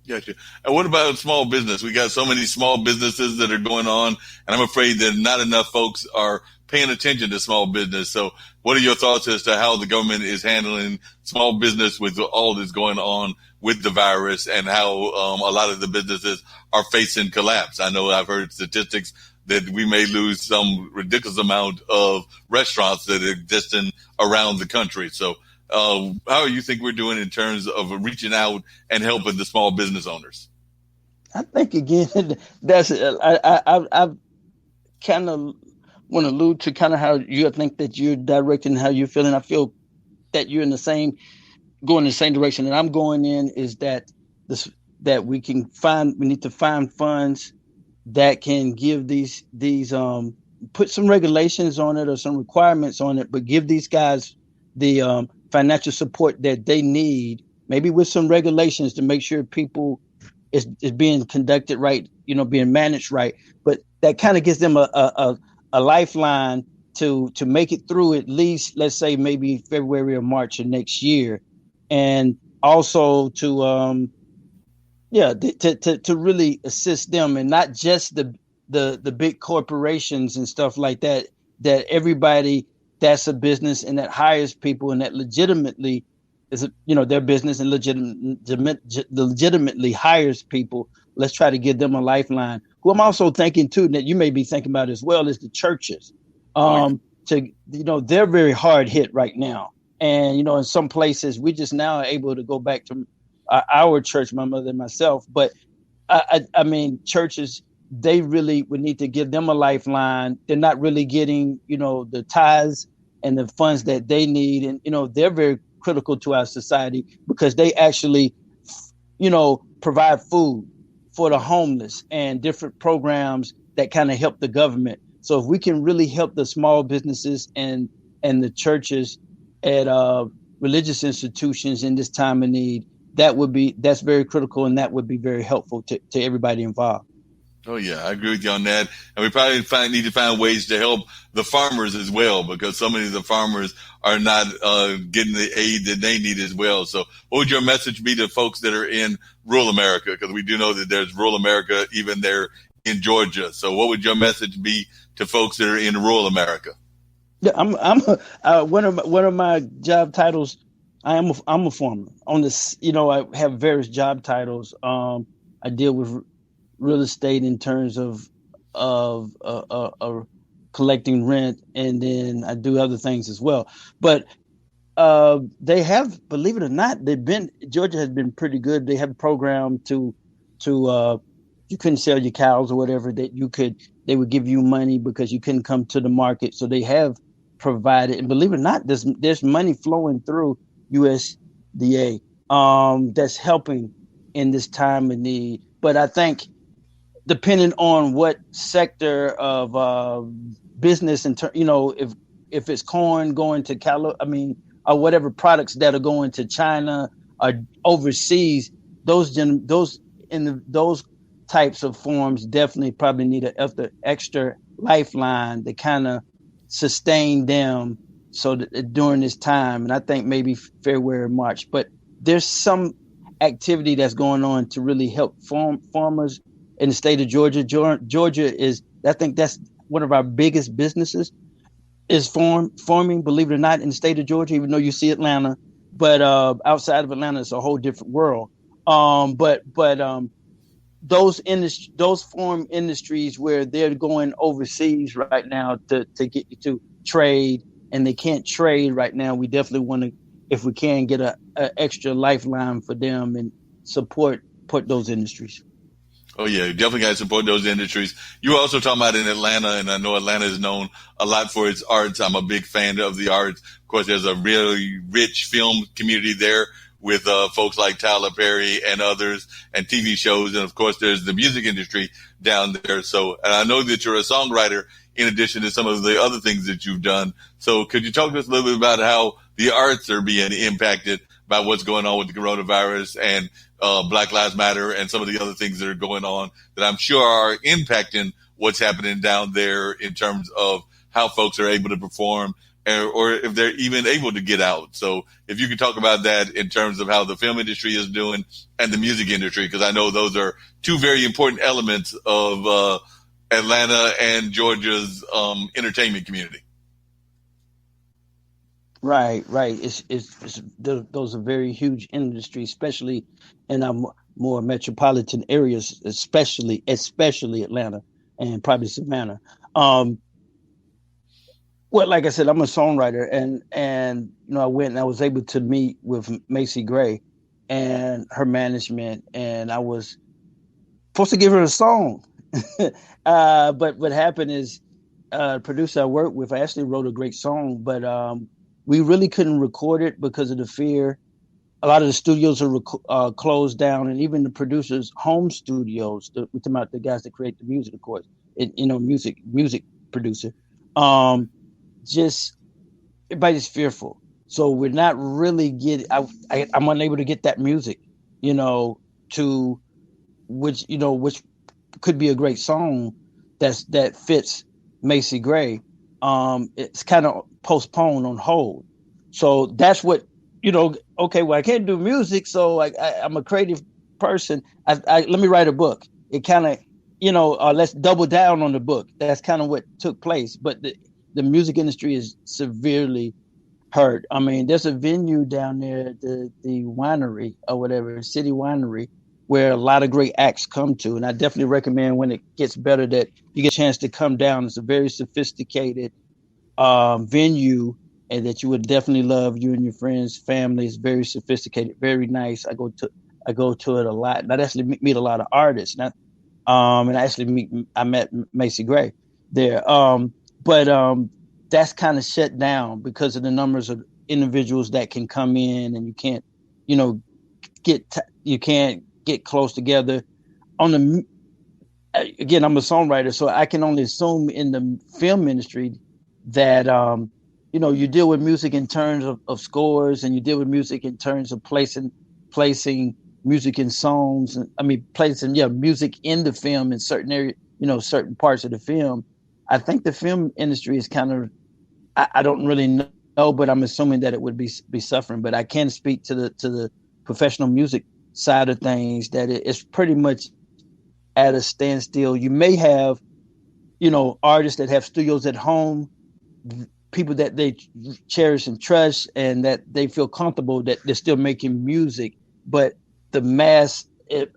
Gotcha. And what about small business? We got so many small businesses that are going on, and I'm afraid that not enough folks are paying attention to small business. So what are your thoughts as to how the government is handling small business with all that's going on with the virus, and how a lot of the businesses are facing collapse? I know I've heard statistics that we may lose some ridiculous amount of restaurants that are existing around the country. So how do you think we're doing in terms of reaching out and helping the small business owners? I think, again, that's I kind of want to allude to kind of how you think that you're directing how you're feeling. I feel that you're going in the same direction that I'm going in, is that that we need to find funds that can give these put some regulations on it or some requirements on it, but give these guys the financial support that they need, maybe with some regulations to make sure people is being conducted right, being managed right. But that kind of gives them a lifeline to make it through at least, let's say, maybe February or March of next year. And also to really assist them, and not just the big corporations and stuff like that, that everybody that's a business and that hires people and that legitimately is their business and legitimately hires people. Let's try to give them a lifeline. Who I'm also thinking too, that you may be thinking about as well, is the churches. They're very hard hit right now. And, in some places we just now are able to go back to our church, my mother and myself. But I mean, churches, they really would need to give them a lifeline. They're not really getting, the tithes and the funds that they need. And, they're very critical to our society because they actually, provide food for the homeless and different programs that kind of help the government. So if we can really help the small businesses and the churches at religious institutions in this time of need, that's very critical, and that would be very helpful to everybody involved. Oh, yeah, I agree with you on that. And we probably need to find ways to help the farmers as well, because so many of the farmers are not getting the aid that they need as well. So what would your message be to folks that are in rural America? Because we do know that there's rural America even there in Georgia. So what would your message be to folks that are in rural America? Yeah, I'm one of my job titles. I'm a farmer. On this, I have various job titles. I deal with real estate in terms of collecting rent, and then I do other things as well. But they have, believe it or not, Georgia has been pretty good. They have a program to you couldn't sell your cows or whatever, that they would give you money because you couldn't come to the market. So they have provided, and believe it or not, there's money flowing through USDA that's helping in this time of need. But I think, depending on what sector of business, if it's corn going to or whatever products that are going to China or overseas, those types of forms definitely probably need an extra lifeline to kind of sustain them so that during this time. And I think maybe February, March, but there's some activity that's going on to really help farmers in the state of Georgia. Georgia is, I think that's one of our biggest businesses, is farming, believe it or not, in the state of Georgia, even though you see Atlanta, but outside of Atlanta, it's a whole different world. Those farm industries where they're going overseas right now to get you to trade, and they can't trade right now, we definitely want to, if we can, get a extra lifeline for them and support those industries. Oh, yeah, you definitely got to support those industries. You were also talking about in Atlanta, and I know Atlanta is known a lot for its arts. I'm a big fan of the arts. Of course, there's a really rich film community there with folks like Tyler Perry and others, and TV shows. And, of course, there's the music industry down there. So, and I know that you're a songwriter in addition to some of the other things that you've done. So could you talk to us a little bit about how the arts are being impacted by what's going on with the coronavirus and Black Lives Matter and some of the other things that are going on that I'm sure are impacting what's happening down there in terms of how folks are able to perform, or if they're even able to get out. So if you could talk about that in terms of how the film industry is doing and the music industry, because I know those are two very important elements of Atlanta and Georgia's entertainment community. Right. Those are very huge industries, especially in our more metropolitan areas, especially Atlanta and probably Savannah. Well, like I said, I'm a songwriter, and I went and I was able to meet with Macy Gray and her management, and I was supposed to give her a song. But what happened is, producer I worked with, I actually wrote a great song, but we really couldn't record it because of the fear. A lot of the studios are closed down, and even the producers' home studios. We're talking about the guys that create the music, of course. Music producer. Just everybody's fearful, so we're not really getting. I'm unable to get that music, to which could be a great song that fits Macy Gray. It's kind of postponed, on hold. So that's what okay, well, I can't do music, so I'm a creative person. Let me write a book. It kind of let's double down on the book. That's kind of what took place. But the music industry is severely hurt. I mean, there's a venue down there, the winery or whatever, City Winery, where a lot of great acts come to. And I definitely recommend, when it gets better, that you get a chance to come down. It's a very sophisticated venue, and that you would definitely love. You and your friends, family. It's very sophisticated, very nice. I go to it a lot. And I actually meet a lot of artists. And I met Macy Gray there. But that's kind of shut down because of the numbers of individuals that can come in, and you can't, get close together. Again, I'm a songwriter, so I can only assume in the film industry that you deal with music in terms of scores, and you deal with music in terms of placing music in songs. Placing music in the film in certain areas, certain parts of the film. I think the film industry is kind of, I don't really know, but I'm assuming that it would be suffering. But I can speak to the professional music side of things, that it's pretty much at a standstill. You may have, artists that have studios at home, people that they cherish and trust, and that they feel comfortable that they're still making music. But the mass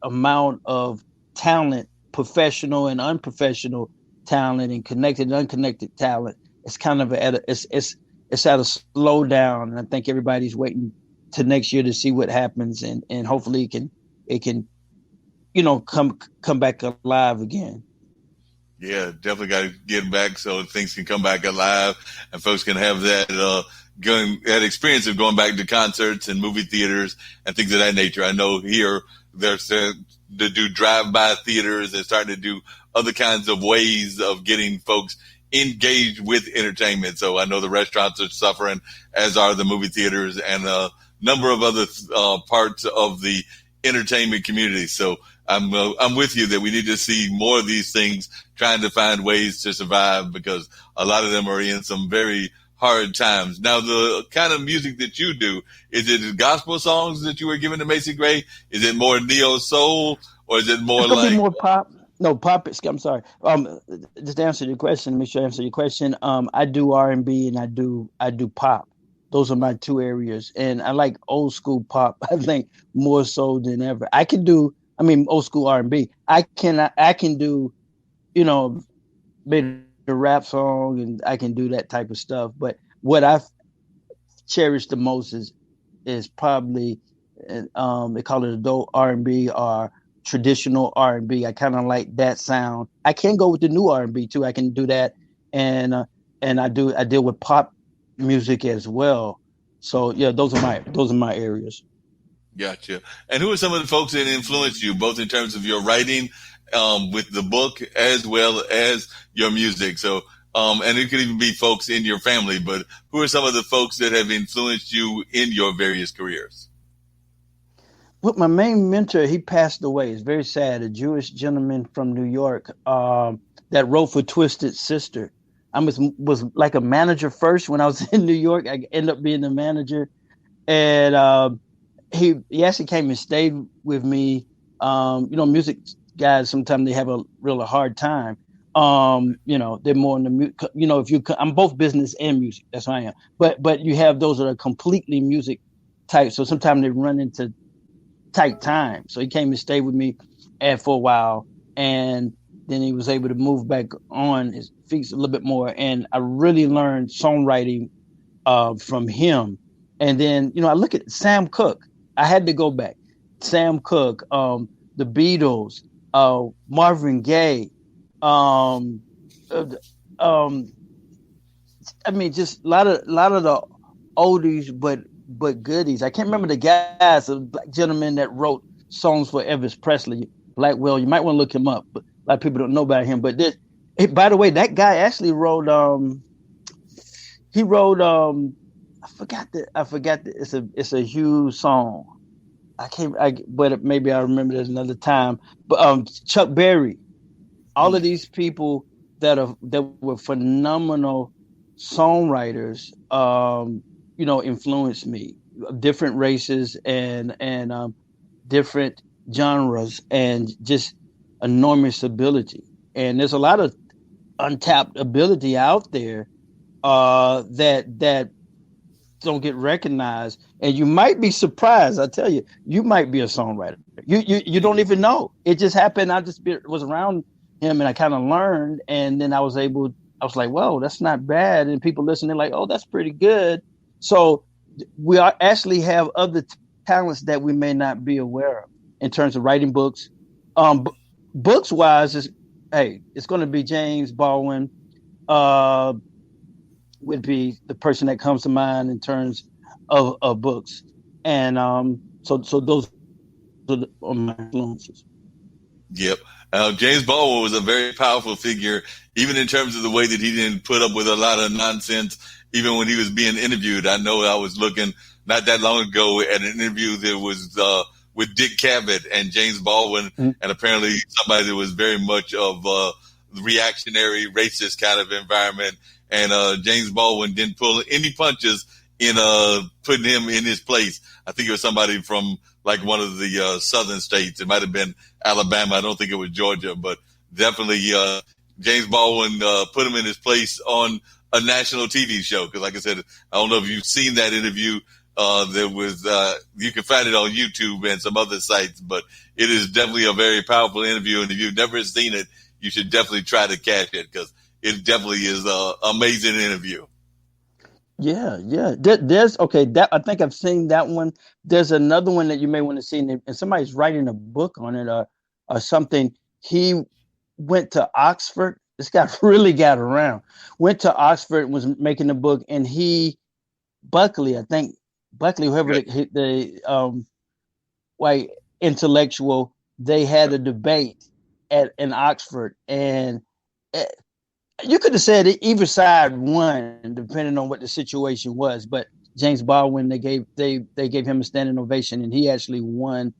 amount of talent, professional and unprofessional talent, and connected and unconnected talent, it's kind of at a slowdown. And I think everybody's waiting to next year to see what happens, and hopefully it can come back alive again. Yeah, definitely got to get back so things can come back alive, and folks can have that experience of going back to concerts and movie theaters and things of that nature. I know here they're starting to do drive-by theaters and starting to do other kinds of ways of getting folks engaged with entertainment. So I know the restaurants are suffering, as are the movie theaters and a number of other parts of the entertainment community. So I'm with you that we need to see more of these things, trying to find ways to survive, because a lot of them are in some very hard times. Now, the kind of music that you do, is it gospel songs that you were giving to Macy Gray? Is it more neo soul, or is it more like more pop? No, pop. I'm sorry. Just to answer your question, make sure I answer your question. I do R&B and I do pop. Those are my two areas, and I like old school pop. I think more so than ever. I can do. Old school R&B. I can do, maybe a rap song, and I can do that type of stuff. But what I've cherished the most is probably, they call it adult R&B or traditional R&B. I kind of like that sound. I can go with the new R&B too. I can do that, and I deal with pop music as well. So yeah, those are my areas. Gotcha. And who are some of the folks that influenced you, both in terms of your writing with the book as well as your music? So, and it could even be folks in your family, but who are some of the folks that have influenced you in your various careers? Well, my main mentor, he passed away. It's very sad. A Jewish gentleman from New York that wrote for Twisted Sister. was like a manager first when I was in New York. I ended up being the manager, and he actually came and stayed with me. Music guys sometimes they have a really hard time. They're more in the I'm both business and music. That's who I am. But you have those that are completely music type. So sometimes they run into tight time. So he came and stayed with me for a while, and then he was able to move back on his feet a little bit more. And I really learned songwriting from him. And then, I look at Sam Cooke. I had to go back. Sam Cooke, the Beatles, Marvin Gaye. Just a lot of the oldies, but goodies. I can't remember the guys, a black gentleman that wrote songs for Elvis Presley. Blackwell, you might want to look him up, but a lot of people don't know about him. But by the way, that guy actually wrote. He wrote. I forgot that it's a huge song. But maybe I remember there's another time. But Chuck Berry, all of these people that were phenomenal songwriters, influenced me. Different races and different genres, and just enormous ability. And there's a lot of untapped ability out there that don't get recognized. And you might be surprised. I tell you, you might be a songwriter. You don't even know. It just happened. I was around him, and I kind of learned. And then I was like, whoa, that's not bad. And people listening like, oh, that's pretty good. So we actually have other talents that we may not be aware of in terms of writing books. Books wise, it's going to be James Baldwin. Would be the person that comes to mind in terms of books, and so those are my influences. Yep. James Baldwin was a very powerful figure, even in terms of the way that he didn't put up with a lot of nonsense, even when he was being interviewed. I know I was looking not that long ago at an interview that was with Dick Cavett and James Baldwin, and apparently somebody that was very much of reactionary, racist kind of environment. And James Baldwin didn't pull any punches in putting him in his place. I think it was somebody from like one of the southern states. It might have been Alabama. I don't think it was Georgia, but definitely James Baldwin put him in his place on a national TV show. Because like I said, I don't know if you've seen that interview. There was you can find it on YouTube and some other sites, but it is definitely a very powerful interview. And if you've never seen it, you should definitely try to catch it, because it definitely is an amazing interview. Yeah. There's that I think I've seen that one. There's another one that you may want to see, and somebody's writing a book on it or something. He went to Oxford. This guy really got around. Went to Oxford, was making a book, and Buckley, whoever the white intellectual, they had a debate in Oxford, and you could have said either side won, depending on what the situation was. But James Baldwin, they gave him a standing ovation, and he actually won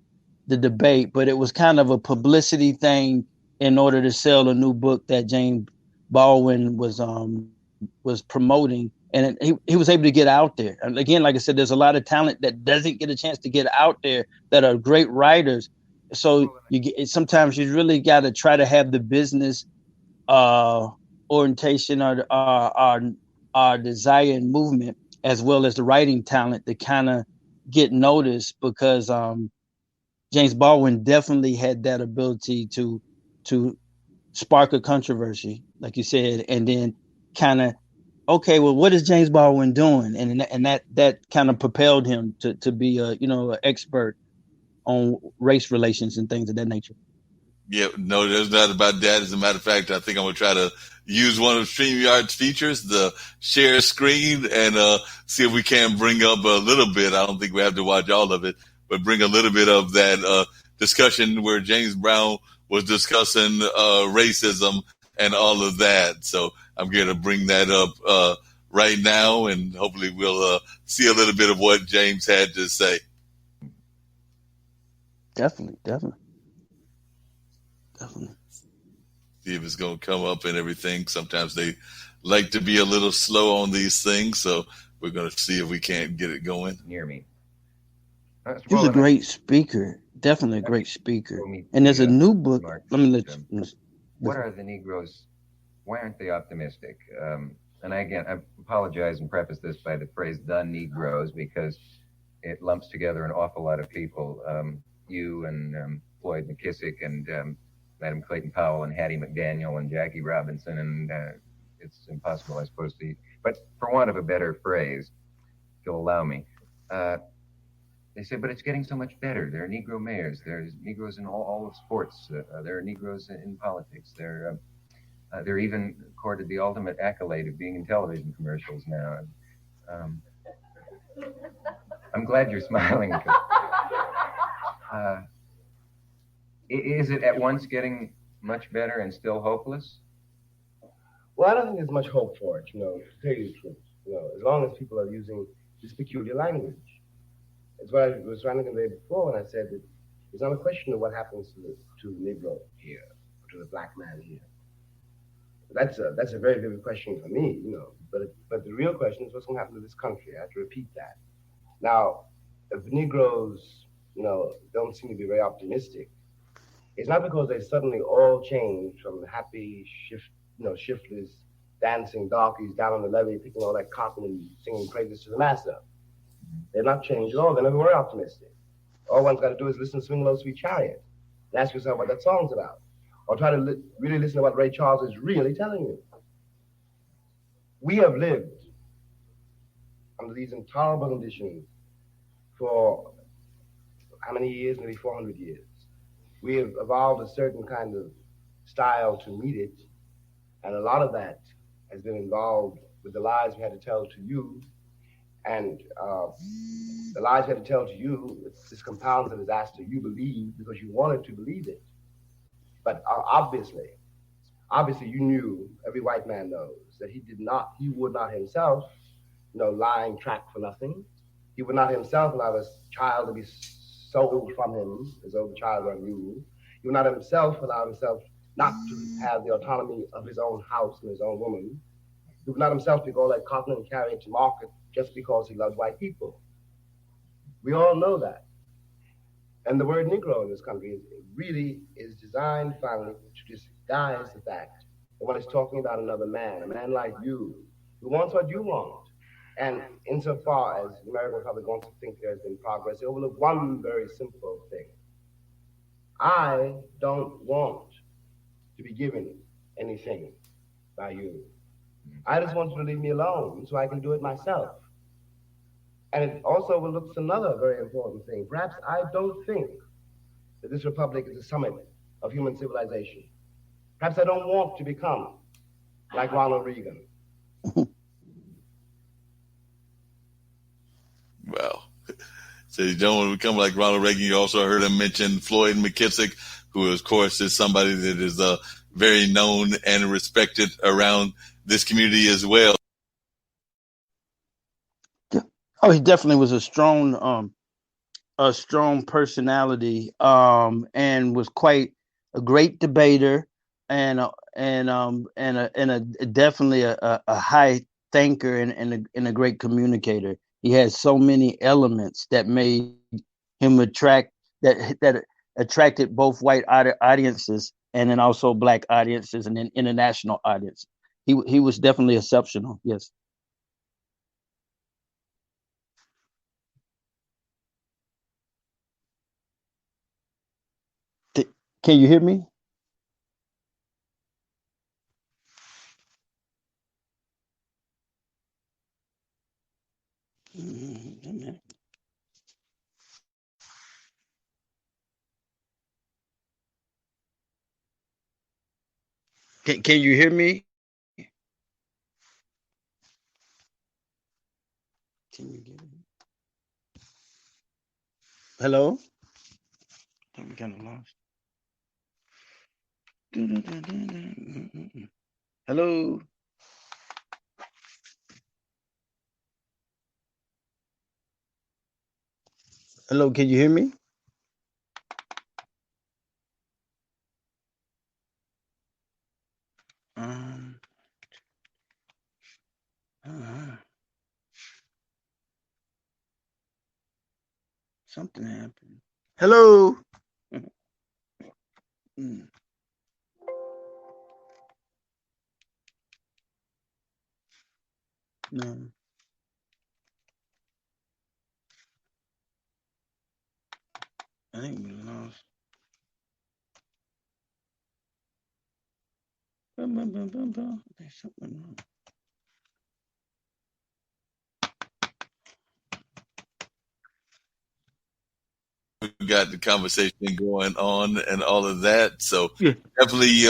the debate. But it was kind of a publicity thing in order to sell a new book that James Baldwin was promoting, and he was able to get out there. And again, like I said, there's a lot of talent that doesn't get a chance to get out there that are great writers. So sometimes you really got to try to have the business orientation or our desire and movement, as well as the writing talent, to kind of get noticed, because James Baldwin definitely had that ability to spark a controversy, like you said, and then kind of, okay, well, what is James Baldwin doing? And that kind of propelled him to be an expert on race relations and things of that nature. Yeah, no, there's not about that. As a matter of fact, I think I'm going to try to use one of Streamyard's features, the share screen, and see if we can bring up a little bit. I don't think we have to watch all of it, but bring a little bit of that discussion where James Brown was discussing racism and all of that. So I'm going to bring that up right now, and hopefully we'll see a little bit of what James had to say. Definitely. See if it's going to come up and everything. Sometimes they like to be a little slow on these things, so we're going to see if we can't get it going. Near me. He was a great speaker, definitely a great speaker. And there's a new book. Mark, Let me let what are the Negroes? Why aren't they optimistic? And I apologize and preface this by the phrase "the Negroes" because it lumps together an awful lot of people. You and Floyd McKissick and Madam Clayton Powell and Hattie McDaniel and Jackie Robinson, and it's impossible, I suppose, but for want of a better phrase, if you'll allow me, they say, but it's getting so much better. There are Negro mayors. There's Negroes in all of sports. There are Negroes in politics. They're even accorded the ultimate accolade of being in television commercials now. I'm glad you're smiling. Is it at once getting much better and still hopeless? Well, I don't think there's much hope for it, to tell you the truth. As long as people are using this peculiar language. It's what I was trying to convey before when I said that it's not a question of what happens to the Negro here, or to the black man here. That's a very vivid question for me, But the real question is what's going to happen to this country. I have to repeat that. Now, if the Negroes, don't seem to be very optimistic, it's not because they suddenly all changed from happy, shiftless, dancing darkies down on the levee, picking all that cotton and singing praises to the master. They're not changed at all. They never were optimistic. All one's got to do is listen to Swing Low, Sweet Chariot and ask yourself what that song's about. Or try to really listen to what Ray Charles is really telling you. We have lived under these intolerable conditions for how many years? Maybe 400 years. We have evolved a certain kind of style to meet it, and a lot of that has been involved with the lies we had to tell to you, and the lies we had to tell to you, this compounds the disaster you believe because you wanted to believe it. But obviously you knew, every white man knows, that he would not himself, lying track for nothing. He would not himself allow his child to be sold from him as though the child were you. He would not himself allow himself not to have the autonomy of his own house and his own woman. He would not himself pick all that cotton and carry it to market just because he loves white people. We all know that. And the word Negro in this country really is designed finally to disguise the fact that one is talking about another man, a man like you, who wants what you want. And insofar as the American Republic wants to think there's been progress, they overlook one very simple thing. I don't want to be given anything by you. I just want you to leave me alone so I can do it myself. And it also overlooks another very important thing. Perhaps I don't think that this republic is the summit of human civilization. Perhaps I don't want to become like Ronald Reagan. Well, so you don't want to become like Ronald Reagan. You also heard him mention Floyd McKissick, who, of course, is somebody that is very known and respected around this community as well. Oh, he definitely was a strong personality, and was quite a great debater, and definitely a high thinker and a great communicator. He had so many elements that made him that attracted both white audiences and then also black audiences and then international audiences. He was definitely exceptional. Yes. Can you hear me? Can you hear me? Can you get it? Hello? I'm kind of lost. Hello? Hello, can you hear me? Something happened. Hello. No. I think we lost. There's something wrong. We got the conversation going on and all of that. So Yeah. definitely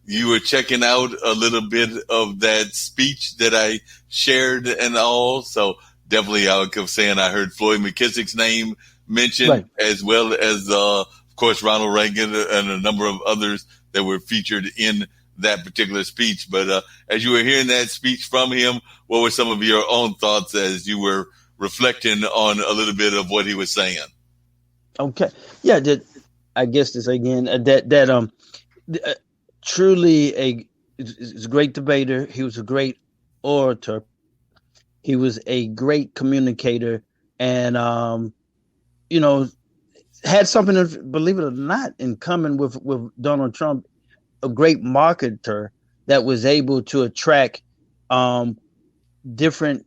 you were checking out a little bit of that speech that I shared and all. So definitely I was saying I heard Floyd McKissick's name mentioned, Right. as well as, of course, Ronald Reagan and a number of others that were featured in that particular speech. But as you were hearing that speech from him, what were some of your own thoughts as you were reflecting on a little bit of what he was saying? Okay. Yeah. I guess to say again truly is a great debater. He was a great orator. He was a great communicator, and had something, believe it or not, in common with Donald Trump. A great marketer that was able to attract different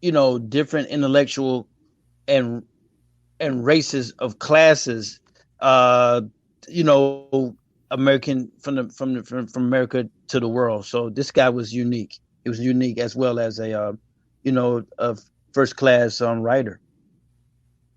intellectual and races of classes, American from America to the world. So this guy was unique. He was unique as well as a first class writer.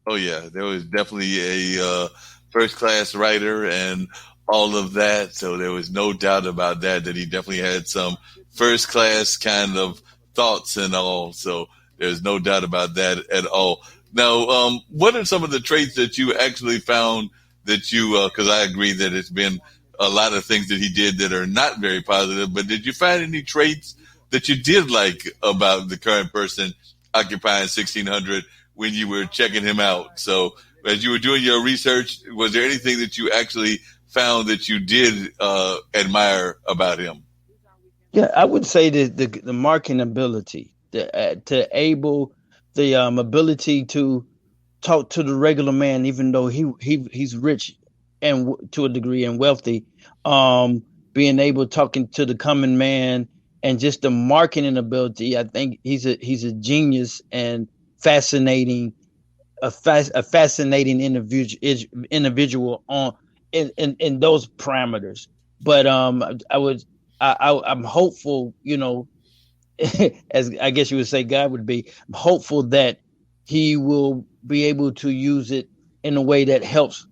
Oh yeah, there was definitely a first class writer and all of that. So there was no doubt about that he definitely had some first class kind of thoughts and all. So there's no doubt about that at all. Now, what are some of the traits that you actually found that you, because I agree that it's been a lot of things that he did that are not very positive, but did you find any traits that you did like about the current person occupying 1600 when you were checking him out? So as you were doing your research, was there anything that you actually found that you did admire about him? Yeah, I would say the marketing ability, the ability to talk to the regular man, even though he's rich and to a degree and wealthy, being able talking to the common man, and just the marketing ability. I think he's a genius and fascinating, a fascinating individual in those parameters. But I'm hopeful, as I guess you would say God would be. I'm hopeful that he will be able to use it in a way that helps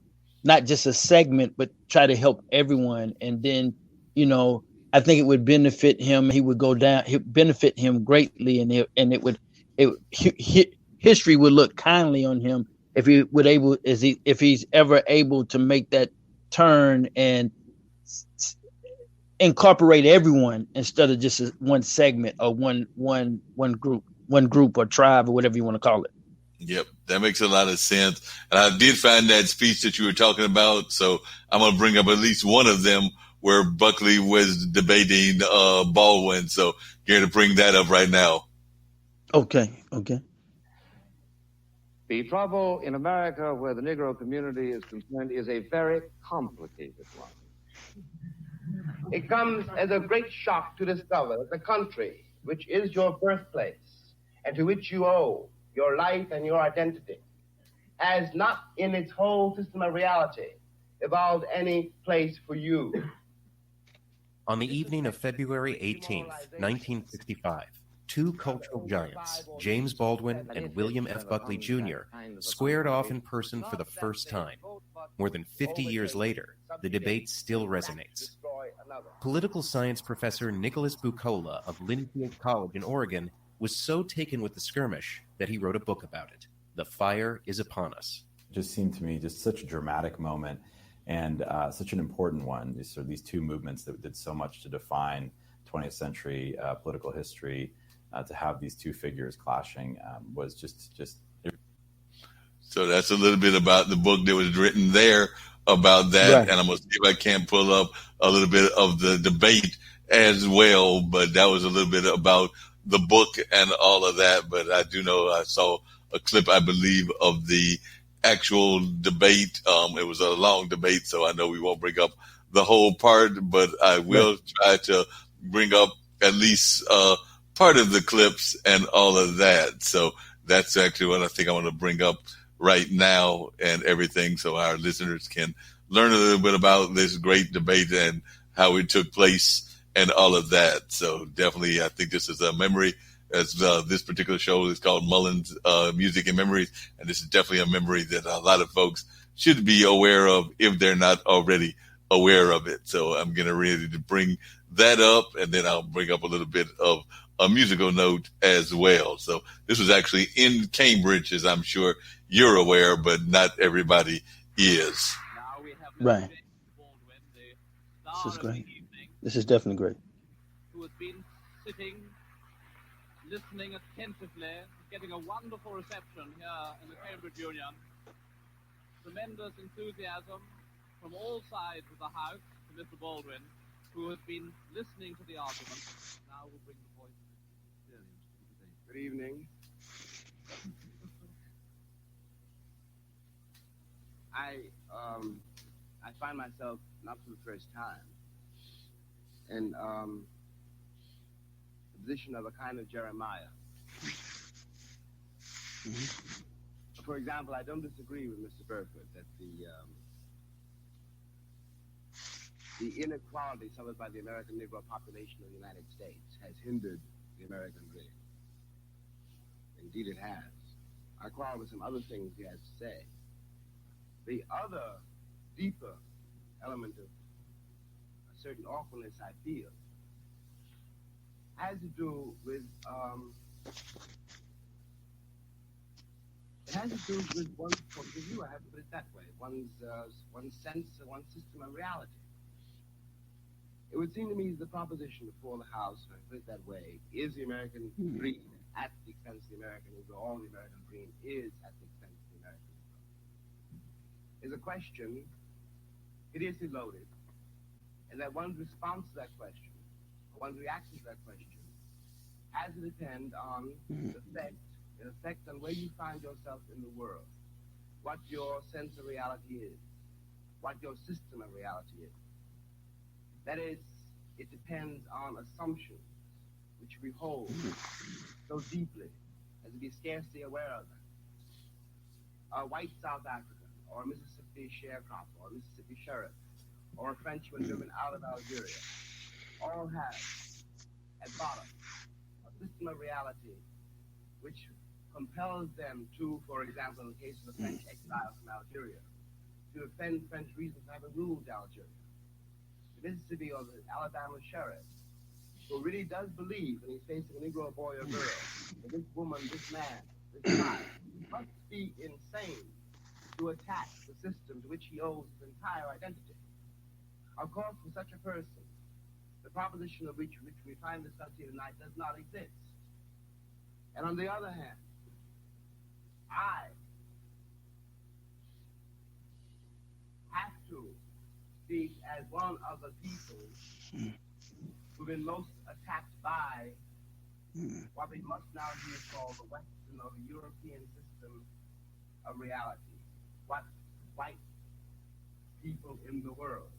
not just a segment, but try to help everyone. And then, I think it would benefit him. He would go down, benefit him greatly. History would look kindly on him if he's ever able to make that turn and incorporate everyone instead of just one segment or one group or tribe or whatever you want to call it. Yep, that makes a lot of sense. And I did find that speech that you were talking about, so I'm going to bring up at least one of them where Buckley was debating Baldwin. So here to bring that up right now. Okay. The trouble in America where the Negro community is concerned is a very complicated one. It comes as a great shock to discover that the country, which is your birthplace and to which you owe your life and your identity, has not in its whole system of reality evolved any place for you. On the evening of February 18th, 1965, two cultural giants, James Baldwin and William F. Buckley Jr., squared off in person for the first time. More than 50 years later, the debate still resonates. Political science professor Nicholas Bucola of Linfield College in Oregon was so taken with the skirmish that he wrote a book about it. The Fire is Upon Us. It just seemed to me just such a dramatic moment and such an important one. These two movements that did so much to define 20th century political history, to have these two figures clashing was just. So that's a little bit about the book that was written there about that. Right. And I'm going to see if I can't pull up a little bit of the debate as well. But that was a little bit about the book and all of that. But I do know I saw a clip, I believe, of the actual debate. It was a long debate, so I know we won't bring up the whole part, but I will try to bring up at least part of the clips and all of that. So that's actually what I think I want to bring up right now and everything, so our listeners can learn a little bit about this great debate and how it took place and all of that. So definitely, I think this is a memory. As this particular show is called Mullings Music and Memories, and this is definitely a memory that a lot of folks should be aware of if they're not already aware of it. So I'm getting ready to bring that up, and then I'll bring up a little bit of a musical note as well. So this was actually in Cambridge, as I'm sure you're aware, but not everybody is. Right. This is great. This is definitely great. Who has been sitting, listening attentively, getting a wonderful reception here in the Cambridge Union. Tremendous enthusiasm from all sides of the House to Mr. Baldwin, who has been listening to the argument. Now we'll bring the voice. Good evening. I find myself, not for the first time, in the position of a kind of Jeremiah. For example, I don't disagree with Mr. Burford that the inequality suffered by the American Negro population of the United States has hindered the American dream. Indeed, it has. I quarrel with some other things he has to say. The other deeper element of a certain awkwardness I feel has to do with one's point of view. I have to put it that way. One's sense, one's system of reality. It would seem to me the proposition before the House, if I put it that way, is the American dream at the expense of the American Negro. All the American dream is at the expense of the American Negro. Is a question hideously loaded, and that one's response to that question, or one's reaction to that question, has to depend on the effect on where you find yourself in the world, what your sense of reality is, what your system of reality is. That is, it depends on assumptions which we hold so deeply as to be scarcely aware of them. A white South African, or a Mississippi sharecropper, or a Mississippi sheriff, or a Frenchman driven out of Algeria, all have, at bottom, a system of reality which compels them to, for example, in the case of the French exiles from Algeria, to defend French reasons for having ruled Algeria. The Mississippi or the Alabama sheriff, who really does believe when he's facing a Negro boy or girl, that this woman, this man, this child must be insane to attack the system to which he owes his entire identity. Of course, for such a person, the proposition of which we find discussing tonight does not exist. And on the other hand, I have to speak as one of the people who've been most attacked by what we must now here call the Western or the European system of reality. What white people in the world,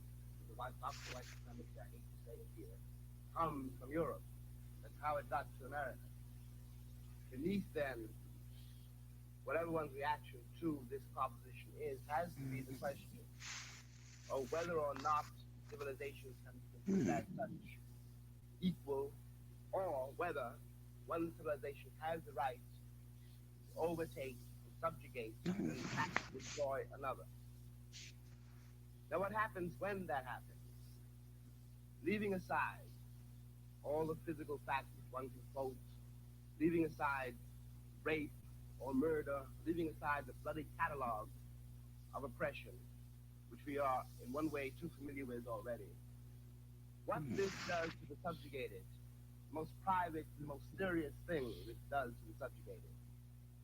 the white supremacy, I hate to say it here, comes from Europe. That's how it got to America. Beneath then, whatever one's reaction to this proposition is, has to be the question of whether or not civilizations can be considered as such equal, or whether one civilization has the right to overtake, to subjugate, and attack, destroy another. Now what happens when that happens? Leaving aside all the physical facts which one can quote, leaving aside rape or murder, leaving aside the bloody catalog of oppression, which we are in one way too familiar with already. What this does to the subjugated, the most private, the most serious thing this does to the subjugated,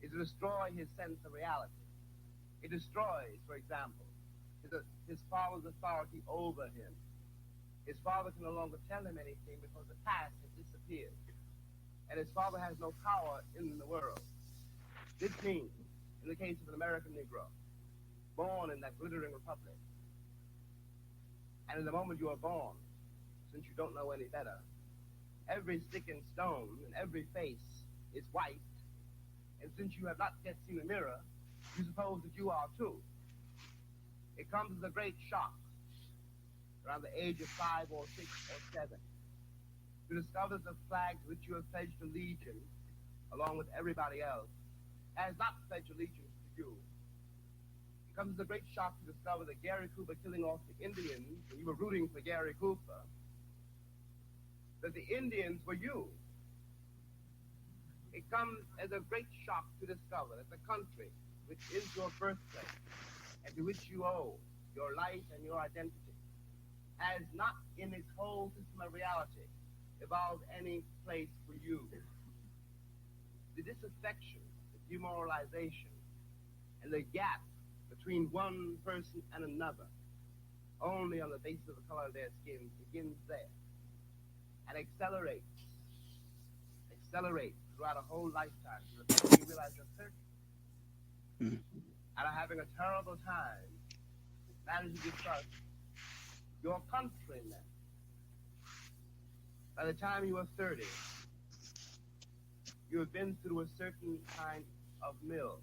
is to destroy his sense of reality. It destroys, for example, his father's authority over him. His father can no longer tell him anything because the past has disappeared. And his father has no power in the world. This means, in the case of an American Negro, born in that glittering republic. And in the moment you are born, since you don't know any better, every stick and stone and every face is white. And since you have not yet seen a mirror, you suppose that you are too. It comes as a great shock around the age of 5 or 6 or 7 to discover that the flag to which you have pledged allegiance, along with everybody else, has not pledged allegiance to you. It comes as a great shock to discover that Gary Cooper killing off the Indians, and you were rooting for Gary Cooper, that the Indians were you. It comes as a great shock to discover that the country, which is your birthplace, and to which you owe your life and your identity, has not in its whole system of reality evolved any place for you. The disaffection, the demoralization, and the gap between one person and another, only on the basis of the color of their skin, begins there and accelerates throughout a whole lifetime. To the point you realize you're 30 and are having a terrible time managing to trust your countrymen. By the time you are 30, you have been through a certain kind of mill.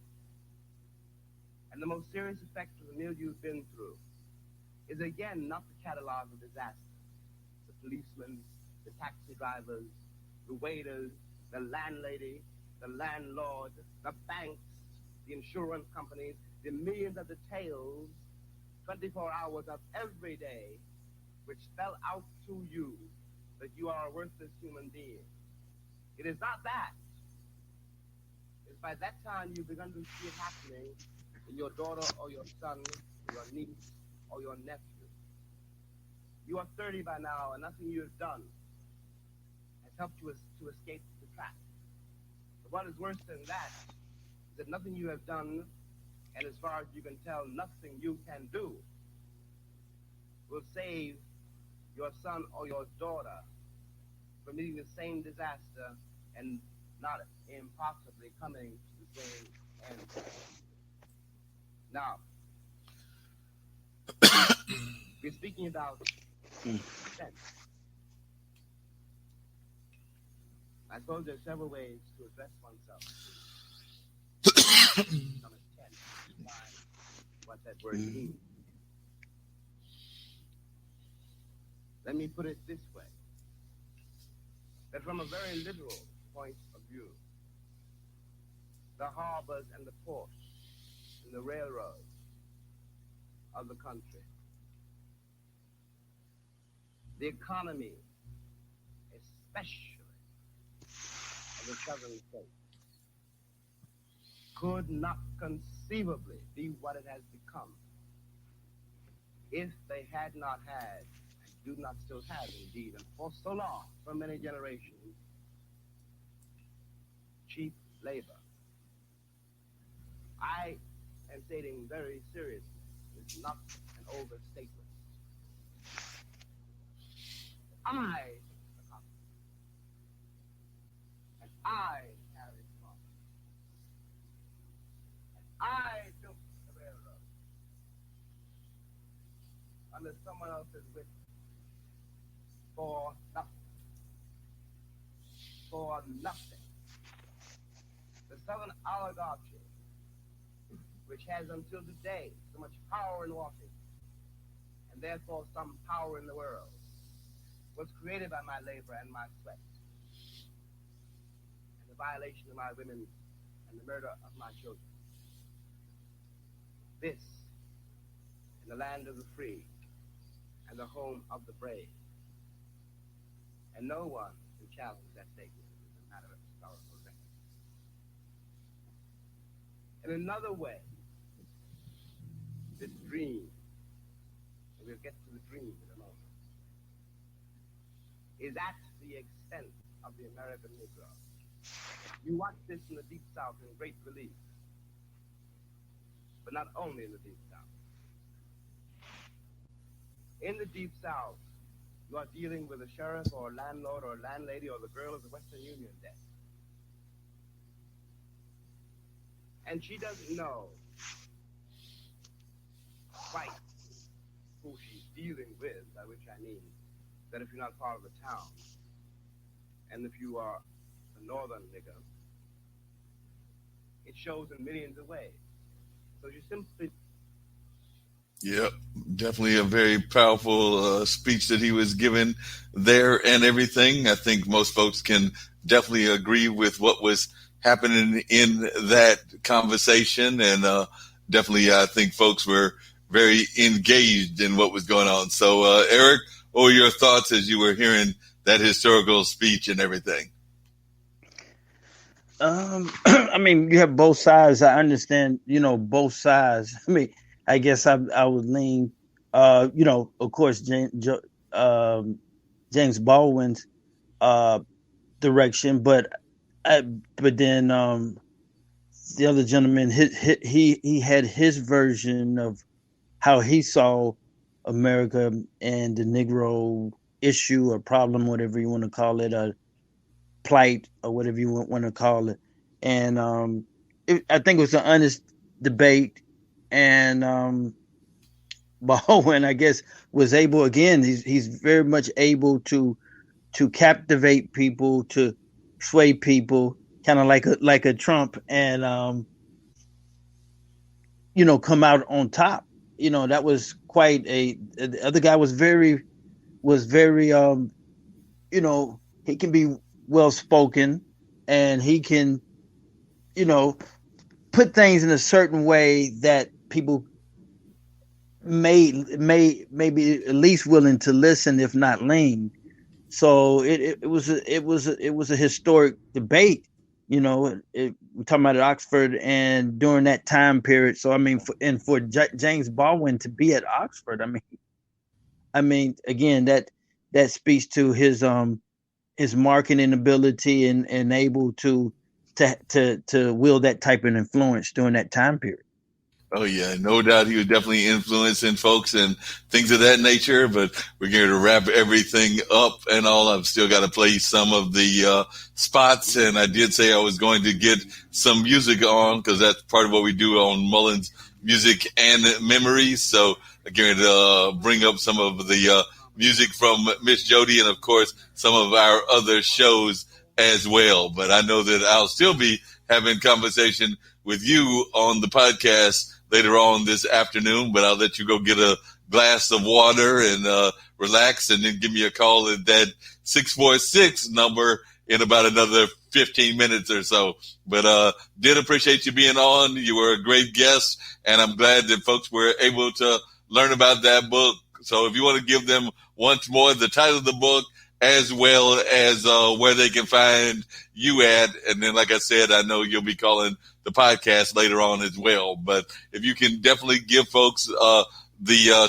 And the most serious effect of the mill you've been through is again not the catalog of disaster. The policemen, the taxi drivers, the waiters, the landlady, the landlord, the banks, the insurance companies, the millions of details, 24 hours of every day, which spell out to you that you are a worthless human being. It is not that. It's by that time you've begun to see it happening in your daughter or your son, or your niece or your nephew. You are 30 by now, and nothing you have done has helped you to escape the trap. But what is worse than that is that nothing you have done, and as far as you can tell, nothing you can do, will save your son or your daughter from meeting the same disaster and not impossibly coming to the same end. Now, we're speaking about sense. I suppose there are several ways to address oneself. What that word means. Let me put it this way, that from a very literal point of view, the harbors and the ports and the railroads of the country, the economy, especially of the southern states, could not conceivably be what it has become if they had not had, and do not still have indeed, and for so long, for many generations, cheap labor. I am stating very seriously, it's not an overstatement. I fixed the cotton, and I carried the farm, and I built the railroad under someone else's witness for nothing. For nothing. The Southern oligarchy, which has until today so much power in Washington, and therefore some power in the world, was created by my labor and my sweat, and the violation of my women and the murder of my children. This, in the land of the free and the home of the brave, and no one can challenge that statement as a matter of historical record. In another way, this dream, and we'll get to the dream in a moment, is at the extent of the American Negro. You watch this in the Deep South in great relief, but not only in the Deep South. In the Deep South, you are dealing with a sheriff or a landlord or a landlady or the girl of the Western Union desk. And she doesn't know dealing with, by which I mean that if you're not part of the town, and if you are a northern nigger, it shows in millions of ways. So you simply... Yep, definitely a very powerful speech that he was giving there and everything. I think most folks can definitely agree with what was happening in that conversation. And definitely, I think folks were very engaged in what was going on. So, Eric, what were your thoughts as you were hearing that historical speech and everything? I mean, you have both sides. I understand, both sides. I mean, I guess I would lean, of course, James Baldwin's direction, but then the other gentleman, he had his version of how he saw America and the Negro issue or problem, whatever you want to call it, a plight or whatever you want to call it. And I think it was an honest debate. And Baldwin, I guess, was able, again, he's very much able to captivate people, to sway people, kind of like a Trump, and come out on top. That was quite the other guy was very he can be well spoken, and he can put things in a certain way that people may be at least willing to listen, if not lean. So it was a historic debate. We're talking about at Oxford and during that time period. So I mean, for James Baldwin to be at Oxford, I mean, again, that speaks to his marketing ability and able to wield that type of influence during that time period. Oh, yeah, no doubt he was definitely influencing folks and things of that nature, but we're going to wrap everything up and all. I've still got to play some of the spots, and I did say I was going to get some music on because that's part of what we do on Mullins Music and Memories. So I'm going to bring up some of the music from Miss Jody and, of course, some of our other shows as well. But I know that I'll still be having conversation with you on the podcast later on this afternoon, but I'll let you go get a glass of water and relax, and then give me a call at that 646 number in about another 15 minutes or so. But did appreciate you being on. You were a great guest, and I'm glad that folks were able to learn about that book. So if you want to give them once more the title of the book, as well as where they can find you at. And then, like I said, I know you'll be calling the podcast later on as well. But if you can definitely give folks the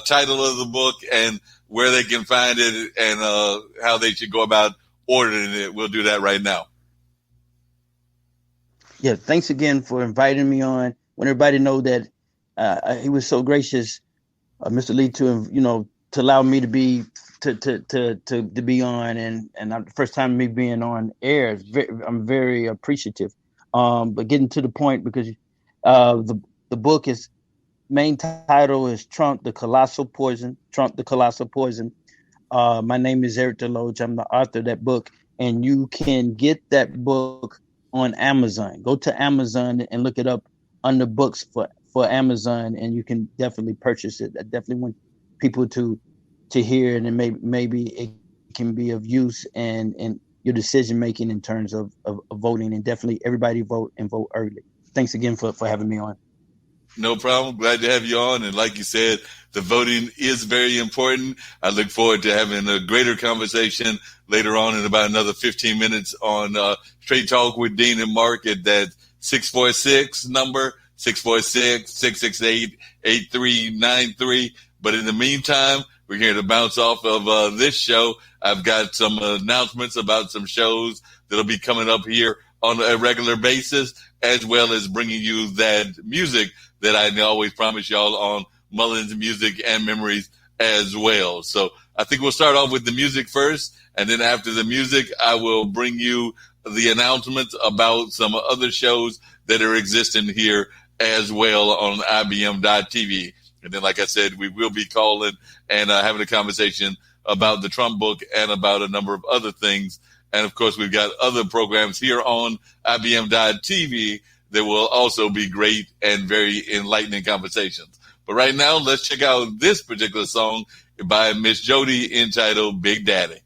title of the book and where they can find it and how they should go about ordering it, we'll do that right now. Yeah, thanks again for inviting me on. I want everybody to know that he was so gracious, Mr. Lee, to allow me to be to be on, and the first time me being on air, I'm very appreciative. But getting to the point, because the book is main title is Trump the Colossal Poison. My name is Erick Deloatch. I'm the author of that book, and you can get that book on Amazon. Go to Amazon and look it up under books for Amazon, and you can definitely purchase it. I definitely want people to hear, and then maybe it can be of use and your decision making in terms of voting. And definitely everybody vote and vote early. Thanks again for having me on. No problem. Glad to have you on. And like you said, the voting is very important. I look forward to having a greater conversation later on in about another 15 minutes on Straight Talk with Dean and Marc at that 646 number, 646-668-8393. But in the meantime, we're here to bounce off of this show. I've got some announcements about some shows that'll be coming up here on a regular basis, as well as bringing you that music that I always promise y'all on Mullins Music and Memories as well. So I think we'll start off with the music first, and then after the music, I will bring you the announcements about some other shows that are existing here as well on IBM.TV. And then, like I said, we will be calling and having a conversation about the Trump book and about a number of other things. And, of course, we've got other programs here on IBM.TV that will also be great and very enlightening conversations. But right now, let's check out this particular song by Miss Jody entitled Big Daddy.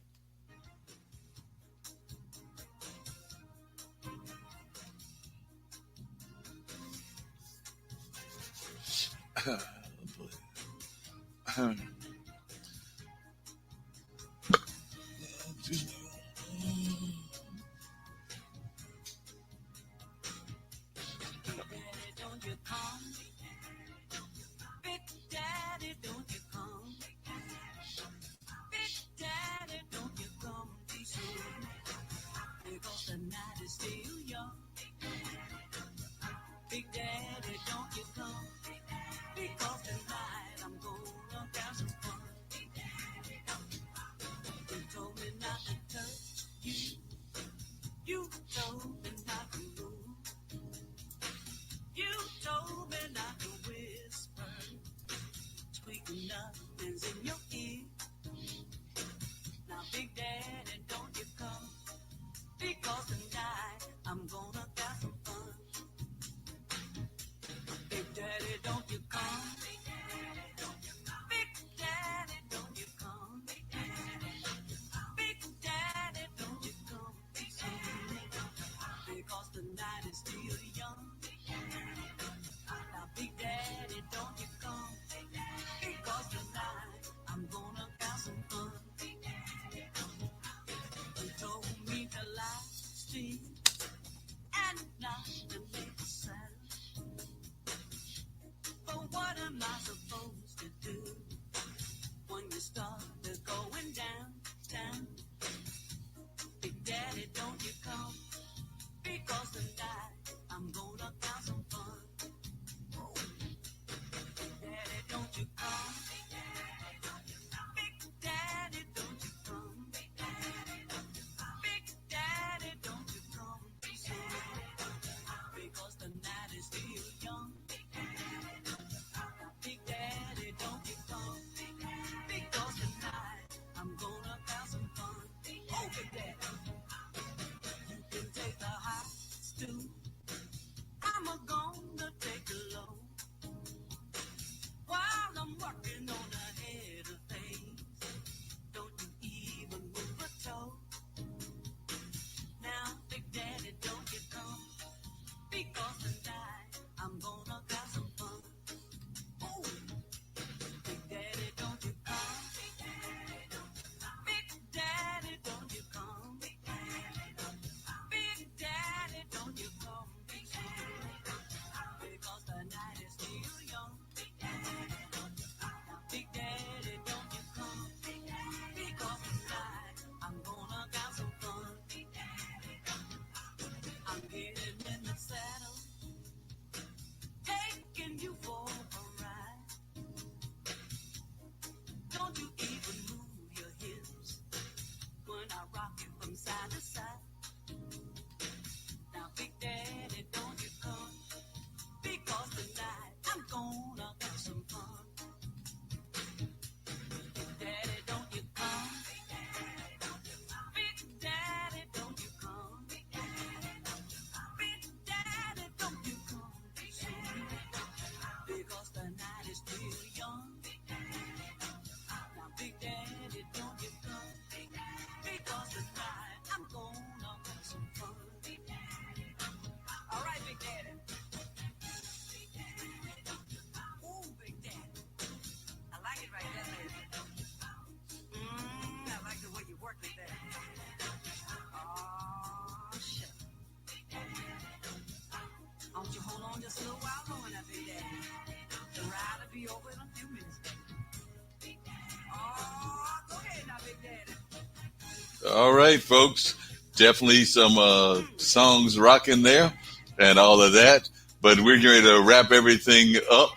All right, folks. Definitely some songs rocking there and all of that. But we're going to wrap everything up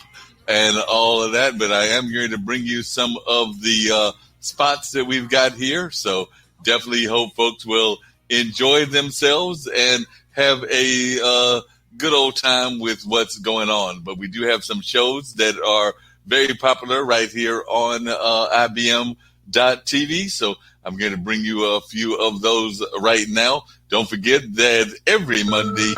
and all of that. But I am going to bring you some of the spots that we've got here. So definitely hope folks will enjoy themselves and have a good old time with what's going on. But we do have some shows that are very popular right here on IBM.TV. So I'm going to bring you a few of those right now. Don't forget that every Monday.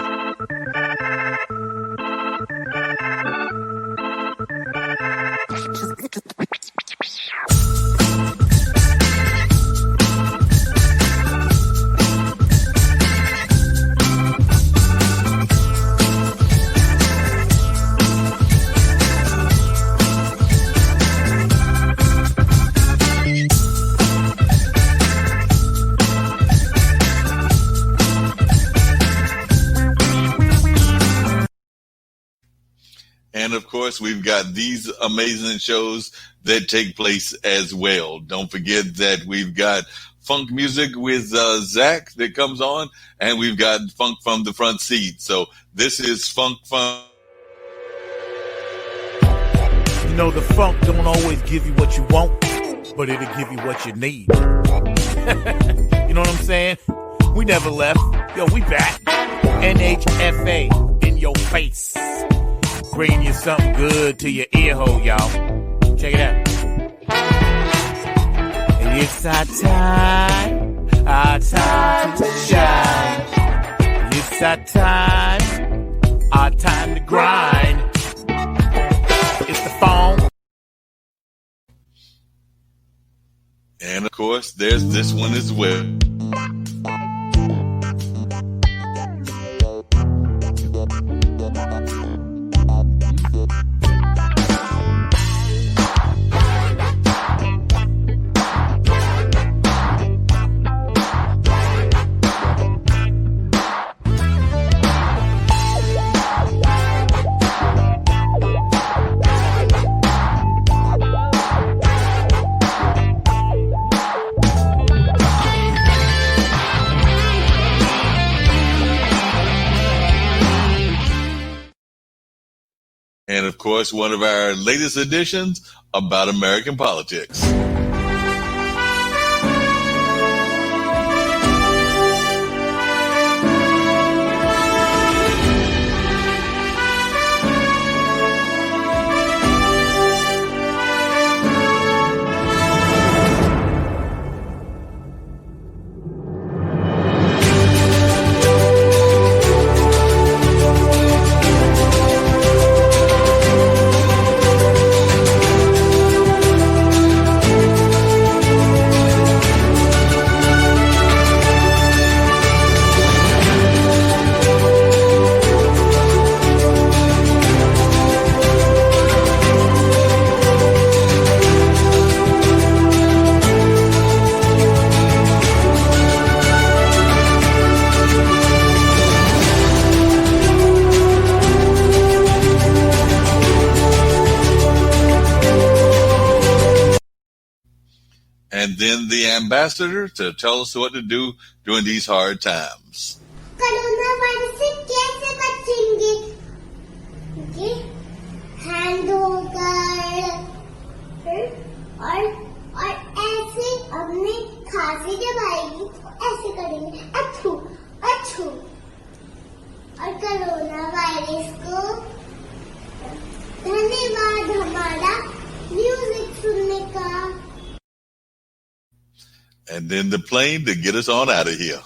And of course, we've got these amazing shows that take place as well. Don't forget that we've got funk music with Zach that comes on, and we've got funk from the front seat. So this is Funk Funk. You know, the funk don't always give you what you want, but it'll give you what you need. You know what I'm saying? We never left. Yo, we back. NHFA in your face. Bringing you something good to your ear hole, y'all. Check it out. It's our time to shine. It's our time to grind. It's the phone. And of course, there's this one as well. And of course, one of our latest editions about American politics. And then the ambassador to tell us what to do during these hard times. Coronavirus से कैसे बचेंगे? Okay, hand होकर और ऐसे अपने खांसी जब आएगी तो ऐसे करेंगे अच्छू अच्छू और कोरोना वायरस को धन्यवाद हमारा म्यूजिक सुनने का. And then the plane to get us on out of here.